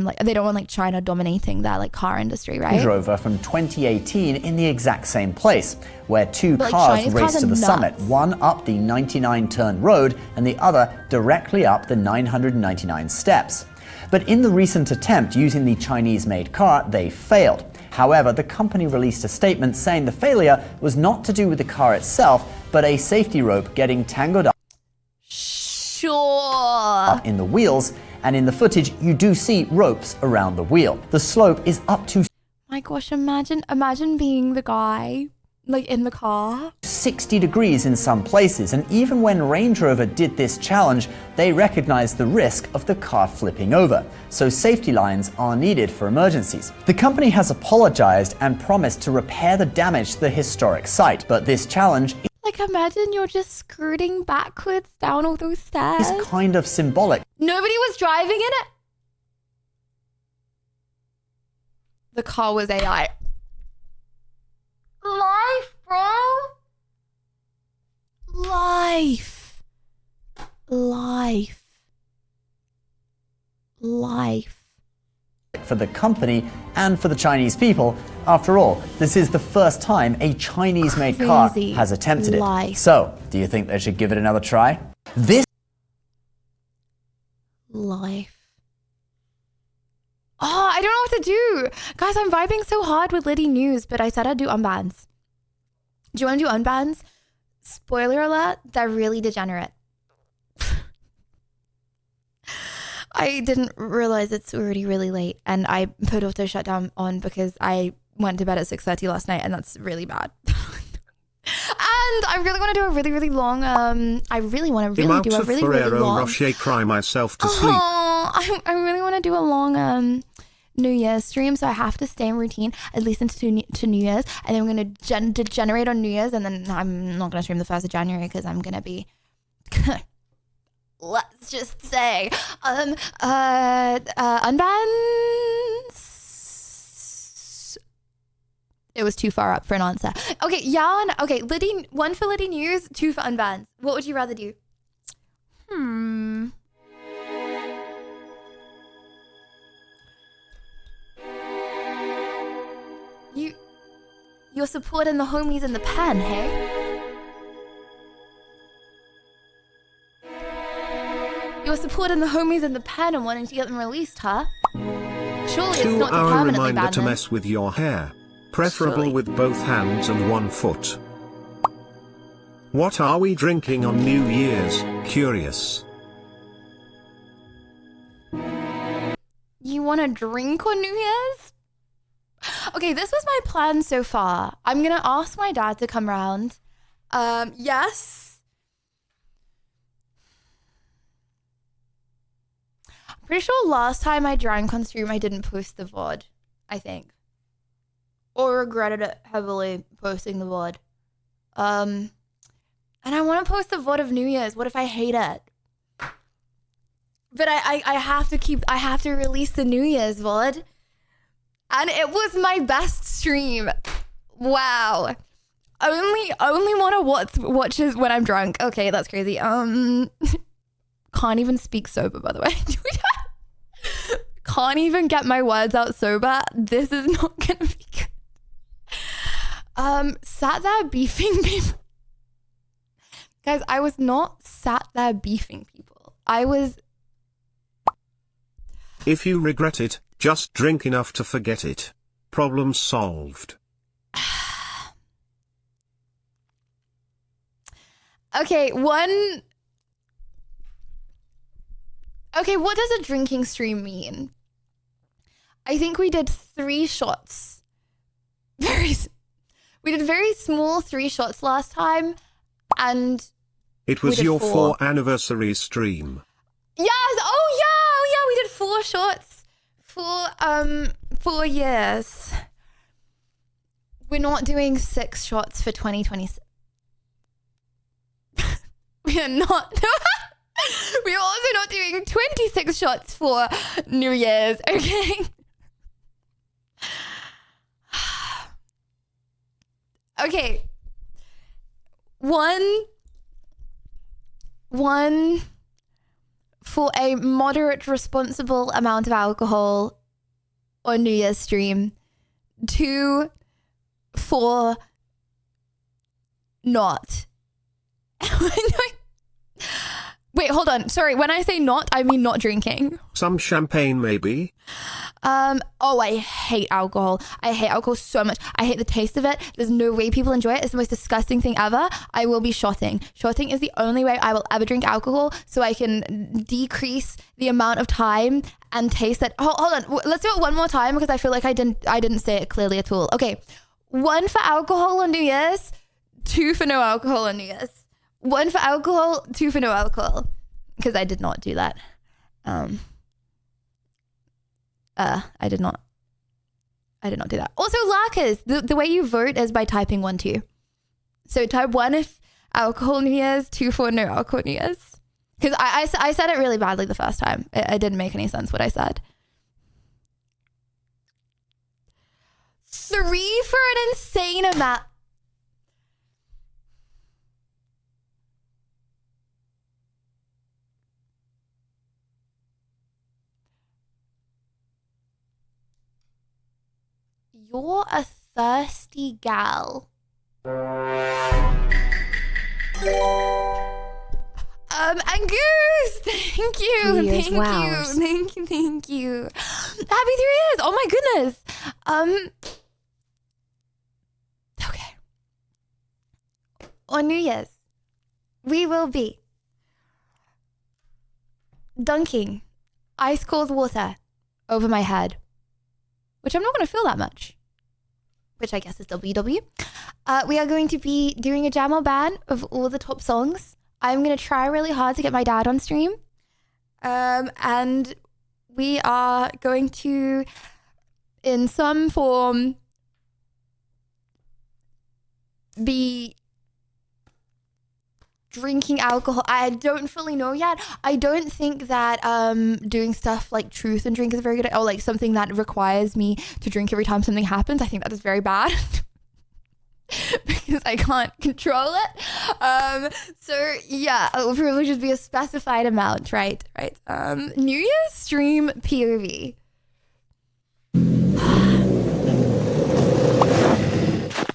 China dominating their like car industry, right? Range Rover from 2018 in the exact same place, where two cars raced to the summit, one up the 99-turn road and the other directly up the 999 steps. But in the recent attempt using the Chinese-made car, they failed. However, the company released a statement saying the failure was not to do with the car itself, but a safety rope getting tangled up in the wheels, and in the footage you do see ropes around the wheel. The slope is up to my gosh, imagine being the guy like in the car. 60 degrees in some places, and even when Range Rover did this challenge, they recognized the risk of the car flipping over, so safety lines are needed for emergencies. The company has apologized and promised to repair the damage to the historic site, but this challenge like imagine you're just skirting backwards down all those stairs. Is kind of symbolic. Nobody was driving in it. The car was AI. Life, bro. Life. For the company and for the Chinese people. After all, this is the first time a Chinese-made car has attempted it. So, do you think they should give it another try? Life. Oh, I don't know what to do. Guys, I'm vibing so hard with Liddy News, but I said I'd do Unbans. Do you want to do Unbans? Spoiler alert, they're really degenerate. I didn't realize it's already really late, and I put auto shutdown on because I went to bed at 6:30 last night, and that's really bad. And I really want to do a really, really long, I really want to do a really, really long. Rocher, cry myself to sleep. I really want to do a long New Year's stream, so I have to stay in routine at least into New Year's, and then I'm going to degenerate on New Year's, and then I'm not going to stream the 1st of January because I'm going to be... Let's just say, Unbans. It was too far up for an answer. Okay, Jan. Okay, Liddy, 1 for Liddy News, 2 for Unbans. What would you rather do? You're supporting the homies in the pen, hey? You're supporting the homies in the pen and wanting to get them released, huh? Surely it's not to 2-hour permanently reminder ban to them. mess with your hair. Preferable with both hands and one foot. What are we drinking on New Year's? Curious. You want to drink on New Year's? Okay, this was my plan so far. I'm gonna ask my dad to come round. Yes. I'm pretty sure last time I drank on stream I didn't post the VOD, I think. Or regretted it heavily posting the VOD. And I want to post the VOD of New Year's. What if I hate it? But I have to release the New Year's VOD. And it was my best stream. Wow. Only want to watch it when I'm drunk. Okay, that's crazy. Can't even speak sober, by the way. Can't even get my words out sober. This is not gonna be good. Sat there beefing people. Guys, I was not sat there beefing people. I was... If you regret it, just drink enough to forget it. Problem solved. Okay, what does a drinking stream mean? I think we did 3 shots. We did very small 3 shots last time, and it was your 4 anniversary stream. Yes. Oh yeah. We did 4 shots for 4 years. We're not doing 6 shots for 2026. We are not. We're also not doing 26 shots for New Year's. Okay. Okay. One for a moderate, responsible amount of alcohol on New Year's stream. 2 for not. Wait, hold on. Sorry, when I say not, I mean not drinking. Some champagne, maybe? Oh, I hate alcohol. I hate alcohol so much. I hate the taste of it. There's no way people enjoy it. It's the most disgusting thing ever. I will be shotting. Shotting is the only way I will ever drink alcohol, so I can decrease the amount of time and taste that. Hold on. Let's do it one more time because I feel like I didn't say it clearly at all. Okay. 1 for alcohol on New Year's, 2 for no alcohol on New Year's. 1 for alcohol, 2 for no alcohol. Because I did not do that. I did not do that. Also, Larkers, the way you vote is by typing 1, 2. So type 1 if alcohol New Year's, 2 for no alcohol New Year's. Because I said it really badly the first time. It didn't make any sense what I said. 3 for an insane amount. You're a thirsty gal. And Goose, thank you. Thank you. Happy 3 years. Oh my goodness. Okay. On New Year's, we will be dunking ice cold water over my head, which I'm not going to feel that much, which I guess is WW. We are going to be doing a jam or ban of all the top songs. I'm going to try really hard to get my dad on stream. And we are going to, in some form, be drinking alcohol. I don't fully know yet. I don't think that doing stuff like truth and drink is very good, or like something that requires me to drink every time something happens. I think that is very bad. because I can't control it. So yeah, it will probably just be a specified amount, right? New Year's stream POV.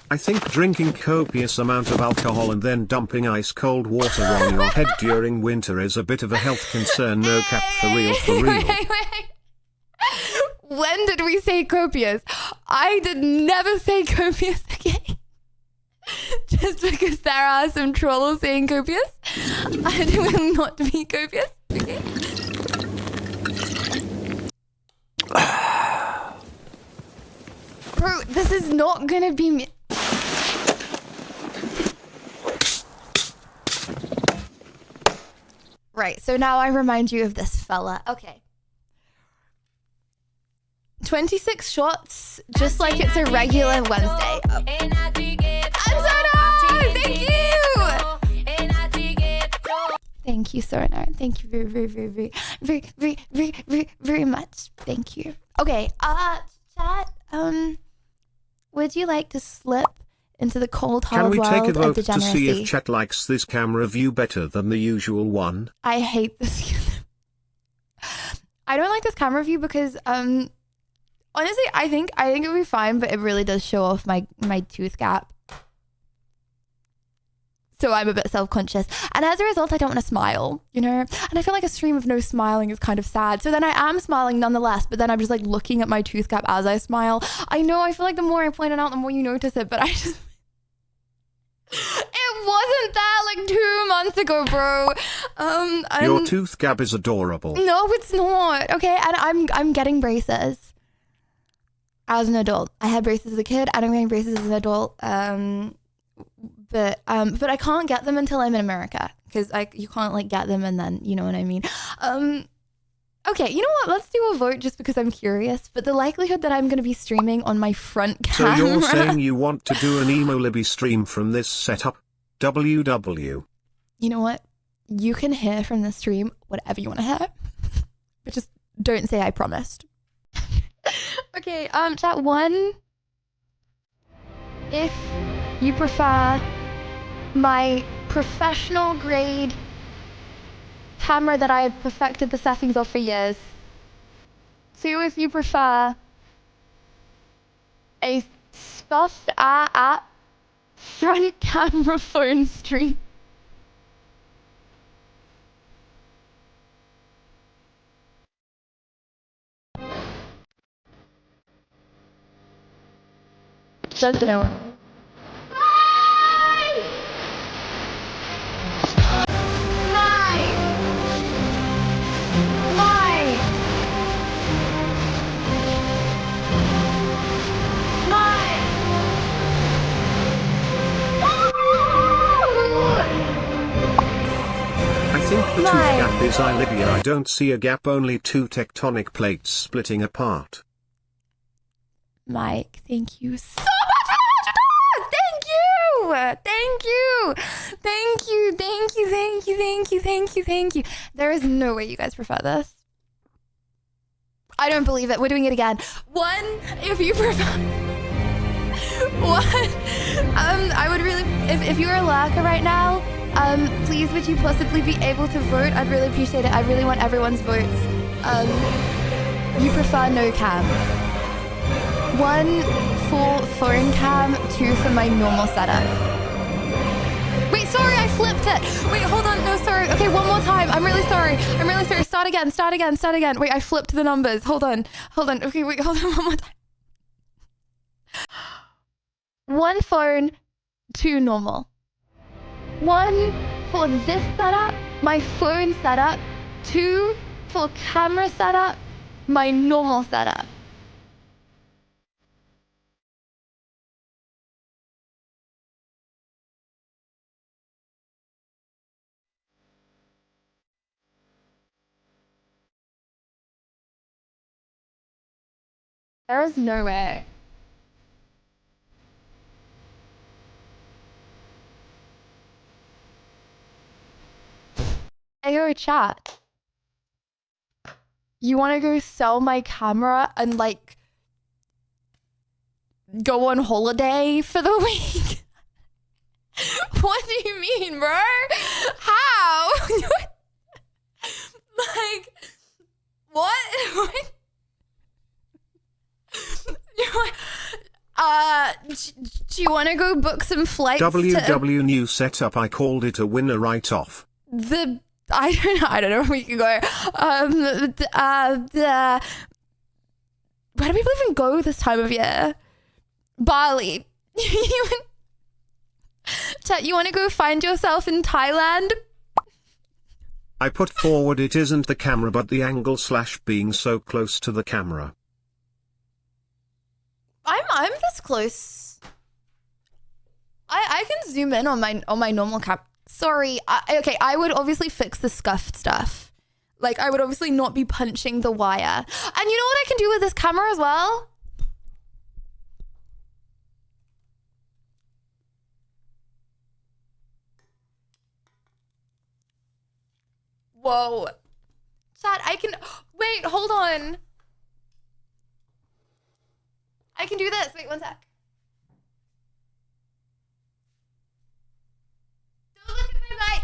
I think drinking copious amount of alcohol and then dumping ice cold water on your head during winter is a bit of a health concern. No cap, for real, for real. Wait. When did we say copious? I did never say copious, okay? Just because there are some trolls saying copious, I will not be copious, okay? Bro, this is not gonna be me. Right, so now I remind you of this fella. Okay. 26 shots, just like it's a regular Wednesday. Anzana! Thank you! Thank you, Sorna. Thank you very much. Thank you. Okay, chat, would you like to slip into the cold hard world of degeneracy? Can we take a vote to see if chat likes this camera view better than the usual one? I hate this. I don't like this camera view because, honestly, I think it would be fine, but it really does show off my tooth gap. So I'm a bit self-conscious. And as a result, I don't want to smile, you know? And I feel like a stream of no smiling is kind of sad. So then I am smiling nonetheless, but then I'm just like looking at my tooth gap as I smile. I know, I feel like the more I point it out, the more you notice it, but I just... It wasn't that like 2 months ago, bro. Your tooth gap is adorable. No, it's not. Okay, and I'm getting braces as an adult. I had braces as a kid, and I'm getting braces as an adult. But I can't get them until I'm in America because you can't like get them and then you know what I mean. Okay, you know what? Let's do a vote just because I'm curious. But the likelihood that I'm going to be streaming on my front camera. So you're saying you want to do an emo libby stream from this setup? WW. You know what? You can hear from the stream whatever you want to hear, but just don't say I promised. Okay, chat 1. If you prefer my professional grade camera that I have perfected the settings of for years. 2, if you prefer a stuffed app front camera phone stream. Just know. I think the tooth gap is Libya. I don't see a gap, only 2 tectonic plates splitting apart. Mike, thank you so much for the $100! Thank you. There is no way you guys prefer this. I don't believe it. We're doing it again. 1, if you prefer... 1, I would really... If you're a lurker right now, please would you possibly be able to vote? I'd really appreciate it. I really want everyone's votes. You prefer no cam. 1 for phone cam, 2 for my normal setup. Wait, sorry, I flipped it. Wait, hold on. No, sorry. Okay, one more time. I'm really sorry. Start again. Wait, I flipped the numbers. Hold on. Okay, wait, hold on one more time. 1 phone, 2 normal. 1 for this setup, my phone setup. 2 for camera setup, my normal setup. There is no way. Ayo, chat. You want to go sell my camera and like go on holiday for the week? What do you mean, bro? How? Like, what? Do you want to go book some flights? WW new setup. I called it a winner right off. I don't know where we can go. Where do people even go this time of year? Bali. You want to go find yourself in Thailand? I put forward it isn't the camera but the angle / being so close to the camera. I'm this close. I can zoom in on my normal cam. Sorry. Okay, I would obviously fix the scuffed stuff. Like, I would obviously not be punching the wire. And you know what I can do with this camera as well? Whoa. Chat, I can... Wait, hold on. I can do this. Wait, one sec. Don't look at my mic.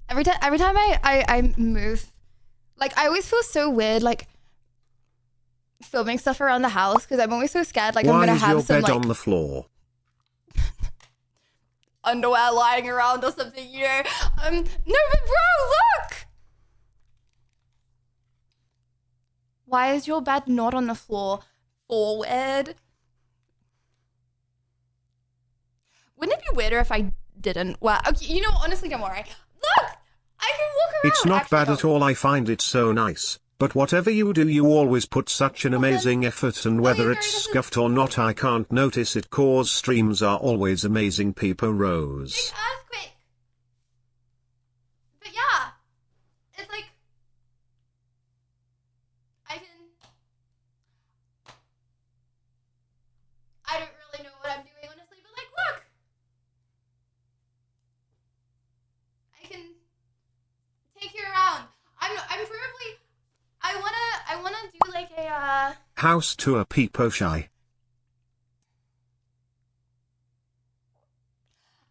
Every time I move, like, I always feel so weird, like, filming stuff around the house because I'm always so scared, like, I'm gonna have some, Why is your bed like, on the floor? underwear lying around or something, you know? No, but bro, look! Why is your bed not on the floor? Forward. Wouldn't it be weirder if I didn't? Well, okay, you know, honestly, don't worry. Look! I can walk around. It's not bad at all. I find it so nice. But whatever you do, you always put such an amazing effort, and whether it's scuffed or not, I can't notice it, cause streams are always amazing. Peeper Rose. Earthquake. But yeah, it's like, I don't really know what I'm doing, honestly, but like, look. I can take you around. I'm probably, I wanna do like a House tour. Peepo shy.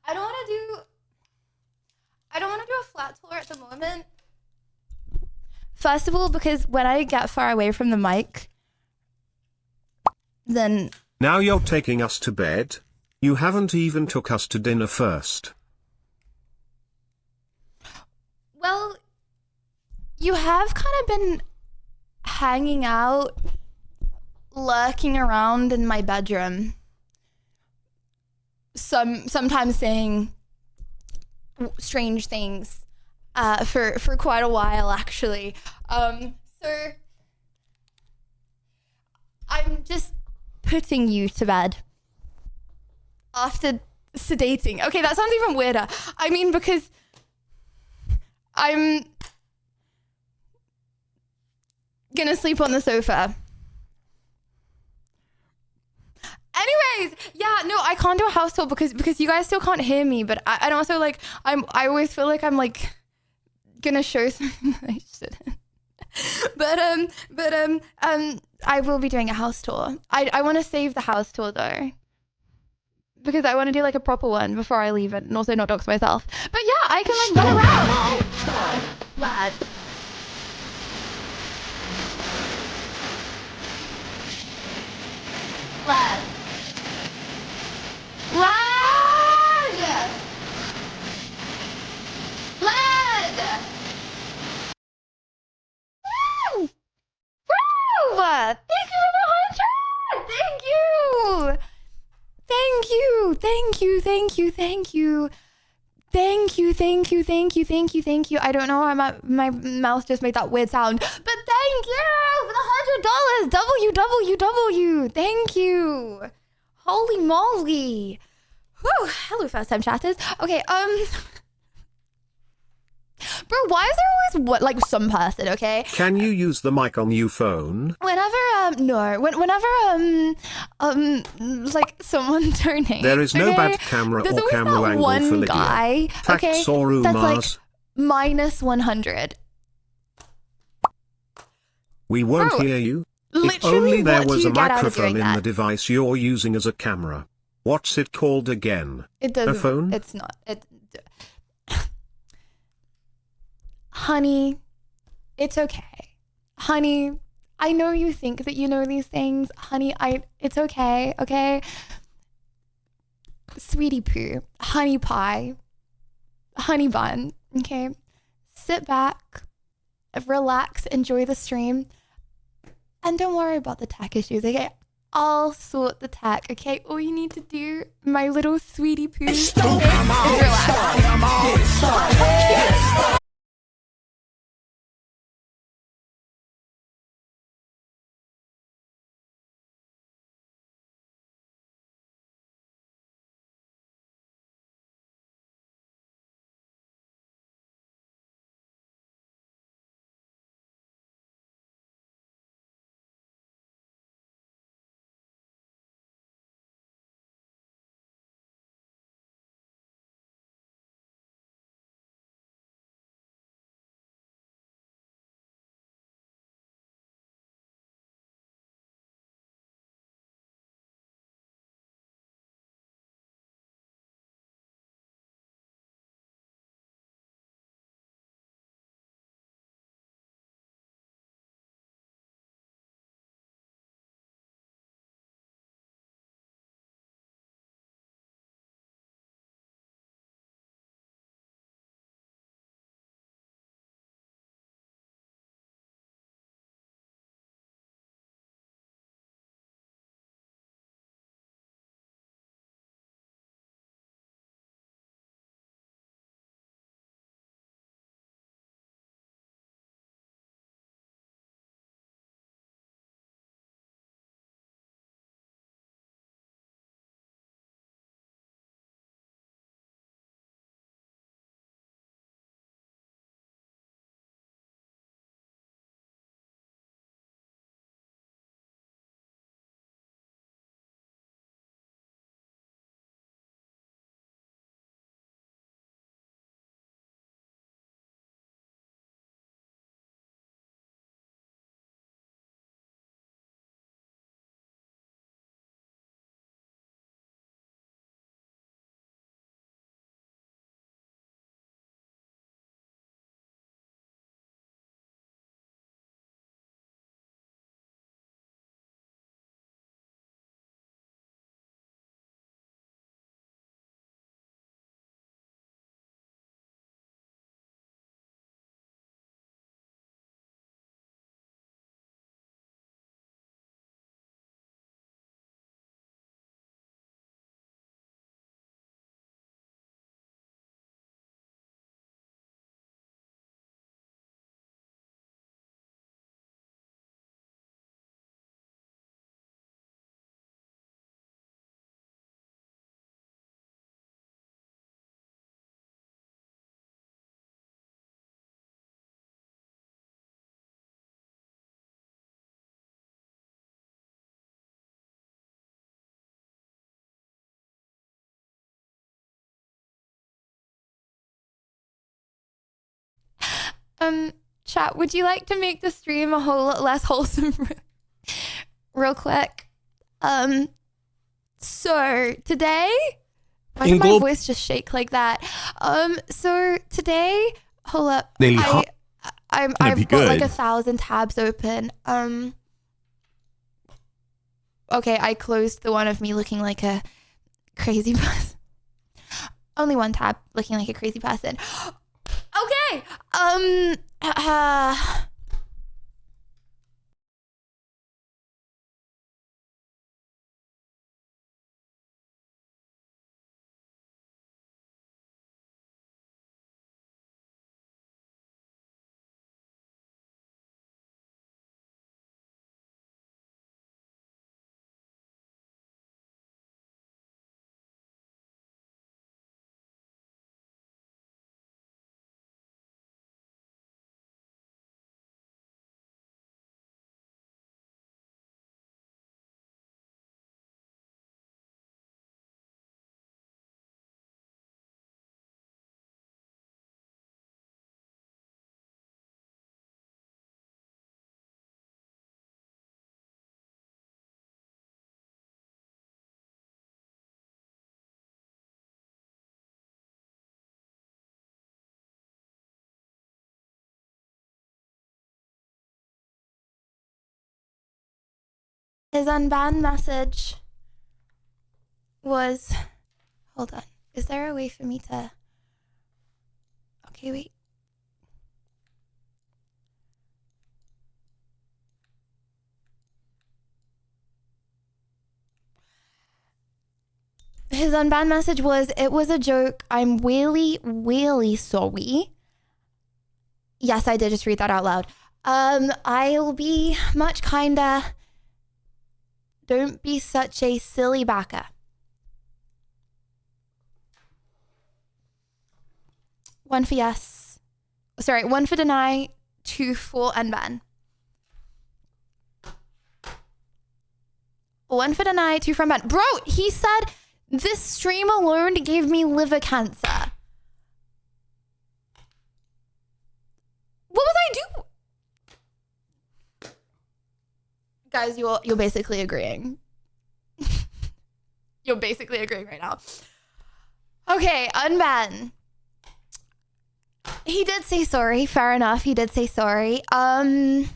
I don't want to do a flat tour at the moment. First of all, because when I get far away from the mic, then... Now you're taking us to bed? You haven't even took us to dinner first. Well, you have kind of been hanging out, lurking around in my bedroom. Sometimes saying strange things for quite a while, actually. So I'm just putting you to bed after sedating. Okay, that sounds even weirder. I mean, because I'm gonna sleep on the sofa. Anyways, yeah, no, I can't do a house tour because you guys still can't hear me, but and also, like, I always feel like I'm, like, gonna show something that I shouldn't. But I will be doing a house tour. I want to save the house tour, though, because I want to do, like, a proper one before I leave it, and also not dox myself. But yeah, I can, like, run around. Lad. Lad. Lad! Lad! Woo! Woo! Thank you for the 100! Thank you! Thank you! Thank you. I don't know why my mouth just made that weird sound, but thank you for the $100. WWW. Thank you. Holy moly. Whew. Hello, first time chatters. Okay, bro, why is there always like some person, okay? Can you use the mic on your phone? Like someone donates. There is no bad camera or camera angle for Lydia. Guy, Facts or rumors? That's like minus 100. We won't hear you. If only there was a microphone in the device you're using as a camera. What's it called again? It doesn't. A phone? It's not. Honey, it's okay. Honey, I know you think that you know these things. Honey, it's okay, okay? Sweetie poo, honey pie, honey bun, okay? Sit back, relax, enjoy the stream, and don't worry about the tech issues, okay? I'll sort the tech, okay? All you need to do, my little sweetie poo, is relax. Chat, would you like to make the stream a whole lot less wholesome real quick? So today, why did my voice just shake like that? So today, hold up, I've got like 1,000 tabs open. Okay, I closed the one of me looking like a crazy person. Only one tab looking like a crazy person. Okay, His unbanned message was, hold on. Is there a way for me to, okay, wait. His unbanned message was, it was a joke. I'm really, really sorry. Yes, I did just read that out loud. I'll be much kinder. Don't be such a silly backer. One for yes. Sorry, 1 for deny, 2 for unban. 1 for deny, 2 for unban. Bro, he said this stream alone gave me liver cancer. What was I do? Guys, you're basically agreeing. You're basically agreeing right now. Okay, unban. He did say sorry. Fair enough. He did say sorry. Unban.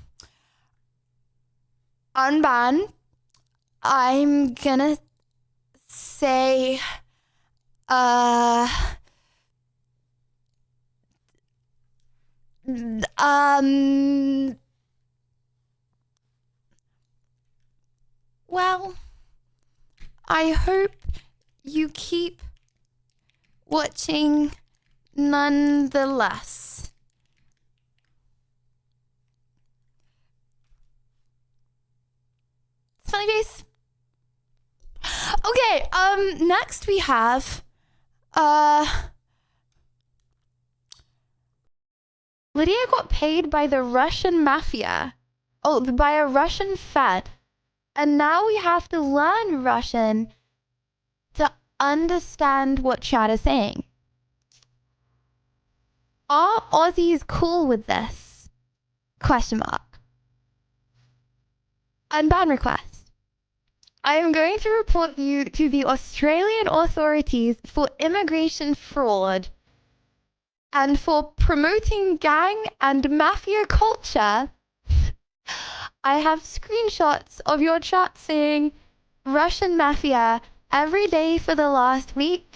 I'm gonna say, well, I hope you keep watching nonetheless. Smiley face. Okay, next we have, Lydia got paid by the Russian mafia. Oh, by a Russian Fed. And now we have to learn Russian to understand what chat is saying. Are Aussies cool with this? Question mark. Unban request. I am going to report you to the Australian authorities for immigration fraud and for promoting gang and mafia culture. I have screenshots of your chat saying Russian mafia every day for the last week.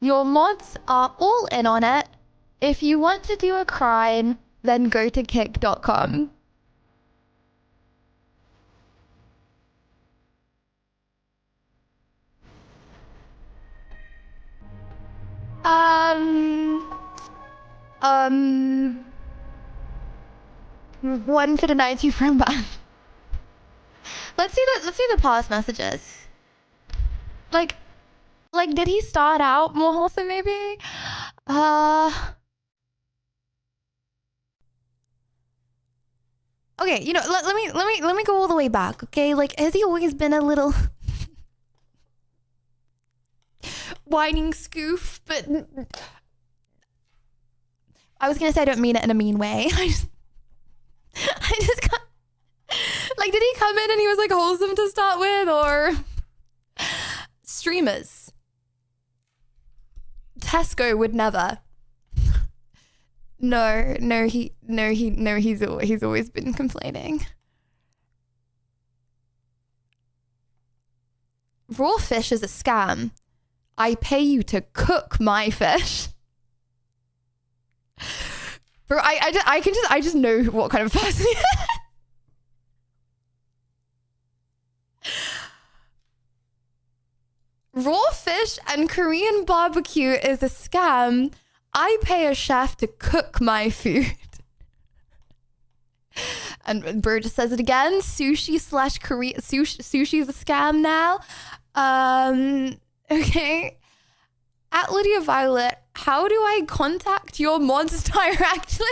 Your mods are all in on it. If you want to do a crime, then go to kick.com. One for the 90 from back. Let's see the past messages. Like did he start out more wholesome maybe? Okay, you know, let me go all the way back, okay? Like, has he always been a little whining scoof? But I was gonna say I don't mean it in a mean way. I just got, like, did he come in and he was like wholesome to start with, or streamers? Tesco would never. No, he's always been complaining. Raw fish is a scam. I pay you to cook my fish. Bro, I just know what kind of person he is. Raw fish and Korean barbecue is a scam. I pay a chef to cook my food. And Bro just says it again. Sushi / Korea. Sushi is a scam now. Okay. At Lydia Violet, how do I contact your mods directly?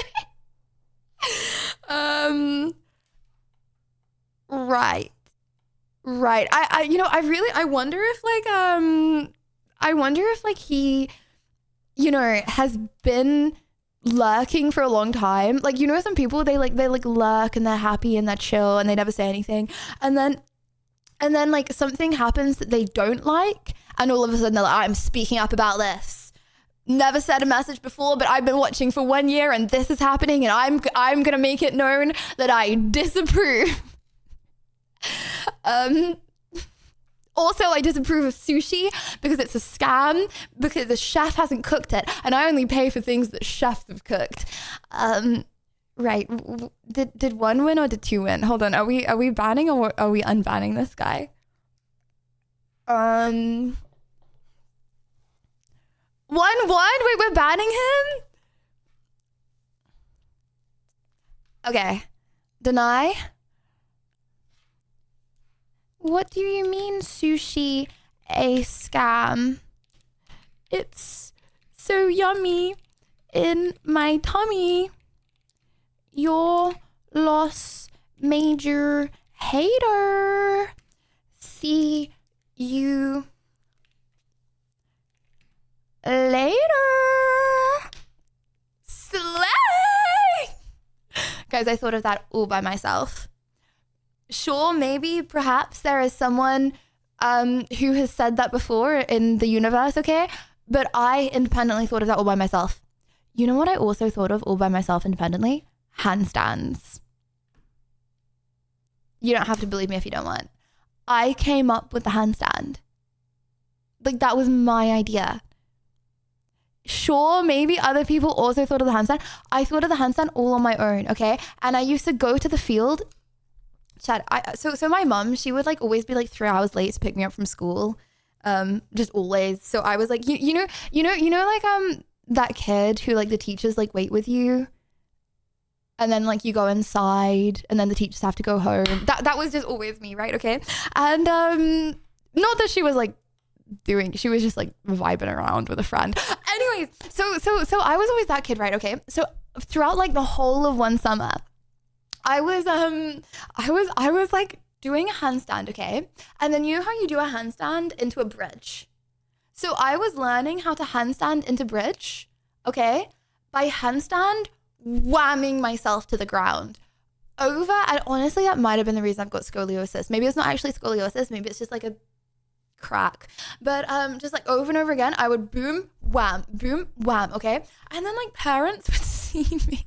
Right. I you know, I wonder if like he, you know, has been lurking for a long time. Like, you know, some people, they lurk and they're happy and they're chill and they never say anything. And then like something happens that they don't like. And all of a sudden they're like, I'm speaking up about this. Never said a message before, but I've been watching for 1 year and this is happening and I'm going to make it known that I disapprove. Also, I disapprove of sushi because it's a scam, because the chef hasn't cooked it, and I only pay for things that chefs have cooked. Right. Did one win or did two win? Hold on. Are we banning or are we unbanning this guy? One. Wait, we're banning him? Okay. Deny. What do you mean sushi a scam? It's so yummy in my tummy. Your loss, major hater. See you later. Slay! Guys, I thought of that all by myself. Sure, maybe, perhaps there is someone who has said that before in the universe, okay? But I independently thought of that all by myself. You know what I also thought of all by myself independently? Handstands. You don't have to believe me if you don't want. I came up with the handstand. Like, that was my idea. Sure, maybe other people also thought of the handstand. I thought of the handstand all on my own, okay? And I used to go to the field. Chad, so my mum, she would like always be like 3 hours late to pick me up from school. Just always. So I was like, you know, like that kid who like the teachers like wait with you. And then like you go inside and then the teachers have to go home. That was just always me, right? Okay. And not that she was like she was just like vibing around with a friend. Anyways, so I was always that kid, right? Okay. So throughout like the whole of one summer, I was like doing a handstand, okay? And then you know how you do a handstand into a bridge? So I was learning how to handstand into bridge, okay? By handstand whamming myself to the ground over, and honestly that might have been the reason I've got scoliosis. Maybe it's not actually scoliosis, maybe it's just like a crack, but just like over and over again I would boom wham, okay? And then like parents would see me.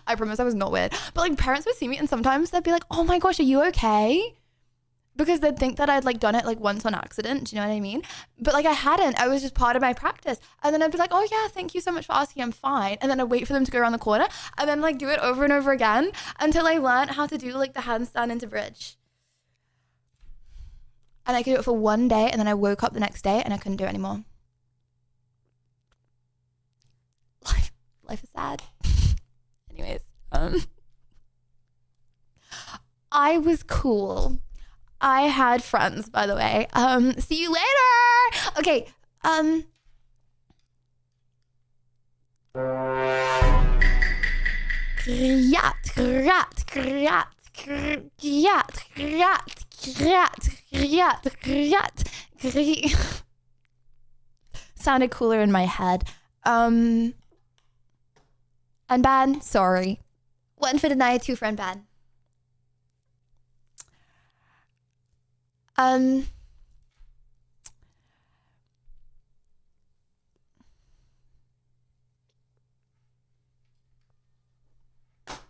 I promise I was not weird, but like parents would see me and sometimes they'd be like, oh my gosh, are you okay? Because they'd think that I'd like done it like once on accident. Do you know what I mean? But like I hadn't. I was just part of my practice. And then I'd be like, oh yeah, thank you so much for asking. I'm fine. And then I'd wait for them to go around the corner and then like do it over and over again until I learned how to do like the handstand into bridge. And I could do it for one day and then I woke up the next day and I couldn't do it anymore. Life is sad. Anyways, I was cool. I had friends, by the way. See you later. Okay. Sounded cooler in my head. Unban, sorry. 1 for deny, 2 for unban.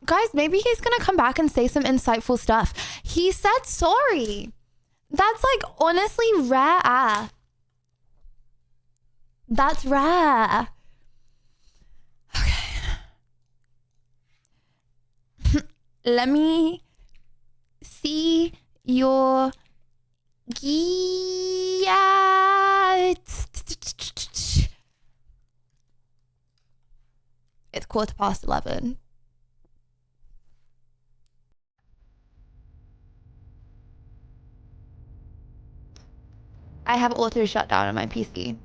Guys, maybe he's gonna come back and say some insightful stuff. He said sorry. That's like honestly rare. That's rare. Okay. Let me see your It's 11:15. I have auto shutdown on my PC.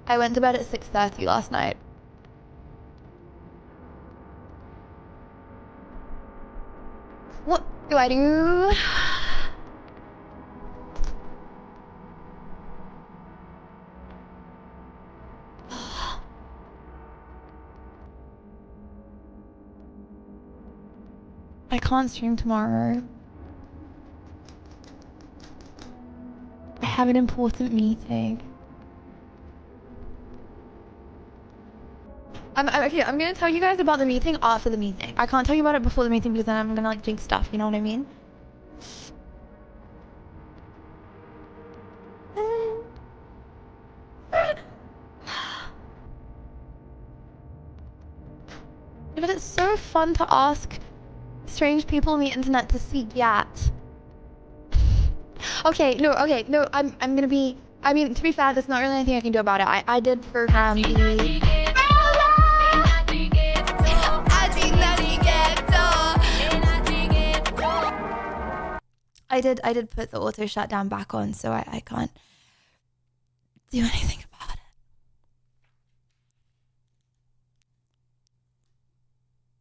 I went to bed at 6:30 last night. What do I do? I can't stream tomorrow. I have an important meeting. Okay, I'm gonna tell you guys about the meeting after the meeting. I can't tell you about it before the meeting because then I'm gonna like jinx stuff, you know what I mean? But it's so fun to ask strange people on the internet to speak yat. Okay, no, I'm gonna be, I mean, to be fair, there's not really anything I can do about it. I did program the... I did put the auto shutdown back on, so I can't do anything about it.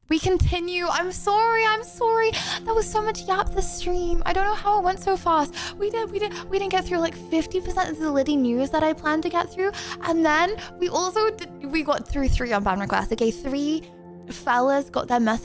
We continue. I'm sorry. There was so much yap this stream. I don't know how it went so fast. We didn't get through like 50% of the Liddy news that I planned to get through. And then we got through 3 unban requests. Okay, 3 fellas got their message.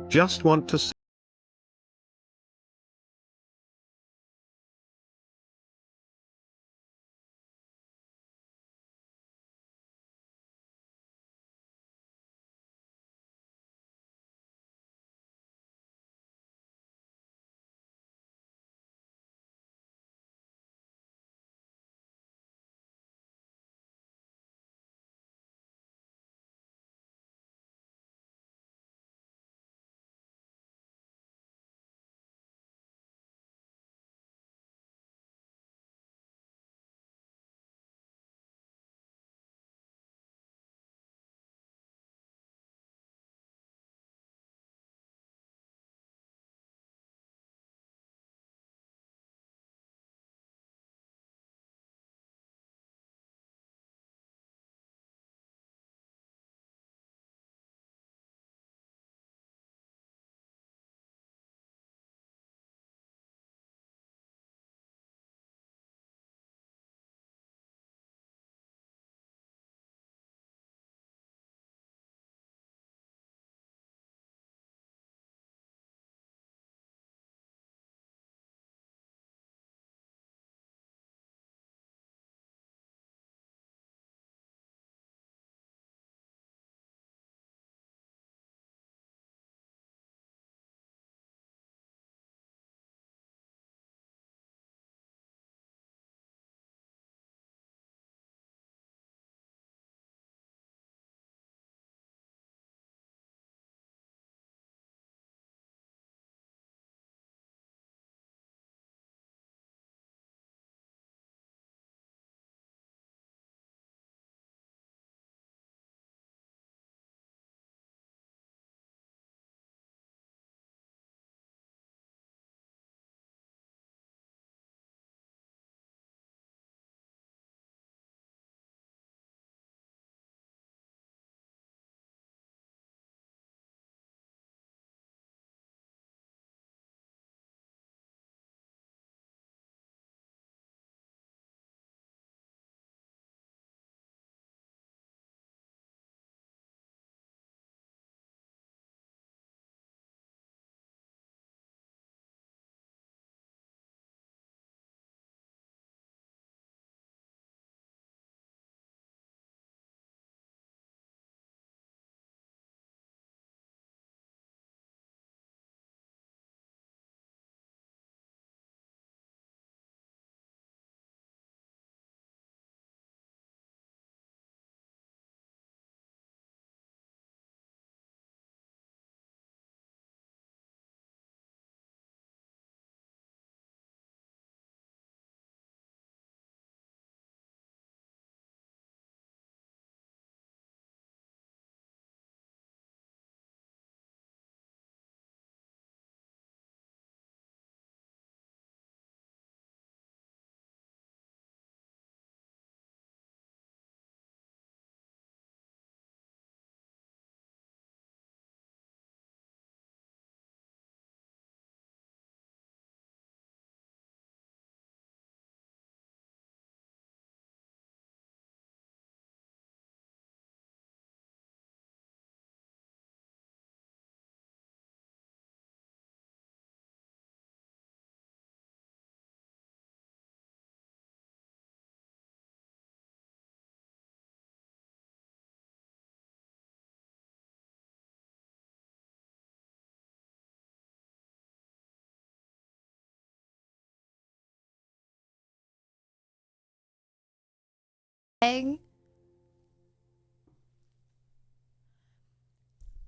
Just want to say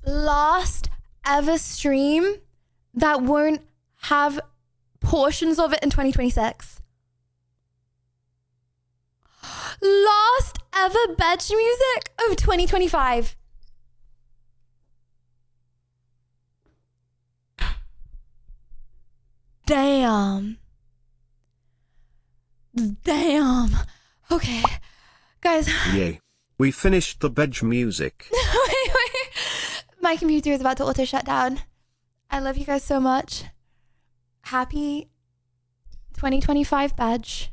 Last ever stream that won't have portions of it in 2026. Last ever bench music of 2025. Damn. Damn. Okay. Guys. Yay. We finished the bedge music. Wait. My computer is about to auto shut down. I love you guys so much. Happy 2025 badge.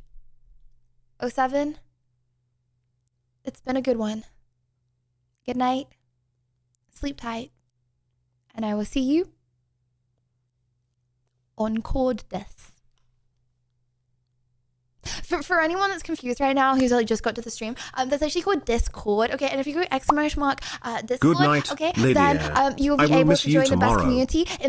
07. It's been a good one. Good night. Sleep tight. And I will see you on Chord This. For anyone that's confused right now, who's like just got to the stream, that's actually called Discord. Okay, and if you go !! Discord, Good night, okay, Lydia. then you'll be able to join the best community in the